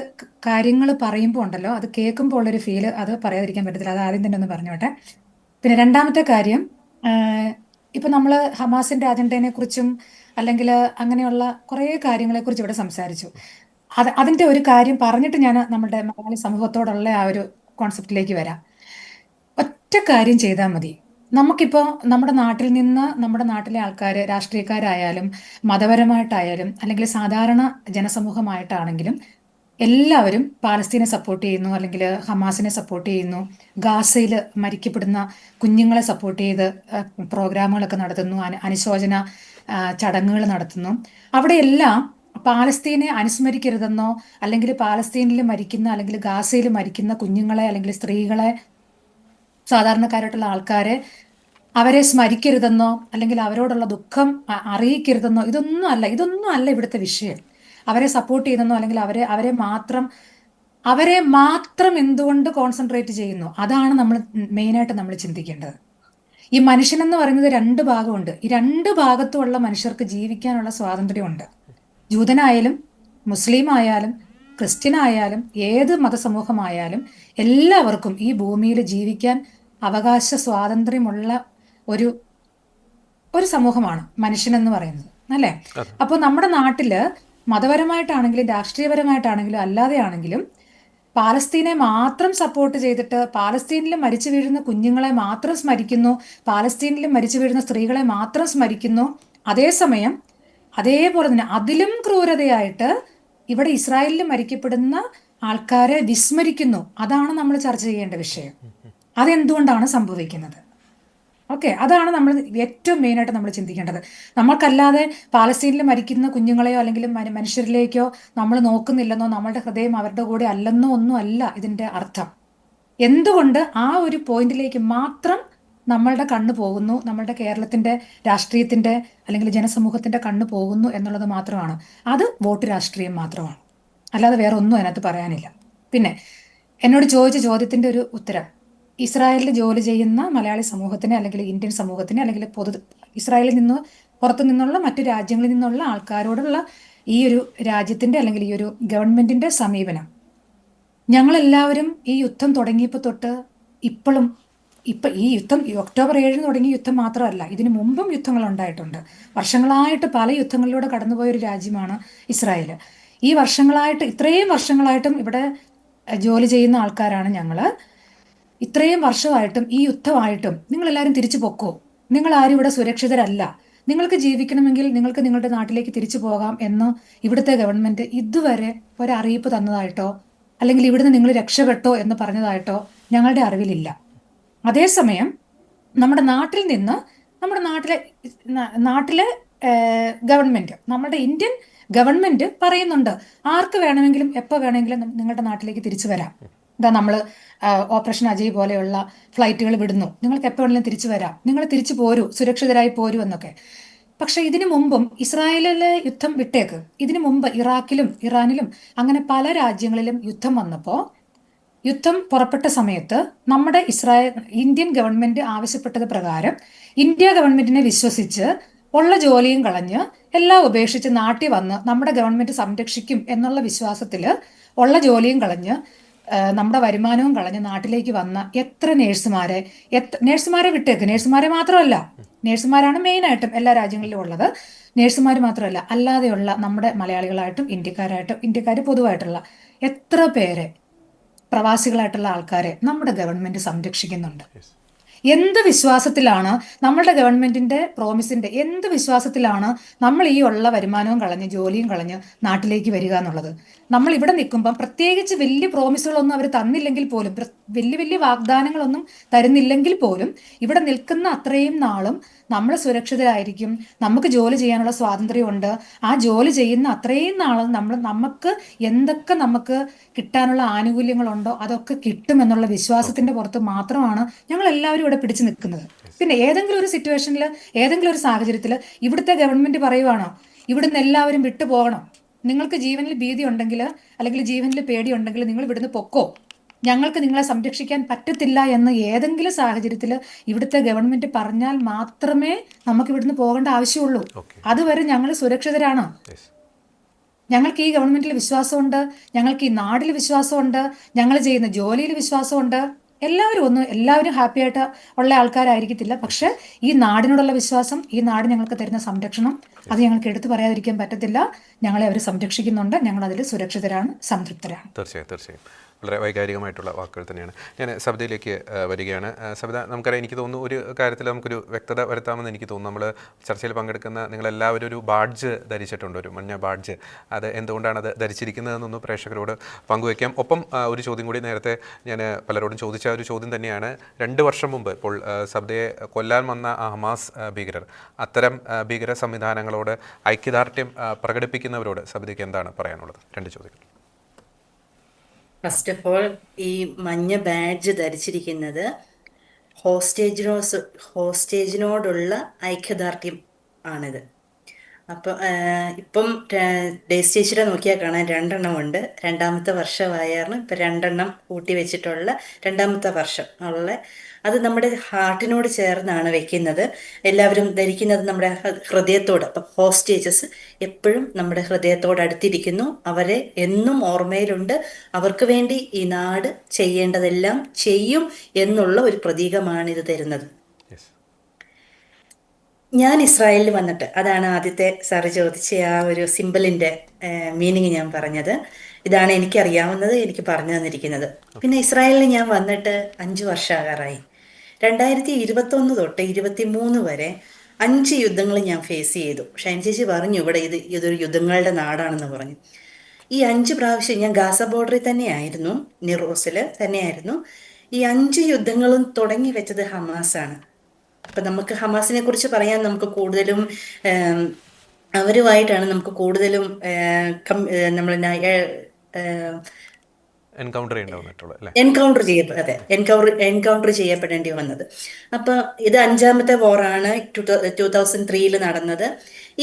കാര്യങ്ങൾ പറയുമ്പോൾ ഉണ്ടല്ലോ, അത് കേൾക്കുമ്പോൾ ഉള്ളൊരു ഫീല് അത് പറയാതിരിക്കാൻ പറ്റത്തില്ല. അത് ആദ്യം തന്നെ ഒന്ന് പറഞ്ഞോട്ടെ. പിന്നെ രണ്ടാമത്തെ കാര്യം, ഇപ്പം നമ്മൾ ഹമാസിന്റെ അജണ്ടയെ കുറിച്ചും അല്ലെങ്കിൽ അങ്ങനെയുള്ള കുറേ കാര്യങ്ങളെക്കുറിച്ച് ഇവിടെ സംസാരിച്ചു. അതിന്റെ ഒരു കാര്യം പറഞ്ഞിട്ട് ഞാൻ നമ്മുടെ മലയാളി സമൂഹത്തോടുള്ള ആ ഒരു കോൺസെപ്റ്റിലേക്ക് വരാം. ഒറ്റ കാര്യം ചെയ്താൽ മതി. നമുക്കിപ്പോൾ നമ്മുടെ നാട്ടിൽ നിന്ന്, നമ്മുടെ നാട്ടിലെ ആൾക്കാർ, രാഷ്ട്രീയക്കാരായാലും മതപരമായിട്ടായാലും അല്ലെങ്കിൽ സാധാരണ ജനസമൂഹമായിട്ടാണെങ്കിലും എല്ലാവരും പാലസ്തീനെ സപ്പോർട്ട് ചെയ്യുന്നു, അല്ലെങ്കിൽ ഹമാസിനെ സപ്പോർട്ട് ചെയ്യുന്നു, ഗാസയിൽ മരിക്കപ്പെടുന്ന കുഞ്ഞുങ്ങളെ സപ്പോർട്ട് ചെയ്ത് പ്രോഗ്രാമുകളൊക്കെ നടത്തുന്നു, അനുശോചന ചടങ്ങുകൾ നടത്തുന്നു. അവിടെയെല്ലാം പാലസ്തീനെ അനുസ്മരിക്കരുതെന്നോ അല്ലെങ്കിൽ പാലസ്തീനിൽ മരിക്കുന്ന അല്ലെങ്കിൽ ഗാസയിൽ മരിക്കുന്ന കുഞ്ഞുങ്ങളെ അല്ലെങ്കിൽ സ്ത്രീകളെ, സാധാരണക്കാരായിട്ടുള്ള ആൾക്കാരെ അവരെ സ്മരിക്കരുതെന്നോ അല്ലെങ്കിൽ അവരോടുള്ള ദുഃഖം അറിയിക്കരുതെന്നോ ഇതൊന്നും അല്ല ഇവിടുത്തെ വിഷയം. അവരെ സപ്പോർട്ട് ചെയ്യുന്നോ അല്ലെങ്കിൽ അവരെ മാത്രം എന്തുകൊണ്ട് കോൺസെൻട്രേറ്റ് ചെയ്യുന്നു, അതാണ് നമ്മൾ മെയിനായിട്ട് നമ്മൾ ചിന്തിക്കേണ്ടത്. ഈ മനുഷ്യനെന്ന് പറയുന്നത് രണ്ട് ഭാഗമുണ്ട്. ഈ രണ്ട് ഭാഗത്തുമുള്ള മനുഷ്യർക്ക് ജീവിക്കാനുള്ള സ്വാതന്ത്ര്യമുണ്ട്. ജൂതനായാലും മുസ്ലിം ആയാലും ക്രിസ്ത്യൻ ആയാലും ഏത് മതസമൂഹമായാലും എല്ലാവർക്കും ഈ ഭൂമിയിൽ ജീവിക്കാൻ അവകാശ സ്വാതന്ത്ര്യമുള്ള ഒരു സമൂഹമാണ് മനുഷ്യനെന്ന് പറയുന്നത്, അല്ലേ? അപ്പോൾ നമ്മുടെ നാട്ടില് മതപരമായിട്ടാണെങ്കിലും രാഷ്ട്രീയപരമായിട്ടാണെങ്കിലും അല്ലാതെയാണെങ്കിലും പാലസ്തീനെ മാത്രം സപ്പോർട്ട് ചെയ്തിട്ട് പാലസ്തീനിൽ മരിച്ചു വീഴുന്ന കുഞ്ഞുങ്ങളെ മാത്രം സ്മരിക്കുന്നു, പാലസ്തീനിൽ മരിച്ചു വീഴുന്ന സ്ത്രീകളെ മാത്രം സ്മരിക്കുന്നു. അതേസമയം അതേപോലെ തന്നെ അതിലും ക്രൂരതയായിട്ട് ഇവിടെ ഇസ്രായേലിൽ മരിക്കപ്പെടുന്ന ആൾക്കാരെ വിസ്മരിക്കുന്നു. അതാണ് നമ്മൾ ചർച്ച ചെയ്യേണ്ട വിഷയം. അതെന്തുകൊണ്ടാണ് സംഭവിക്കുന്നത്? ഓക്കെ, അതാണ് നമ്മൾ ഏറ്റവും മെയിനായിട്ട് നമ്മൾ ചിന്തിക്കേണ്ടത്. നമ്മൾക്കല്ലാതെ പാലസ്തീനിൽ മരിക്കുന്ന കുഞ്ഞുങ്ങളെയോ അല്ലെങ്കിൽ മനുഷ്യരിലേക്കോ നമ്മൾ നോക്കുന്നില്ലെന്നോ നമ്മളുടെ ഹൃദയം അവരുടെ കൂടെ അല്ലെന്നോ ഒന്നും അല്ല ഇതിൻ്റെ അർത്ഥം. എന്തുകൊണ്ട് ആ ഒരു പോയിന്റിലേക്ക് മാത്രം നമ്മളുടെ കണ്ണ് പോകുന്നു, നമ്മളുടെ കേരളത്തിൻ്റെ രാഷ്ട്രീയത്തിൻ്റെ അല്ലെങ്കിൽ ജനസമൂഹത്തിൻ്റെ കണ്ണ് പോകുന്നു എന്നുള്ളത് മാത്രമാണ്. അത് വോട്ട് രാഷ്ട്രീയം മാത്രമാണ്, അല്ലാതെ വേറെ ഒന്നും അതിനകത്ത് പറയാനില്ല. പിന്നെ എന്നോട് ചോദിച്ച ചോദ്യത്തിൻ്റെ ഒരു ഉത്തരം, ഇസ്രായേലിൽ ജോലി ചെയ്യുന്ന മലയാളി സമൂഹത്തിന് അല്ലെങ്കിൽ ഇന്ത്യൻ സമൂഹത്തിന് അല്ലെങ്കിൽ ഇസ്രായേലിൽ നിന്ന് പുറത്തു നിന്നുള്ള മറ്റു രാജ്യങ്ങളിൽ നിന്നുള്ള ആൾക്കാരോടുള്ള ഈ ഒരു രാജ്യത്തിൻ്റെ അല്ലെങ്കിൽ ഈ ഒരു ഗവൺമെന്റിന്റെ സമീപനം, ഞങ്ങളെല്ലാവരും ഈ യുദ്ധം തുടങ്ങിയപ്പോൾ തൊട്ട് ഇപ്പം ഈ യുദ്ധം ഒക്ടോബർ 7 തുടങ്ങിയ യുദ്ധം മാത്രമല്ല, ഇതിനു മുമ്പും യുദ്ധങ്ങൾ ഉണ്ടായിട്ടുണ്ട്. വർഷങ്ങളായിട്ട് പല യുദ്ധങ്ങളിലൂടെ കടന്നുപോയ ഒരു രാജ്യമാണ് ഇസ്രായേൽ. ഈ വർഷങ്ങളായിട്ട്, ഇത്രയും വർഷങ്ങളായിട്ടും ഇവിടെ ജോലി ചെയ്യുന്ന ആൾക്കാരാണ് ഞങ്ങൾ. ഇത്രയും വർഷമായിട്ടും ഈ യുദ്ധമായിട്ടും നിങ്ങളെല്ലാവരും തിരിച്ചു പൊക്കോ, നിങ്ങളാരും ഇവിടെ സുരക്ഷിതരല്ല, നിങ്ങൾക്ക് ജീവിക്കണമെങ്കിൽ നിങ്ങൾക്ക് നിങ്ങളുടെ നാട്ടിലേക്ക് തിരിച്ചു പോകാം എന്ന് ഇവിടുത്തെ ഗവൺമെന്റ് ഇതുവരെ ഒരറിയിപ്പ് തന്നതായിട്ടോ അല്ലെങ്കിൽ ഇവിടുന്ന് നിങ്ങൾ രക്ഷപ്പെട്ടോ എന്ന് പറഞ്ഞതായിട്ടോ ഞങ്ങളുടെ അറിവിലില്ല. അതേസമയം നമ്മുടെ നാട്ടിൽ നിന്ന് നമ്മുടെ നാട്ടിലെ ഗവൺമെന്റ്, നമ്മുടെ ഇന്ത്യൻ ഗവൺമെന്റ് പറയുന്നുണ്ട് ആർക്ക് വേണമെങ്കിലും എപ്പോൾ വേണമെങ്കിലും നിങ്ങളുടെ നാട്ടിലേക്ക് തിരിച്ചു വരാം. നമ്മൾ ഓപ്പറേഷൻ അജയ് പോലെയുള്ള ഫ്ലൈറ്റുകൾ വിടുന്നു, നിങ്ങൾക്ക് എപ്പോൾ വേണമെങ്കിലും തിരിച്ചു വരാം, നിങ്ങൾ തിരിച്ചു പോരൂ, സുരക്ഷിതരായി പോരൂ എന്നൊക്കെ. പക്ഷെ ഇതിനു മുമ്പും ഇസ്രായേലിലെ യുദ്ധം വിട്ടേക്ക്, ഇതിനു മുമ്പ് ഇറാഖിലും ഇറാനിലും അങ്ങനെ പല രാജ്യങ്ങളിലും യുദ്ധം വന്നപ്പോൾ, യുദ്ധം പുറപ്പെട്ട സമയത്ത് നമ്മുടെ ഇന്ത്യൻ ഗവൺമെന്റ് ആവശ്യപ്പെട്ടത് പ്രകാരം ഇന്ത്യ ഗവൺമെന്റിനെ വിശ്വസിച്ച് ഉള്ള ജോലിയും കളഞ്ഞ് എല്ലാം ഉപേക്ഷിച്ച് നാട്ടിൽ വന്ന് നമ്മുടെ ഗവൺമെന്റ് സംരക്ഷിക്കും എന്നുള്ള വിശ്വാസത്തിൽ ഉള്ള ജോലിയും കളഞ്ഞ് നമ്മുടെ വരുമാനവും കളഞ്ഞ് നാട്ടിലേക്ക് വന്ന എത്ര നേഴ്സുമാരെ വിട്ടേക്ക്, നേഴ്സുമാരെ മാത്രമല്ല, നേഴ്സുമാരാണ് മെയിനായിട്ടും എല്ലാ രാജ്യങ്ങളിലും ഉള്ളത്, നേഴ്സുമാർ മാത്രമല്ല അല്ലാതെയുള്ള നമ്മുടെ മലയാളികളായിട്ടും ഇന്ത്യക്കാർ പൊതുവായിട്ടുള്ള എത്ര പേരെ, പ്രവാസികളായിട്ടുള്ള ആൾക്കാരെ നമ്മുടെ ഗവൺമെന്റ് സംരക്ഷിക്കുന്നുണ്ട്. എന്ത് വിശ്വാസത്തിലാണ് നമ്മളുടെ ഗവൺമെന്റിന്റെ പ്രോമിസിന്റെ എന്ത് വിശ്വാസത്തിലാണ് നമ്മൾ ഈ ഉള്ള വരുമാനവും കളഞ്ഞ് ജോലിയും കളഞ്ഞ് നാട്ടിലേക്ക് വരിക എന്നുള്ളത്? നമ്മൾ ഇവിടെ നിൽക്കുമ്പം പ്രത്യേകിച്ച് വലിയ പ്രോമിസുകളൊന്നും അവർ തന്നില്ലെങ്കിൽ പോലും, വലിയ വാഗ്ദാനങ്ങളൊന്നും തരുന്നില്ലെങ്കിൽ പോലും ഇവിടെ നിൽക്കുന്ന അത്രയും നാളും നമ്മൾ സുരക്ഷിതരായിരിക്കും, നമുക്ക് ജോലി ചെയ്യാനുള്ള സ്വാതന്ത്ര്യമുണ്ട്, ആ ജോലി ചെയ്യുന്ന അത്രയും നാളും നമുക്ക് എന്തൊക്കെ നമുക്ക് കിട്ടാനുള്ള ആനുകൂല്യങ്ങളുണ്ടോ അതൊക്കെ കിട്ടുമെന്നുള്ള വിശ്വാസത്തിന്റെ പുറത്ത് മാത്രമാണ് ഞങ്ങൾ എല്ലാവരും ഇവിടെ പിടിച്ചു നിൽക്കുന്നത്. പിന്നെ ഏതെങ്കിലും ഒരു സിറ്റുവേഷനിൽ, ഏതെങ്കിലും ഒരു സാഹചര്യത്തിൽ ഇവിടുത്തെ ഗവൺമെന്റ് പറയുവാണോ ഇവിടുന്ന് എല്ലാവരും വിട്ടുപോകണം, നിങ്ങൾക്ക് ജീവനിൽ ഭീതി ഉണ്ടെങ്കിൽ അല്ലെങ്കിൽ ജീവനിൽ പേടിയുണ്ടെങ്കിൽ നിങ്ങൾ ഇവിടുന്ന് പൊക്കോ, ഞങ്ങൾക്ക് നിങ്ങളെ സംരക്ഷിക്കാൻ പറ്റത്തില്ല എന്ന് ഏതെങ്കിലും സാഹചര്യത്തിൽ ഇവിടുത്തെ ഗവൺമെന്റ് പറഞ്ഞാൽ മാത്രമേ നമുക്ക് ഇവിടുന്ന് പോകേണ്ട ആവശ്യമുള്ളൂ. അതുവരെ ഞങ്ങൾ സുരക്ഷിതരാണ്. ഞങ്ങൾക്ക് ഈ ഗവൺമെന്റിൽ വിശ്വാസമുണ്ട്, ഞങ്ങൾക്ക് ഈ നാടിൽ വിശ്വാസമുണ്ട്, ഞങ്ങൾ ചെയ്യുന്ന ജോലിയിൽ വിശ്വാസമുണ്ട്. എല്ലാവരും ഹാപ്പി ആയിട്ട് ഉള്ള ആൾക്കാരായിരിക്കത്തില്ല. പക്ഷെ ഈ നാടിനോടുള്ള വിശ്വാസം, ഈ നാട് ഞങ്ങൾക്ക് തരുന്ന സംരക്ഷണം, അത് ഞങ്ങൾക്ക് എടുത്തു പറയാതിരിക്കാൻ പറ്റത്തില്ല. ഞങ്ങളെ അവർ സംരക്ഷിക്കുന്നുണ്ട്. ഞങ്ങൾ അതിൽ സുരക്ഷിതരാണ്, സംതൃപ്തരാണ്. തീർച്ചയായും വളരെ വൈകാരികമായിട്ടുള്ള വാക്കുകൾ തന്നെയാണ്. ഞാൻ സബിതയിലേക്ക് വരികയാണ്. സബിത, നമുക്കറിയാം, എനിക്ക് തോന്നുന്നു ഒരു കാര്യത്തിൽ നമുക്കൊരു വ്യക്തത വരുത്താമെന്ന് എനിക്ക് തോന്നുന്നു. നമ്മൾ ചർച്ചയിൽ പങ്കെടുക്കുന്ന നിങ്ങളെല്ലാവരും ഒരു ബാഡ്ജ് ധരിച്ചിട്ടുണ്ട്, ഒരു മഞ്ഞ ബാഡ്ജ്. അത് എന്തുകൊണ്ടാണ് അത് ധരിച്ചിരിക്കുന്നതെന്നൊന്ന് പ്രേക്ഷകരോട് പങ്കുവയ്ക്കാം. ഒപ്പം ഒരു ചോദ്യം കൂടി നേരത്തെ ഞാൻ പലരോടും ചോദിച്ച ഒരു ചോദ്യം തന്നെയാണ്. 2 വർഷം മുമ്പ് ഇപ്പോൾ സബിതയെ കൊല്ലാൻ വന്ന ഹമാസ് ഭീകരർ, അത്തരം ഭീകര സംവിധാനങ്ങളോട് ഐക്യദാർഢ്യം പ്രകടിപ്പിക്കുന്നവരോട് സബിതയ്ക്ക് എന്താണ് പറയാനുള്ളത്? 2 ചോദ്യങ്ങൾ. ഫസ്റ്റ് ഓഫ് ഓൾ, ഈ മഞ്ഞ ബാഡ്ജ് ധരിച്ചിരിക്കുന്നത് ഹോസ്റ്റേജിനോടുള്ള ഐക്യദാർഢ്യം ആണിത്. അപ്പോൾ ഇപ്പം ഡേ സ്റ്റേജിനെ നോക്കിയാൽ കാണാൻ 2 എണ്ണം ഉണ്ട്. 2ാമത്തെ വർഷമായാണ് ഇപ്പം 2 എണ്ണം കൂട്ടി വെച്ചിട്ടുള്ള 2ാമത്തെ വർഷം ഉള്ള. അത് നമ്മുടെ ഹാർട്ടിനോട് ചേർന്നാണ് വെക്കുന്നത്. എല്ലാവരും ധരിക്കുന്നത് നമ്മുടെ ഹൃദയത്തോട്. അപ്പം ഹോസ്റ്റേജസ് എപ്പോഴും നമ്മുടെ ഹൃദയത്തോട് അടുത്തിരിക്കുന്നു. അവരെ എന്നും ഓർമ്മയിലുണ്ട്. അവർക്ക് വേണ്ടി ഈ നാട് ചെയ്യേണ്ടതെല്ലാം ചെയ്യും എന്നുള്ള ഒരു പ്രതീകമാണ് ഇത് തരുന്നത്. ഞാൻ ഇസ്രായേലിൽ വന്നിട്ട്, അതാണ് ആദ്യത്തെ സാറ് ചോദിച്ച ആ ഒരു സിമ്പിളിൻ്റെ മീനിങ് ഞാൻ പറഞ്ഞത്. ഇതാണ് എനിക്കറിയാവുന്നത്, എനിക്ക് പറഞ്ഞു തന്നിരിക്കുന്നത്. പിന്നെ ഇസ്രായേലിൽ ഞാൻ വന്നിട്ട് 5 വർഷമാകാറായി. 2021 തൊട്ട് 23 വരെ 5 യുദ്ധങ്ങൾ ഞാൻ ഫേസ് ചെയ്തു. ഷൈൻ ചേച്ചി പറഞ്ഞു ഇവിടെ ഇതൊരു യുദ്ധങ്ങളുടെ നാടാണെന്ന് പറഞ്ഞു. ഈ 5 പ്രാവശ്യം ഞാൻ ഗാസ ബോർഡറിൽ തന്നെയായിരുന്നു, നിറോസിൽ തന്നെയായിരുന്നു. ഈ 5 യുദ്ധങ്ങളും തുടങ്ങി വെച്ചത് ഹമാസാണ്. അപ്പം നമുക്ക് ഹമാസിനെ കുറിച്ച് പറയാൻ നമുക്ക് കൂടുതലും അവരുമായിട്ടാണ് നമുക്ക് കൂടുതലും നമ്മൾ എൻകൗണ്ടർ ചെയ്യപ്പെടേണ്ടി വന്നത്. അപ്പൊ ഇത് 5ാമത്തെ വാറാണ് 2003 നടന്നത്.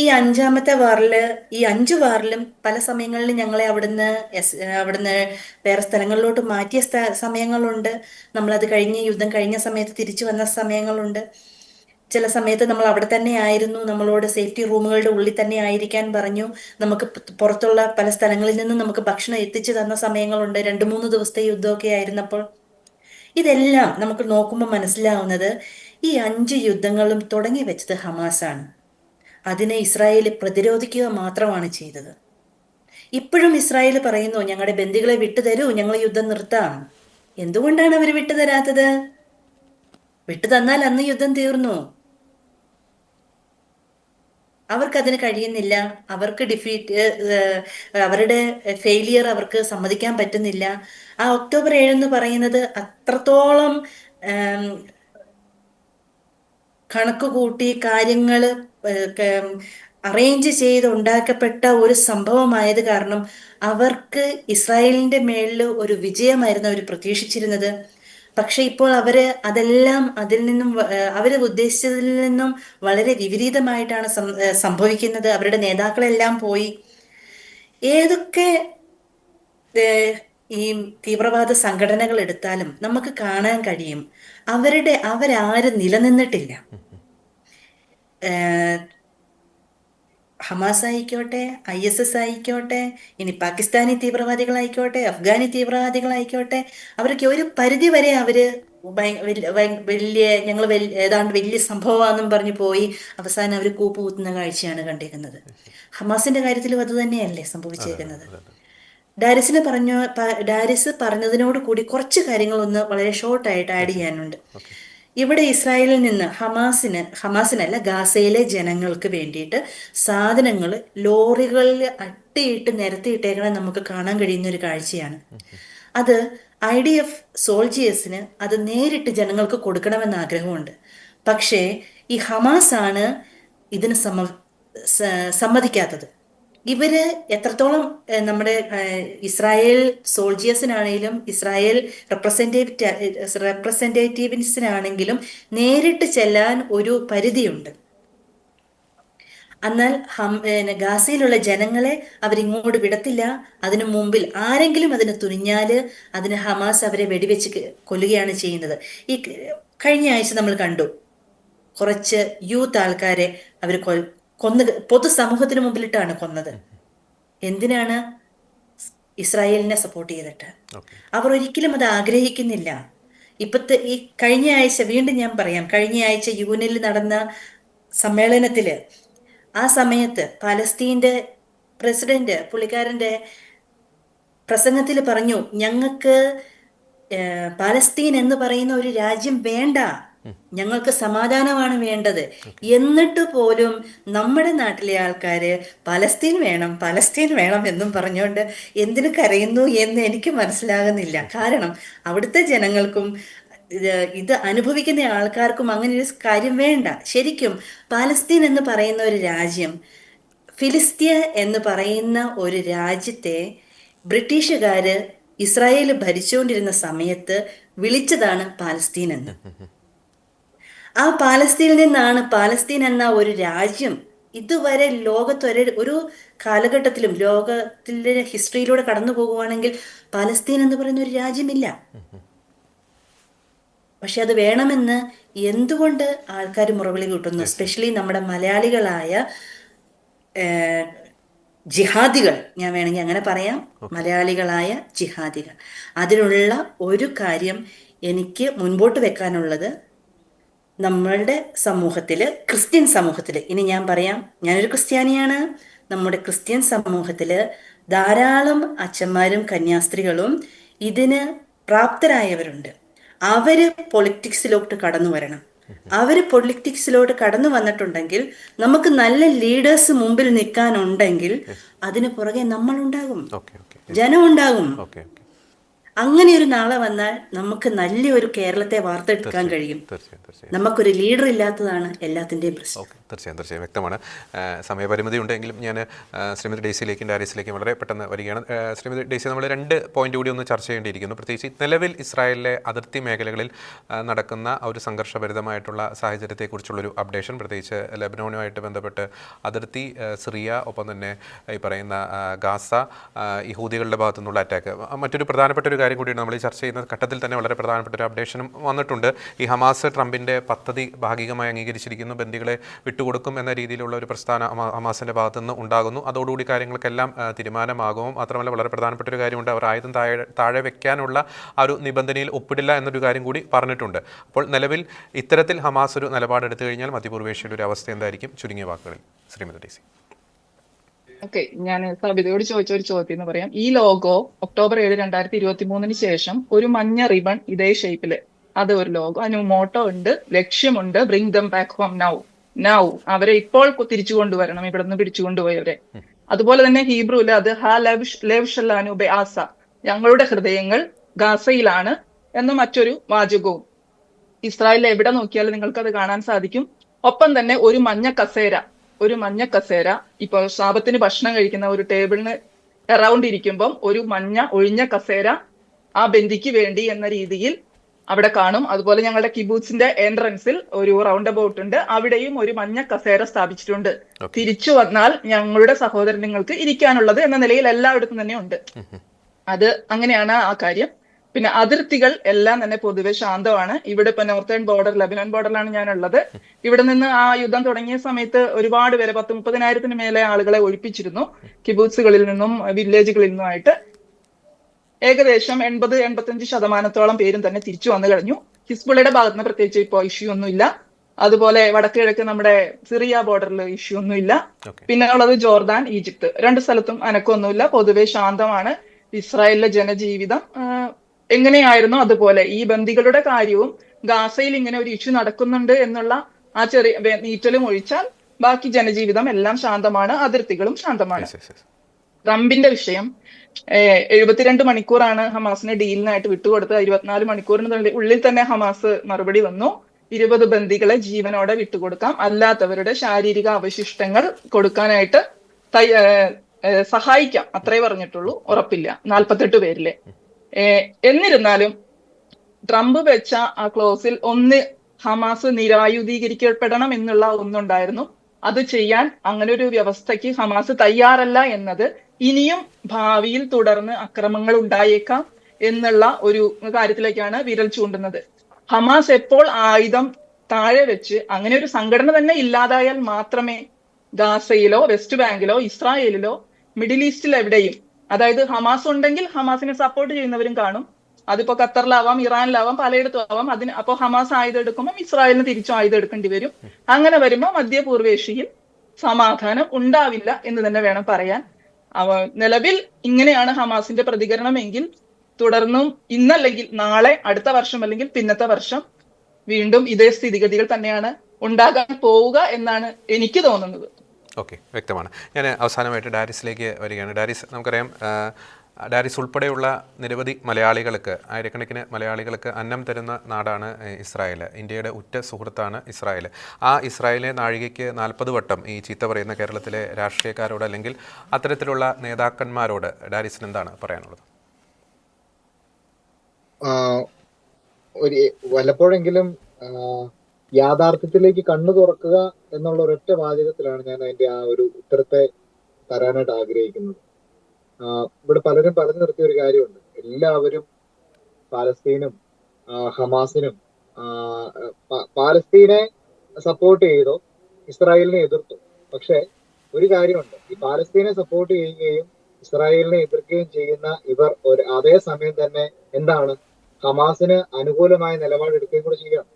ഈ 5ാമത്തെ വാറിൽ, ഈ 5 വാറിലും പല സമയങ്ങളിലും ഞങ്ങളെ അവിടുന്ന് വേറെ സ്ഥലങ്ങളിലോട്ട് മാറ്റിയ സമയങ്ങളുണ്ട്. നമ്മളത് യുദ്ധം കഴിഞ്ഞ സമയത്ത് തിരിച്ചു വന്ന സമയങ്ങളുണ്ട്. ചില സമയത്ത് നമ്മൾ അവിടെ തന്നെ ആയിരുന്നു, നമ്മളോട് സേഫ്റ്റി റൂമുകളുടെ ഉള്ളിൽ തന്നെ ആയിരിക്കാൻ പറഞ്ഞു. നമുക്ക് പുറത്തുള്ള പല സ്ഥലങ്ങളിൽ നിന്നും നമുക്ക് ഭക്ഷണം എത്തിച്ചു തന്ന സമയങ്ങളുണ്ട്. 2-3 ദിവസത്തെ യുദ്ധമൊക്കെ ആയിരുന്നപ്പോൾ. ഇതെല്ലാം നമുക്ക് നോക്കുമ്പോൾ മനസ്സിലാവുന്നത് ഈ 5 യുദ്ധങ്ങളും തുടങ്ങി വെച്ചത് ഹമാസാണ്. അതിനെ ഇസ്രായേൽ പ്രതിരോധിക്കുക മാത്രമാണ് ചെയ്തത്. ഇപ്പോഴും ഇസ്രായേൽ പറയുന്നു ഞങ്ങളുടെ ബന്ദികളെ വിട്ടുതരൂ, ഞങ്ങൾ യുദ്ധം നിർത്താം. എന്തുകൊണ്ടാണ് അവർ വിട്ടുതരാത്തത്? വിട്ടു തന്നാൽ അന്ന് യുദ്ധം തീർന്നു. അവർക്കതിന് കഴിയുന്നില്ല. അവർക്ക് അവരുടെ ഫെയിലിയർ അവർക്ക് സമ്മതിക്കാൻ പറ്റുന്നില്ല. ആ ഒക്ടോബർ 7 എന്ന് പറയുന്നത് അത്രത്തോളം കണക്ക് കൂട്ടി കാര്യങ്ങൾ അറേഞ്ച് ചെയ്ത് ഉണ്ടാക്കപ്പെട്ട ഒരു സംഭവമായത് കാരണം അവർക്ക് ഇസ്രായേലിന്റെ മേളിൽ ഒരു വിജയമായിരുന്നു അവർ പ്രതീക്ഷിച്ചിരുന്നത്. പക്ഷെ ഇപ്പോൾ അതെല്ലാം അവര് ഉദ്ദേശിച്ചതിൽ നിന്നും വളരെ വിപരീതമായിട്ടാണ് സംഭവിക്കുന്നത്. അവരുടെ നേതാക്കളെല്ലാം പോയി. ഏതൊക്കെ ഈ തീവ്രവാദ സംഘടനകൾ എടുത്താലും നമുക്ക് കാണാൻ കഴിയും അവരാരും നിലനിന്നിട്ടില്ല. ഹമാസ് ആയിക്കോട്ടെ, ISS ആയിക്കോട്ടെ, ഇനി പാകിസ്ഥാനി തീവ്രവാദികളായിക്കോട്ടെ, അഫ്ഗാനി തീവ്രവാദികളായിക്കോട്ടെ, അവർക്ക് ഒരു പരിധി വരെ ഞങ്ങൾ ഏതാണ്ട് വലിയ സംഭവമാണെന്നും പറഞ്ഞു പോയി അവസാനം അവർ കൂപ്പുകുത്തുന്ന കാഴ്ചയാണ് കണ്ടിരിക്കുന്നത്. ഹമാസിന്റെ കാര്യത്തിലും അത് തന്നെയല്ലേ സംഭവിച്ചേക്കുന്നത്. ഡാരിസ് പറഞ്ഞതിനോട് കൂടി കുറച്ച് കാര്യങ്ങളൊന്ന് വളരെ ഷോർട്ടായിട്ട് ആഡ് ചെയ്യാനുണ്ട്. ഇവിടെ ഇസ്രായേലിൽ നിന്ന് ഹമാസിനല്ല ഗാസയിലെ ജനങ്ങൾക്ക് വേണ്ടിയിട്ട് സാധനങ്ങൾ ലോറികളിൽ അട്ടിയിട്ട് നിരത്തിയിട്ടേക്കണ നമുക്ക് കാണാൻ കഴിയുന്ന ഒരു കാഴ്ചയാണ്. അത് IDF സോൾജിയേഴ്സിന് അത് നേരിട്ട് ജനങ്ങൾക്ക് കൊടുക്കണമെന്ന് ആഗ്രഹമുണ്ട്. പക്ഷേ ഈ ഹമാസ് ആണ് ഇതിന് സമ്മതിക്കാത്തത്. ഇവര് എത്രത്തോളം നമ്മുടെ ഇസ്രായേൽ സോൾജിയേഴ്സിനാണെങ്കിലും ഇസ്രായേൽ റെപ്രസെന്റേറ്റീവ്സിനാണെങ്കിലും നേരിട്ട് ചെല്ലാൻ ഒരു പരിധിയുണ്ട്. എന്നാൽ ഗാസയിലുള്ള ജനങ്ങളെ അവരിങ്ങോട്ട് വിടത്തില്ല. അതിനു മുമ്പിൽ ആരെങ്കിലും അതിന് തുനിഞ്ഞാല് അതിന് ഹമാസ് അവരെ വെടിവെച്ച് കൊല്ലുകയാണ് ചെയ്യുന്നത്. ഈ കഴിഞ്ഞ ആഴ്ച നമ്മൾ കണ്ടു കുറച്ച് യൂത്ത് ആൾക്കാരെ അവർ പൊതുസമൂഹത്തിന് മുമ്പിലിട്ടാണ് കൊന്നത്. എന്തിനാണ്? ഇസ്രായേലിനെ സപ്പോർട്ട് ചെയ്തിട്ട്. അവർ ഒരിക്കലും അത് ആഗ്രഹിക്കുന്നില്ല. ഇപ്പോഴത്തെ ഈ കഴിഞ്ഞ ആഴ്ച, വീണ്ടും ഞാൻ പറയാം, കഴിഞ്ഞ ആഴ്ച യൂനിൽ നടന്ന സമ്മേളനത്തില് ആ സമയത്ത് പലസ്തീൻ്റെ പ്രസിഡന്റ് പുള്ളിക്കാരൻ്റെ പ്രസംഗത്തിൽ പറഞ്ഞു, ഞങ്ങൾക്ക് പാലസ്തീൻ എന്ന് പറയുന്ന ഒരു രാജ്യം വേണ്ട, ഞങ്ങൾക്ക് സമാധാനമാണ് വേണ്ടത്. എന്നിട്ട് പോലും നമ്മുടെ നാട്ടിലെ ആൾക്കാര് പലസ്തീൻ വേണം പലസ്തീൻ വേണം എന്നും പറഞ്ഞുകൊണ്ട് എന്തിനു കരയുന്നു എന്ന് എനിക്ക് മനസ്സിലാകുന്നില്ല. കാരണം അവിടുത്തെ ജനങ്ങൾക്കും ഇത് അനുഭവിക്കുന്ന ആൾക്കാർക്കും അങ്ങനെ ഒരു കാര്യം വേണ്ട. ശരിക്കും പാലസ്തീൻ എന്ന് പറയുന്ന ഒരു രാജ്യം, ഫിലിസ്തീയ എന്ന് പറയുന്ന ഒരു രാജ്യത്തെ ബ്രിട്ടീഷുകാര് ഇസ്രായേൽ ഭരിച്ചുകൊണ്ടിരുന്ന സമയത്ത് വിളിച്ചതാണ് പാലസ്തീൻ എന്ന്. ആ പാലസ്തീനിൽ നിന്നാണ് പാലസ്തീൻ എന്ന ഒരു രാജ്യം ഇതുവരെ ഒരു കാലഘട്ടത്തിലും ലോകത്തിലെ ഹിസ്റ്ററിയിലൂടെ കടന്നു പോകുവാണെങ്കിൽ പാലസ്തീൻ എന്ന് പറയുന്ന ഒരു രാജ്യമില്ല. പക്ഷെ അത് വേണമെന്ന് എന്തുകൊണ്ട് ആൾക്കാർ മുറവിളി കൂട്ടുന്നു? എസ്പെഷ്യലി നമ്മുടെ മലയാളികളായ ജിഹാദികൾ, ഞാൻ വേണമെങ്കിൽ അങ്ങനെ പറയാം, മലയാളികളായ ജിഹാദികൾ. അതിനുള്ള ഒരു കാര്യം എനിക്ക് മുൻപോട്ട് വെക്കാനുള്ളത്, നമ്മളുടെ സമൂഹത്തില്, ക്രിസ്ത്യൻ സമൂഹത്തില്, ഇനി ഞാൻ പറയാം, ഞാനൊരു ക്രിസ്ത്യാനിയാണ്, നമ്മുടെ ക്രിസ്ത്യൻ സമൂഹത്തില് ധാരാളം അച്ഛന്മാരും കന്യാസ്ത്രീകളും ഇതിന് പ്രാപ്തരായവരുണ്ട്. അവര് പൊളിറ്റിക്സിലോട്ട് കടന്നു വരണം. അവര് പൊളിറ്റിക്സിലോട്ട് കടന്നു വന്നിട്ടുണ്ടെങ്കിൽ, നമുക്ക് നല്ല ലീഡേഴ്സ് മുമ്പിൽ നിൽക്കാനുണ്ടെങ്കിൽ അതിന് പുറകെ നമ്മളുണ്ടാകും, ജനം ഉണ്ടാകും. അങ്ങനെ ഒരു നാളെ വന്നാൽ നമുക്ക് നല്ലൊരു കേരളത്തെ വാർത്തെടുക്കാൻ കഴിയും. നമുക്കൊരു ലീഡർ ഇല്ലാത്തതാണ് എല്ലാത്തിൻ്റെയും പ്രശ്നം. തീർച്ചയായും വ്യക്തമാണ്. സമയപരിമിതി ഉണ്ടെങ്കിലും ഞാൻ ശ്രീമതി ഡേസിയിലേക്കും ഡാരിസിലേക്കും വളരെ പെട്ടെന്ന് വരികയാണ്. ശ്രീമതി ഡേസി, നമ്മൾ 2 പോയിന്റ് കൂടി ഒന്ന് ചർച്ച ചെയ്യേണ്ടിയിരിക്കുന്നു. പ്രത്യേകിച്ച് നിലവിൽ ഇസ്രായേലിലെ അതിർത്തി മേഖലകളിൽ നടക്കുന്ന ഒരു സംഘർഷഭരിതമായിട്ടുള്ള സാഹചര്യത്തെക്കുറിച്ചുള്ളൊരു അപ്ഡേഷൻ, പ്രത്യേകിച്ച് ലെബനോനുമായിട്ട് ബന്ധപ്പെട്ട് അതിർത്തി, സിറിയ, ഒപ്പം തന്നെ ഈ പറയുന്ന ഗാസ, യഹൂദികളുടെ ഭാഗത്തു നിന്നുള്ള അറ്റാക്ക്. മറ്റൊരു പ്രധാനപ്പെട്ട ഒരു കാര്യം കൂടിയാണ് നമ്മൾ ഈ ചർച്ച ചെയ്യുന്ന ഘട്ടത്തിൽ തന്നെ വളരെ പ്രധാനപ്പെട്ട ഒരു അപ്ഡേഷനും വന്നിട്ടുണ്ട്. ഈ ഹമാസ് ട്രംപിൻ്റെ പദ്ധതി ഭാഗികമായി അംഗീകരിച്ചിരിക്കുന്നു, ബന്ദികളെ വിട്ടുകൊടുക്കും എന്ന രീതിയിലുള്ള ഒരു പ്രസ്ഥാനം ഹമാസിൻ്റെ ഭാഗത്തു നിന്ന് ഉണ്ടാകുന്നു. അതോടുകൂടി കാര്യങ്ങൾക്കെല്ലാം തീരുമാനമാകും. മാത്രമല്ല വളരെ പ്രധാനപ്പെട്ട ഒരു കാര്യമുണ്ട്, അവർ ആയുധം താഴെ വെക്കാനുള്ള ആ ഒരു നിബന്ധനയിൽ ഒപ്പിടില്ല എന്നൊരു കാര്യം കൂടി പറഞ്ഞിട്ടുണ്ട്. അപ്പോൾ നിലവിൽ ഇത്തരത്തിൽ ഹമാസ് ഒരു നിലപാടെടുത്തു കഴിഞ്ഞാൽ മധ്യപൂർവേഷ്യയുടെ ഒരു അവസ്ഥ എന്തായിരിക്കും? ചുരുങ്ങിയ വാക്കുകളിൽ ശ്രീമതി ഡേസി. ഓക്കെ, ഞാൻ സബിതയോട് ചോദിച്ച ഒരു ചോദ്യം എന്ന് പറയാം. ഈ ലോഗോ ഒക്ടോബർ 7, 2023 ശേഷം ഒരു മഞ്ഞ റിബൺ ഇതേ ഷേപ്പില്, അത് ഒരു ലോഗോ, അതിന് മോട്ടോ ഉണ്ട്, ലക്ഷ്യമുണ്ട്, bring them back home now, അവരെ ഇപ്പോൾ തിരിച്ചു കൊണ്ടുവരണം, ഇവിടെ നിന്ന് പിടിച്ചു കൊണ്ടുപോയവരെ. അതുപോലെ തന്നെ ഹീബ്രുവില് അത് ഹാ ലെവ് ഷല്ലാനു ബെ ആസ, ഞങ്ങളുടെ ഹൃദയങ്ങൾ ഗാസയിലാണ് എന്ന് മറ്റൊരു വാചകവും. ഇസ്രായേലിൽ എവിടെ നോക്കിയാലും നിങ്ങൾക്ക് അത് കാണാൻ സാധിക്കും. ഒപ്പം തന്നെ ഒരു മഞ്ഞ കസേര, ഇപ്പൊ ശാപത്തിന് ഭക്ഷണം കഴിക്കുന്ന ഒരു ടേബിളിന് അറൗണ്ട് ഇരിക്കുമ്പം ഒരു മഞ്ഞ ഒഴിഞ്ഞ കസേര ആ ബന്ദിക്ക് വേണ്ടി എന്ന രീതിയിൽ അവിടെ കാണും. അതുപോലെ ഞങ്ങളുടെ കിബൂട്സിന്റെ എൻട്രൻസിൽ ഒരു റൗണ്ട് അബൌട്ട് ഉണ്ട്, അവിടെയും ഒരു മഞ്ഞ കസേര സ്ഥാപിച്ചിട്ടുണ്ട്. തിരിച്ചു വന്നാൽ ഞങ്ങളുടെ സഹോദരങ്ങൾക്ക് ഇരിക്കാനുള്ളത് എന്ന നിലയിൽ എല്ലായിടത്തും തന്നെ ഉണ്ട്. അത് അങ്ങനെയാണ് ആ കാര്യം. പിന്നെ അതിർത്തികൾ എല്ലാം തന്നെ പൊതുവെ ശാന്തമാണ്. ഇവിടെ ഇപ്പൊ നോർത്തേൺ ബോർഡർ, ലെബനൻ ബോർഡറിലാണ് ഞാനുള്ളത്. ഇവിടെ നിന്ന് ആ യുദ്ധം തുടങ്ങിയ സമയത്ത് ഒരുപാട് പേരെ, 30,000-ന് മേലെ ആളുകളെ ഒഴിപ്പിച്ചിരുന്നു കിബൂട്സുകളിൽ നിന്നും വില്ലേജുകളിൽ നിന്നുമായിട്ട്. ഏകദേശം 80-85% പേരും തന്നെ തിരിച്ചു വന്നു കഴിഞ്ഞു. ഹിസ്ബുള്ളയുടെ ഭാഗത്ത് നിന്ന് പ്രത്യേകിച്ച് ഇപ്പോൾ ഇഷ്യൂ ഒന്നുമില്ല. അതുപോലെ വടക്ക് കിഴക്ക് നമ്മുടെ സിറിയ ബോർഡറിൽ ഇഷ്യൂ ഒന്നുമില്ല. പിന്നെ ഉള്ളത് ജോർദാൻ, ഈജിപ്ത്, 2 സ്ഥലത്തും അനക്കമൊന്നുമില്ല. പൊതുവെ ശാന്തമാണ്. ഇസ്രായേലിലെ ജനജീവിതം എങ്ങനെയായിരുന്നു അതുപോലെ ഈ ബന്ദികളുടെ കാര്യവും ഗാസയിൽ ഇങ്ങനെ ഒരു ഇഷ്യൂ നടക്കുന്നുണ്ട് എന്നുള്ള ആ ചെറിയ നീറ്റലും ഒഴിച്ചാൽ ബാക്കി ജനജീവിതം എല്ലാം ശാന്തമാണ്, അതിർത്തികളും ശാന്തമാണ്. ട്രംപിന്റെ വിഷയം, 72 മണിക്കൂറാണ് ഹമാസിനെ ഡീലിനായിട്ട് വിട്ടുകൊടുത്തത്. 24 മണിക്കൂറിന് ഉള്ളിൽ തന്നെ ഹമാസ് മറുപടി വന്നു. 20 ബന്ദികളെ ജീവനോടെ വിട്ടുകൊടുക്കാം, അല്ലാത്തവരുടെ ശാരീരിക അവശിഷ്ടങ്ങൾ കൊടുക്കാനായിട്ട് സഹായിക്കാം, അത്രേ പറഞ്ഞിട്ടുള്ളൂ, ഉറപ്പില്ല. 48 പേരിലെ. എന്നിരുന്നാലും ട്രംപ് വെച്ച ആ ക്ലോസിൽ ഒന്ന് ഹമാസ് നിരായുധീകരിക്കപ്പെടണം എന്നുള്ള ഒന്നുണ്ടായിരുന്നു. അത് ചെയ്യാൻ അങ്ങനെ ഒരു വ്യവസ്ഥയ്ക്ക് ഹമാസ് തയ്യാറല്ല എന്നത് ഇനിയും ഭാവിയിൽ തുടർന്ന് അക്രമങ്ങൾ ഉണ്ടായേക്കാം എന്നുള്ള ഒരു കാര്യത്തിലേക്കാണ് വിരൽ ചൂണ്ടുന്നത്. ഹമാസ് എപ്പോൾ ആയുധം താഴെ വെച്ച് അങ്ങനെ ഒരു സംഘടന തന്നെ ഇല്ലാതായാൽ മാത്രമേ ഗാസയിലോ വെസ്റ്റ് ബാങ്കിലോ ഇസ്രായേലിലോ മിഡിൽ ഈസ്റ്റിൽ എവിടെയും, അതായത് ഹമാസ് ഉണ്ടെങ്കിൽ ഹമാസിനെ സപ്പോർട്ട് ചെയ്യുന്നവരും കാണും. അതിപ്പോ ഖത്തറിലാവാം, ഇറാനിലാവാം, പലയിടത്തും ആവാം. അപ്പൊ ഹമാസ് ആയുധം എടുക്കുമ്പോൾ ഇസ്രായേലിന് തിരിച്ചും ആയുധം എടുക്കേണ്ടി വരും. അങ്ങനെ വരുമ്പോൾ മധ്യപൂർവേഷ്യയിൽ സമാധാനം ഉണ്ടാവില്ല എന്ന് തന്നെ വേണം പറയാൻ. നിലവിൽ ഇങ്ങനെയാണ് ഹമാസിന്റെ പ്രതികരണമെങ്കിൽ തുടർന്നും ഇന്നല്ലെങ്കിൽ നാളെ, അടുത്ത വർഷം അല്ലെങ്കിൽ പിന്നത്തെ വർഷം വീണ്ടും ഇതേ സ്ഥിതിഗതികൾ തന്നെയാണ് ഉണ്ടാകാൻ പോവുക എന്നാണ് എനിക്ക് തോന്നുന്നത്. ഓക്കെ, വ്യക്തമാണ്. ഞാൻ അവസാനമായിട്ട് ഡാരിസിലേക്ക് വരികയാണ്. ഡാരിസ്, നമുക്കറിയാം ഡാരിസ് ഉൾപ്പെടെയുള്ള നിരവധി മലയാളികൾക്ക്, ആയിരക്കണക്കിന് മലയാളികൾക്ക് അന്നം തരുന്ന നാടാണ് ഇസ്രായേൽ. ഇന്ത്യയുടെ ഉറ്റ സുഹൃത്താണ് ഇസ്രായേൽ. ആ ഇസ്രായേലിനെ നാഴികയ്ക്ക് 40 വട്ടം ഈ ചീത്ത പറയുന്ന കേരളത്തിലെ രാഷ്ട്രീയക്കാരോട് അല്ലെങ്കിൽ അത്തരത്തിലുള്ള നേതാക്കന്മാരോട് ഡാരിസിന് എന്താണ് പറയാനുള്ളത്? വല്ലപ്പോഴെങ്കിലും യാഥാർത്ഥ്യത്തിലേക്ക് കണ്ണു തുറക്കുക എന്നുള്ള ഒരൊറ്റ വാചകത്തിലാണ് ഞാൻ അതിന്റെ ആ ഒരു ഉത്തരത്തെ തരാനായിട്ട് ആഗ്രഹിക്കുന്നത്. ഇവിടെ പലരും പറഞ്ഞു നിർത്തിയ ഒരു കാര്യമുണ്ട്. എല്ലാവരും പാലസ്തീനും ഹമാസിനും പാലസ്തീനെ സപ്പോർട്ട് ചെയ്തോ ഇസ്രായേലിനെ എതിർത്തു. പക്ഷെ ഒരു കാര്യമുണ്ട്, ഈ പാലസ്തീനെ സപ്പോർട്ട് ചെയ്യുകയും ഇസ്രായേലിനെ എതിർക്കുകയും ചെയ്യുന്ന ഇവർ അതേ സമയം തന്നെ എന്താണ് ഹമാസിന് അനുകൂലമായ നിലപാടെടുക്കുകയും കൂടെ ചെയ്യണം.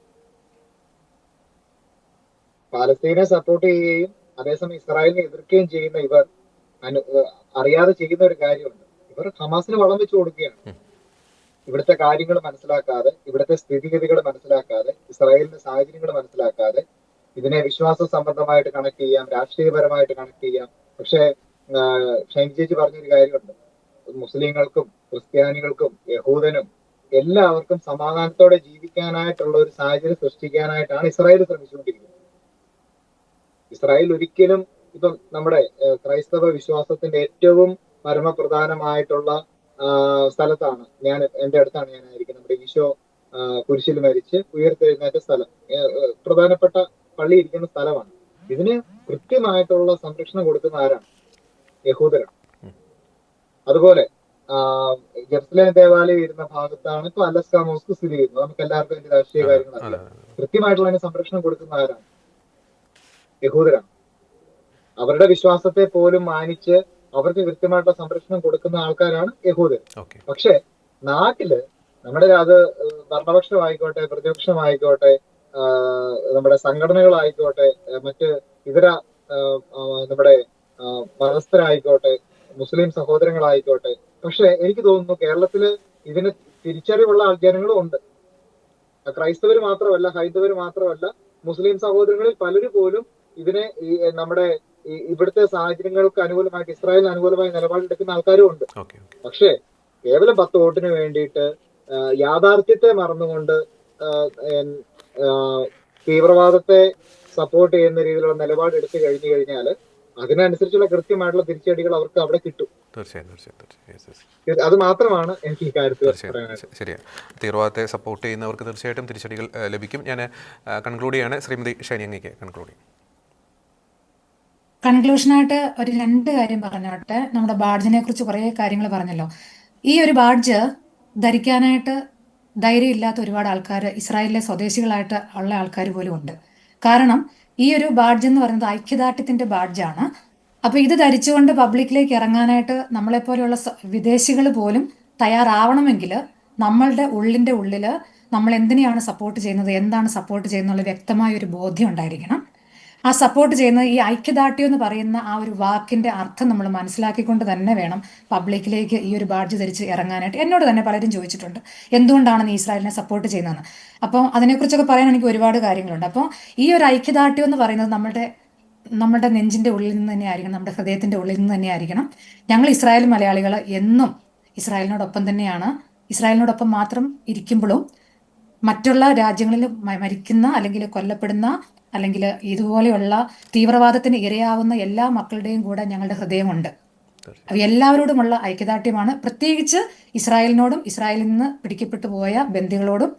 പാലസ്തീനെ സപ്പോർട്ട് ചെയ്യുകയും അതേസമയം ഇസ്രായേലിനെ എതിർക്കുകയും ചെയ്യുന്ന ഇവർ അറിയാതെ ചെയ്യുന്ന ഒരു കാര്യമുണ്ട്. ഇവർ ഹമാസിന് വളം വെച്ച് കൊടുക്കുകയാണ്. ഇവിടുത്തെ കാര്യങ്ങൾ മനസ്സിലാക്കാതെ, ഇവിടുത്തെ സ്ഥിതിഗതികൾ മനസ്സിലാക്കാതെ, ഇസ്രായേലിന്റെ സാഹചര്യങ്ങൾ മനസ്സിലാക്കാതെ ഇതിനെ വിശ്വാസ സംബന്ധമായിട്ട് കണക്ട് ചെയ്യാം, രാഷ്ട്രീയപരമായിട്ട് കണക്ട് ചെയ്യാം. പക്ഷെ ഷൈൻ ചേച്ചി പറഞ്ഞൊരു കാര്യമുണ്ട്, മുസ്ലിങ്ങൾക്കും ക്രിസ്ത്യാനികൾക്കും യഹൂദനും എല്ലാവർക്കും സമാധാനത്തോടെ ജീവിക്കാനായിട്ടുള്ള ഒരു സാഹചര്യം സൃഷ്ടിക്കാനായിട്ടാണ് ഇസ്രായേൽ ശ്രമിച്ചുകൊണ്ടിരിക്കുന്നത്. ഇസ്രായേൽ ഒരിക്കലും ഇപ്പം നമ്മുടെ ക്രൈസ്തവ വിശ്വാസത്തിന്റെ ഏറ്റവും പരമപ്രധാനമായിട്ടുള്ള സ്ഥലത്താണ് എന്റെ അടുത്താണ് ഞാനായിരിക്കുന്നത്. നമ്മുടെ ഈശോ കുരിശിൽ മരിച്ച് ഉയർത്തെഴുന്നേറ്റ സ്ഥലം, പ്രധാനപ്പെട്ട പള്ളി ഇരിക്കുന്ന സ്ഥലമാണ്. ഇതിന് കൃത്യമായിട്ടുള്ള സംരക്ഷണം കൊടുക്കുന്ന ആരാണ്? യഹൂദരാണ്. അതുപോലെ ജെറുസലേം ദേവാലയം ഇരുന്ന ഭാഗത്താണ് ഇപ്പൊ അലസ്ക മോസ്ക് സ്ഥിതി ചെയ്യുന്നത്. നമുക്ക് എല്ലാവർക്കും അതിന്റെ രാഷ്ട്രീയ കാര്യങ്ങൾ അറിയാം. കൃത്യമായിട്ടുള്ള അതിന് സംരക്ഷണം കൊടുക്കുന്ന ആരാണ്? യഹൂദരാണ്. അവരുടെ വിശ്വാസത്തെ പോലും മാനിച്ച് അവർക്ക് കൃത്യമായിട്ടുള്ള സംരക്ഷണം കൊടുക്കുന്ന ആൾക്കാരാണ് യഹൂദർ. പക്ഷെ നാട്ടില് നമ്മുടെ അത് ഭരണപക്ഷമായിക്കോട്ടെ, പ്രതിപക്ഷമായിക്കോട്ടെ, നമ്മുടെ സംഘടനകളായിക്കോട്ടെ, മറ്റ് ഇതര നമ്മുടെ മതസ്ഥരായിക്കോട്ടെ, മുസ്ലിം സഹോദരങ്ങളായിക്കോട്ടെ, പക്ഷെ എനിക്ക് തോന്നുന്നു കേരളത്തില് ഇതിന് തിരിച്ചറിവുള്ള ജനങ്ങളും ഉണ്ട്. ക്രൈസ്തവർ മാത്രമല്ല, ഹൈന്ദവർ മാത്രമല്ല, മുസ്ലിം സഹോദരങ്ങളിൽ പലരും പോലും ഇതിനെ നമ്മുടെ ഇവിടുത്തെ സാഹചര്യങ്ങൾക്ക് അനുകൂലമായിട്ട് ഇസ്രായേലിന് അനുകൂലമായ നിലപാടെടുക്കുന്ന ആൾക്കാരും ഉണ്ട്. പക്ഷേ കേവലം 10 വോട്ടിന് വേണ്ടിയിട്ട് യാഥാർത്ഥ്യത്തെ മറന്നുകൊണ്ട് തീവ്രവാദത്തെ സപ്പോർട്ട് ചെയ്യുന്ന രീതിയിലുള്ള നിലപാട് എടുത്തു കഴിഞ്ഞു കഴിഞ്ഞാൽ അതിനനുസരിച്ചുള്ള കൃത്യമായിട്ടുള്ള തിരിച്ചടികൾ അവർക്ക് അവിടെ കിട്ടും. അത് മാത്രമാണ് എനിക്ക് ഈ കാര്യത്തിൽ പറയാനുള്ളത്. ശരിയാണ്, തീവ്രവാദത്തെ സപ്പോർട്ട് ചെയ്യുന്നവർക്ക് തീർച്ചയായിട്ടും തിരിച്ചടികൾ ലഭിക്കും. ഞാൻ കൺക്ലൂഡ് ചെയ്യാണ്. ശ്രീമതി ഷൈനി, അങ്ങേക്ക് കൺക്ലൂഡ് ചെയ്യും. കൺക്ലൂഷനായിട്ട് ഒരു 2 കാര്യം പറഞ്ഞോട്ടെ. നമ്മുടെ ബാഡ്ജിനെ കുറിച്ച് കുറേ കാര്യങ്ങൾ പറഞ്ഞല്ലോ. ഈ ഒരു ബാഡ്ജ് ധരിക്കാനായിട്ട് ധൈര്യമില്ലാത്ത ഒരുപാട് ആൾക്കാർ, ഇസ്രായേലിലെ സ്വദേശികളായിട്ട് ഉള്ള ആൾക്കാർ പോലും ഉണ്ട്. കാരണം ഈ ഒരു ബാഡ്ജ് എന്ന് പറയുന്നത് ഐക്യദാർഢ്യത്തിന്റെ ബാഡ്ജാണ്. അപ്പോൾ ഇത് ധരിച്ചുകൊണ്ട് പബ്ലിക്കിലേക്ക് ഇറങ്ങാനായിട്ട് നമ്മളെപ്പോലെയുള്ള വിദേശികൾ പോലും തയ്യാറാവണമെങ്കിൽ നമ്മളുടെ ഉള്ളിൽ നമ്മൾ എന്തിനെയാണ് സപ്പോർട്ട് ചെയ്യുന്നത്, എന്താണ് സപ്പോർട്ട് ചെയ്യുന്നുള്ള വ്യക്തമായ ഒരു ബോധ്യം ഉണ്ടായിരിക്കണം. ആ സപ്പോർട്ട് ചെയ്യുന്നത് ഈ ഐക്യദാർഢ്യം എന്ന് പറയുന്ന ആ ഒരു വാക്കിന്റെ അർത്ഥം നമ്മൾ മനസ്സിലാക്കിക്കൊണ്ട് തന്നെ വേണം പബ്ലിക്കിലേക്ക് ഈ ഒരു ബാഡ്ജ് ധരിച്ച് ഇറങ്ങാനായിട്ട്. എന്നോട് തന്നെ പലരും ചോദിച്ചിട്ടുണ്ട് എന്തുകൊണ്ടാണ് നീ ഇസ്രായേലിനെ സപ്പോർട്ട് ചെയ്യുന്നതെന്ന്. അപ്പോൾ അതിനെക്കുറിച്ചൊക്കെ പറയാൻ എനിക്ക് ഒരുപാട് കാര്യങ്ങളുണ്ട്. അപ്പോൾ ഈ ഒരു ഐക്യദാർഢ്യം എന്ന് പറയുന്നത് നമ്മുടെ നെഞ്ചിന്റെ ഉള്ളിൽ നിന്ന് തന്നെ ആയിരിക്കണം, നമ്മുടെ ഹൃദയത്തിന്റെ ഉള്ളിൽ നിന്ന് തന്നെ ആയിരിക്കണം. ഞങ്ങൾ ഇസ്രായേൽ മലയാളികൾ എന്നും ഇസ്രായേലിനോടൊപ്പം തന്നെയാണ്. ഇസ്രായേലിനോടൊപ്പം മാത്രം ഇരിക്കുമ്പോഴും മറ്റുള്ള രാജ്യങ്ങളിൽ മരിക്കുന്ന അല്ലെങ്കിൽ കൊല്ലപ്പെടുന്ന അല്ലെങ്കിൽ ഇതുപോലെയുള്ള തീവ്രവാദത്തിന് ഇരയാവുന്ന എല്ലാ മക്കളുടെയും കൂടെ ഞങ്ങളുടെ ഹൃദയമുണ്ട്. എല്ലാവരോടുമുള്ള ഐക്യദാർഢ്യമാണ്. പ്രത്യേകിച്ച് ഇസ്രായേലിനോടും ഇസ്രായേലിൽ നിന്ന് പിടിക്കപ്പെട്ടു പോയ ബന്ദികളോടും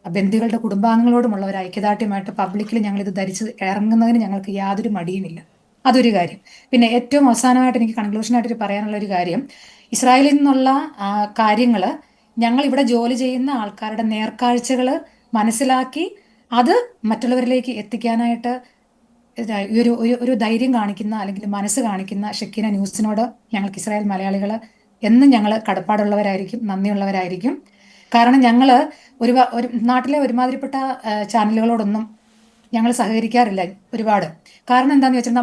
ബന്ദികളുടെ കുടുംബാംഗങ്ങളോടുമുള്ള ഒരു ഐക്യദാർഢ്യമായിട്ട് പബ്ലിക്കിൽ ഞങ്ങൾ ഇത് ധരിച്ച് ഇറങ്ങുന്നതിന് ഞങ്ങൾക്ക് യാതൊരു മടിയുമില്ല. അതൊരു കാര്യം. പിന്നെ ഏറ്റവും അവസാനമായിട്ട് എനിക്ക് കൺക്ലൂഷനായിട്ട് പറയാനുള്ള ഒരു കാര്യം, ഇസ്രായേലിൽ നിന്നുള്ള കാര്യങ്ങൾ ഞങ്ങൾ ഇവിടെ ജോലി ചെയ്യുന്ന ആൾക്കാരുടെ നേർക്കാഴ്ചകൾ മനസ്സിലാക്കി അത് മറ്റുള്ളവരിലേക്ക് എത്തിക്കാനായിട്ട് ഒരു ധൈര്യം കാണിക്കുന്ന അല്ലെങ്കിൽ മനസ്സ് കാണിക്കുന്ന ഷെക്കീന ന്യൂസിനോട് ഞങ്ങൾക്ക് ഇസ്രായേൽ മലയാളികൾ എന്നും ഞങ്ങൾ കടപ്പാടുള്ളവരായിരിക്കും, നന്ദിയുള്ളവരായിരിക്കും. കാരണം ഞങ്ങൾ ഒരു നാട്ടിലെ ഒരുമാതിരിപ്പെട്ട ചാനലുകളോടൊന്നും ഞങ്ങൾ സഹകരിക്കാറില്ല ഒരുപാട്. കാരണം എന്താണെന്ന് വെച്ചാൽ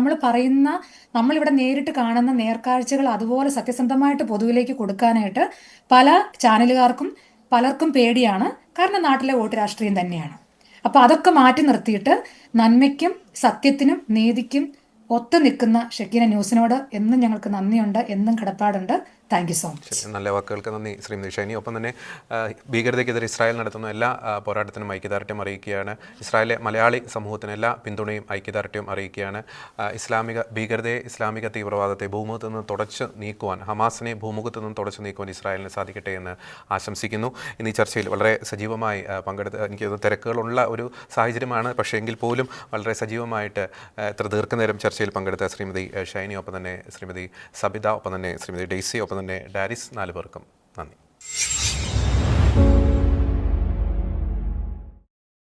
നമ്മളിവിടെ നേരിട്ട് കാണുന്ന നേർക്കാഴ്ചകൾ അതുപോലെ സത്യസന്ധമായിട്ട് പൊതുവിലേക്ക് കൊടുക്കാനായിട്ട് പല ചാനലുകാർക്കും പലർക്കും പേടിയാണ്. കാരണം നാട്ടിലെ വോട്ട് രാഷ്ട്രീയം തന്നെയാണ്. അപ്പോൾ അതൊക്കെ മാറ്റി നിർത്തിയിട്ട് നന്മയ്ക്കും സത്യത്തിനും നീതിക്കും ഒത്തു നിൽക്കുന്ന ഷെക്കീന ന്യൂസിനോട് എന്നും ഞങ്ങൾക്ക് നന്ദിയുണ്ട്, എന്നും കടപ്പാടുണ്ട്. Thank you so much. നല്ല വാക്കുകൾക്ക് നന്ദി ശ്രീമതി ഷൈനി. ഒപ്പം തന്നെ ഭീകരതയ്ക്കെതിരെ ഇസ്രായേൽ നടത്തുന്ന എല്ലാ പോരാട്ടത്തിനും ഐക്യദാർഢ്യം അറിയിക്കുകയാണ്. ഇസ്രായേലിലെ മലയാളി സമൂഹത്തിന് എല്ലാ പിന്തുണയും ഐക്യദാർഢ്യം അറിയിക്കുകയാണ്. ഇസ്ലാമിക ഭീകരതയെ, ഇസ്ലാമിക തീവ്രവാദത്തെ ഭൂമുഖത്ത് നിന്ന് തുടച്ചു നീക്കുവാൻ, ഹമാസിനെ ഭൂമുഖത്ത് നിന്ന് തുടച്ചു നീക്കുവാൻ ഇസ്രായേലിന് സാധിക്കട്ടെ എന്ന് ആശംസിക്കുന്നു. ഇന്ന് ഈ ചർച്ചയിൽ വളരെ സജീവമായി പങ്കെടുത്ത്, എനിക്ക് തിരക്കുകളുള്ള ഒരു സാഹചര്യമാണ്, പക്ഷേ എങ്കിൽ പോലും വളരെ സജീവമായിട്ട് ഇത്ര ദീർഘനേരം ചർച്ചയിൽ പങ്കെടുത്ത ശ്രീമതി ഷൈനി, ഒപ്പം തന്നെ ശ്രീമതി സബിത, ഒപ്പം തന്നെ ശ്രീമതി ഡെയ്സി, ഒപ്പം തന്നെ ഡാരിസ്, 4 പേർക്കും നന്ദി.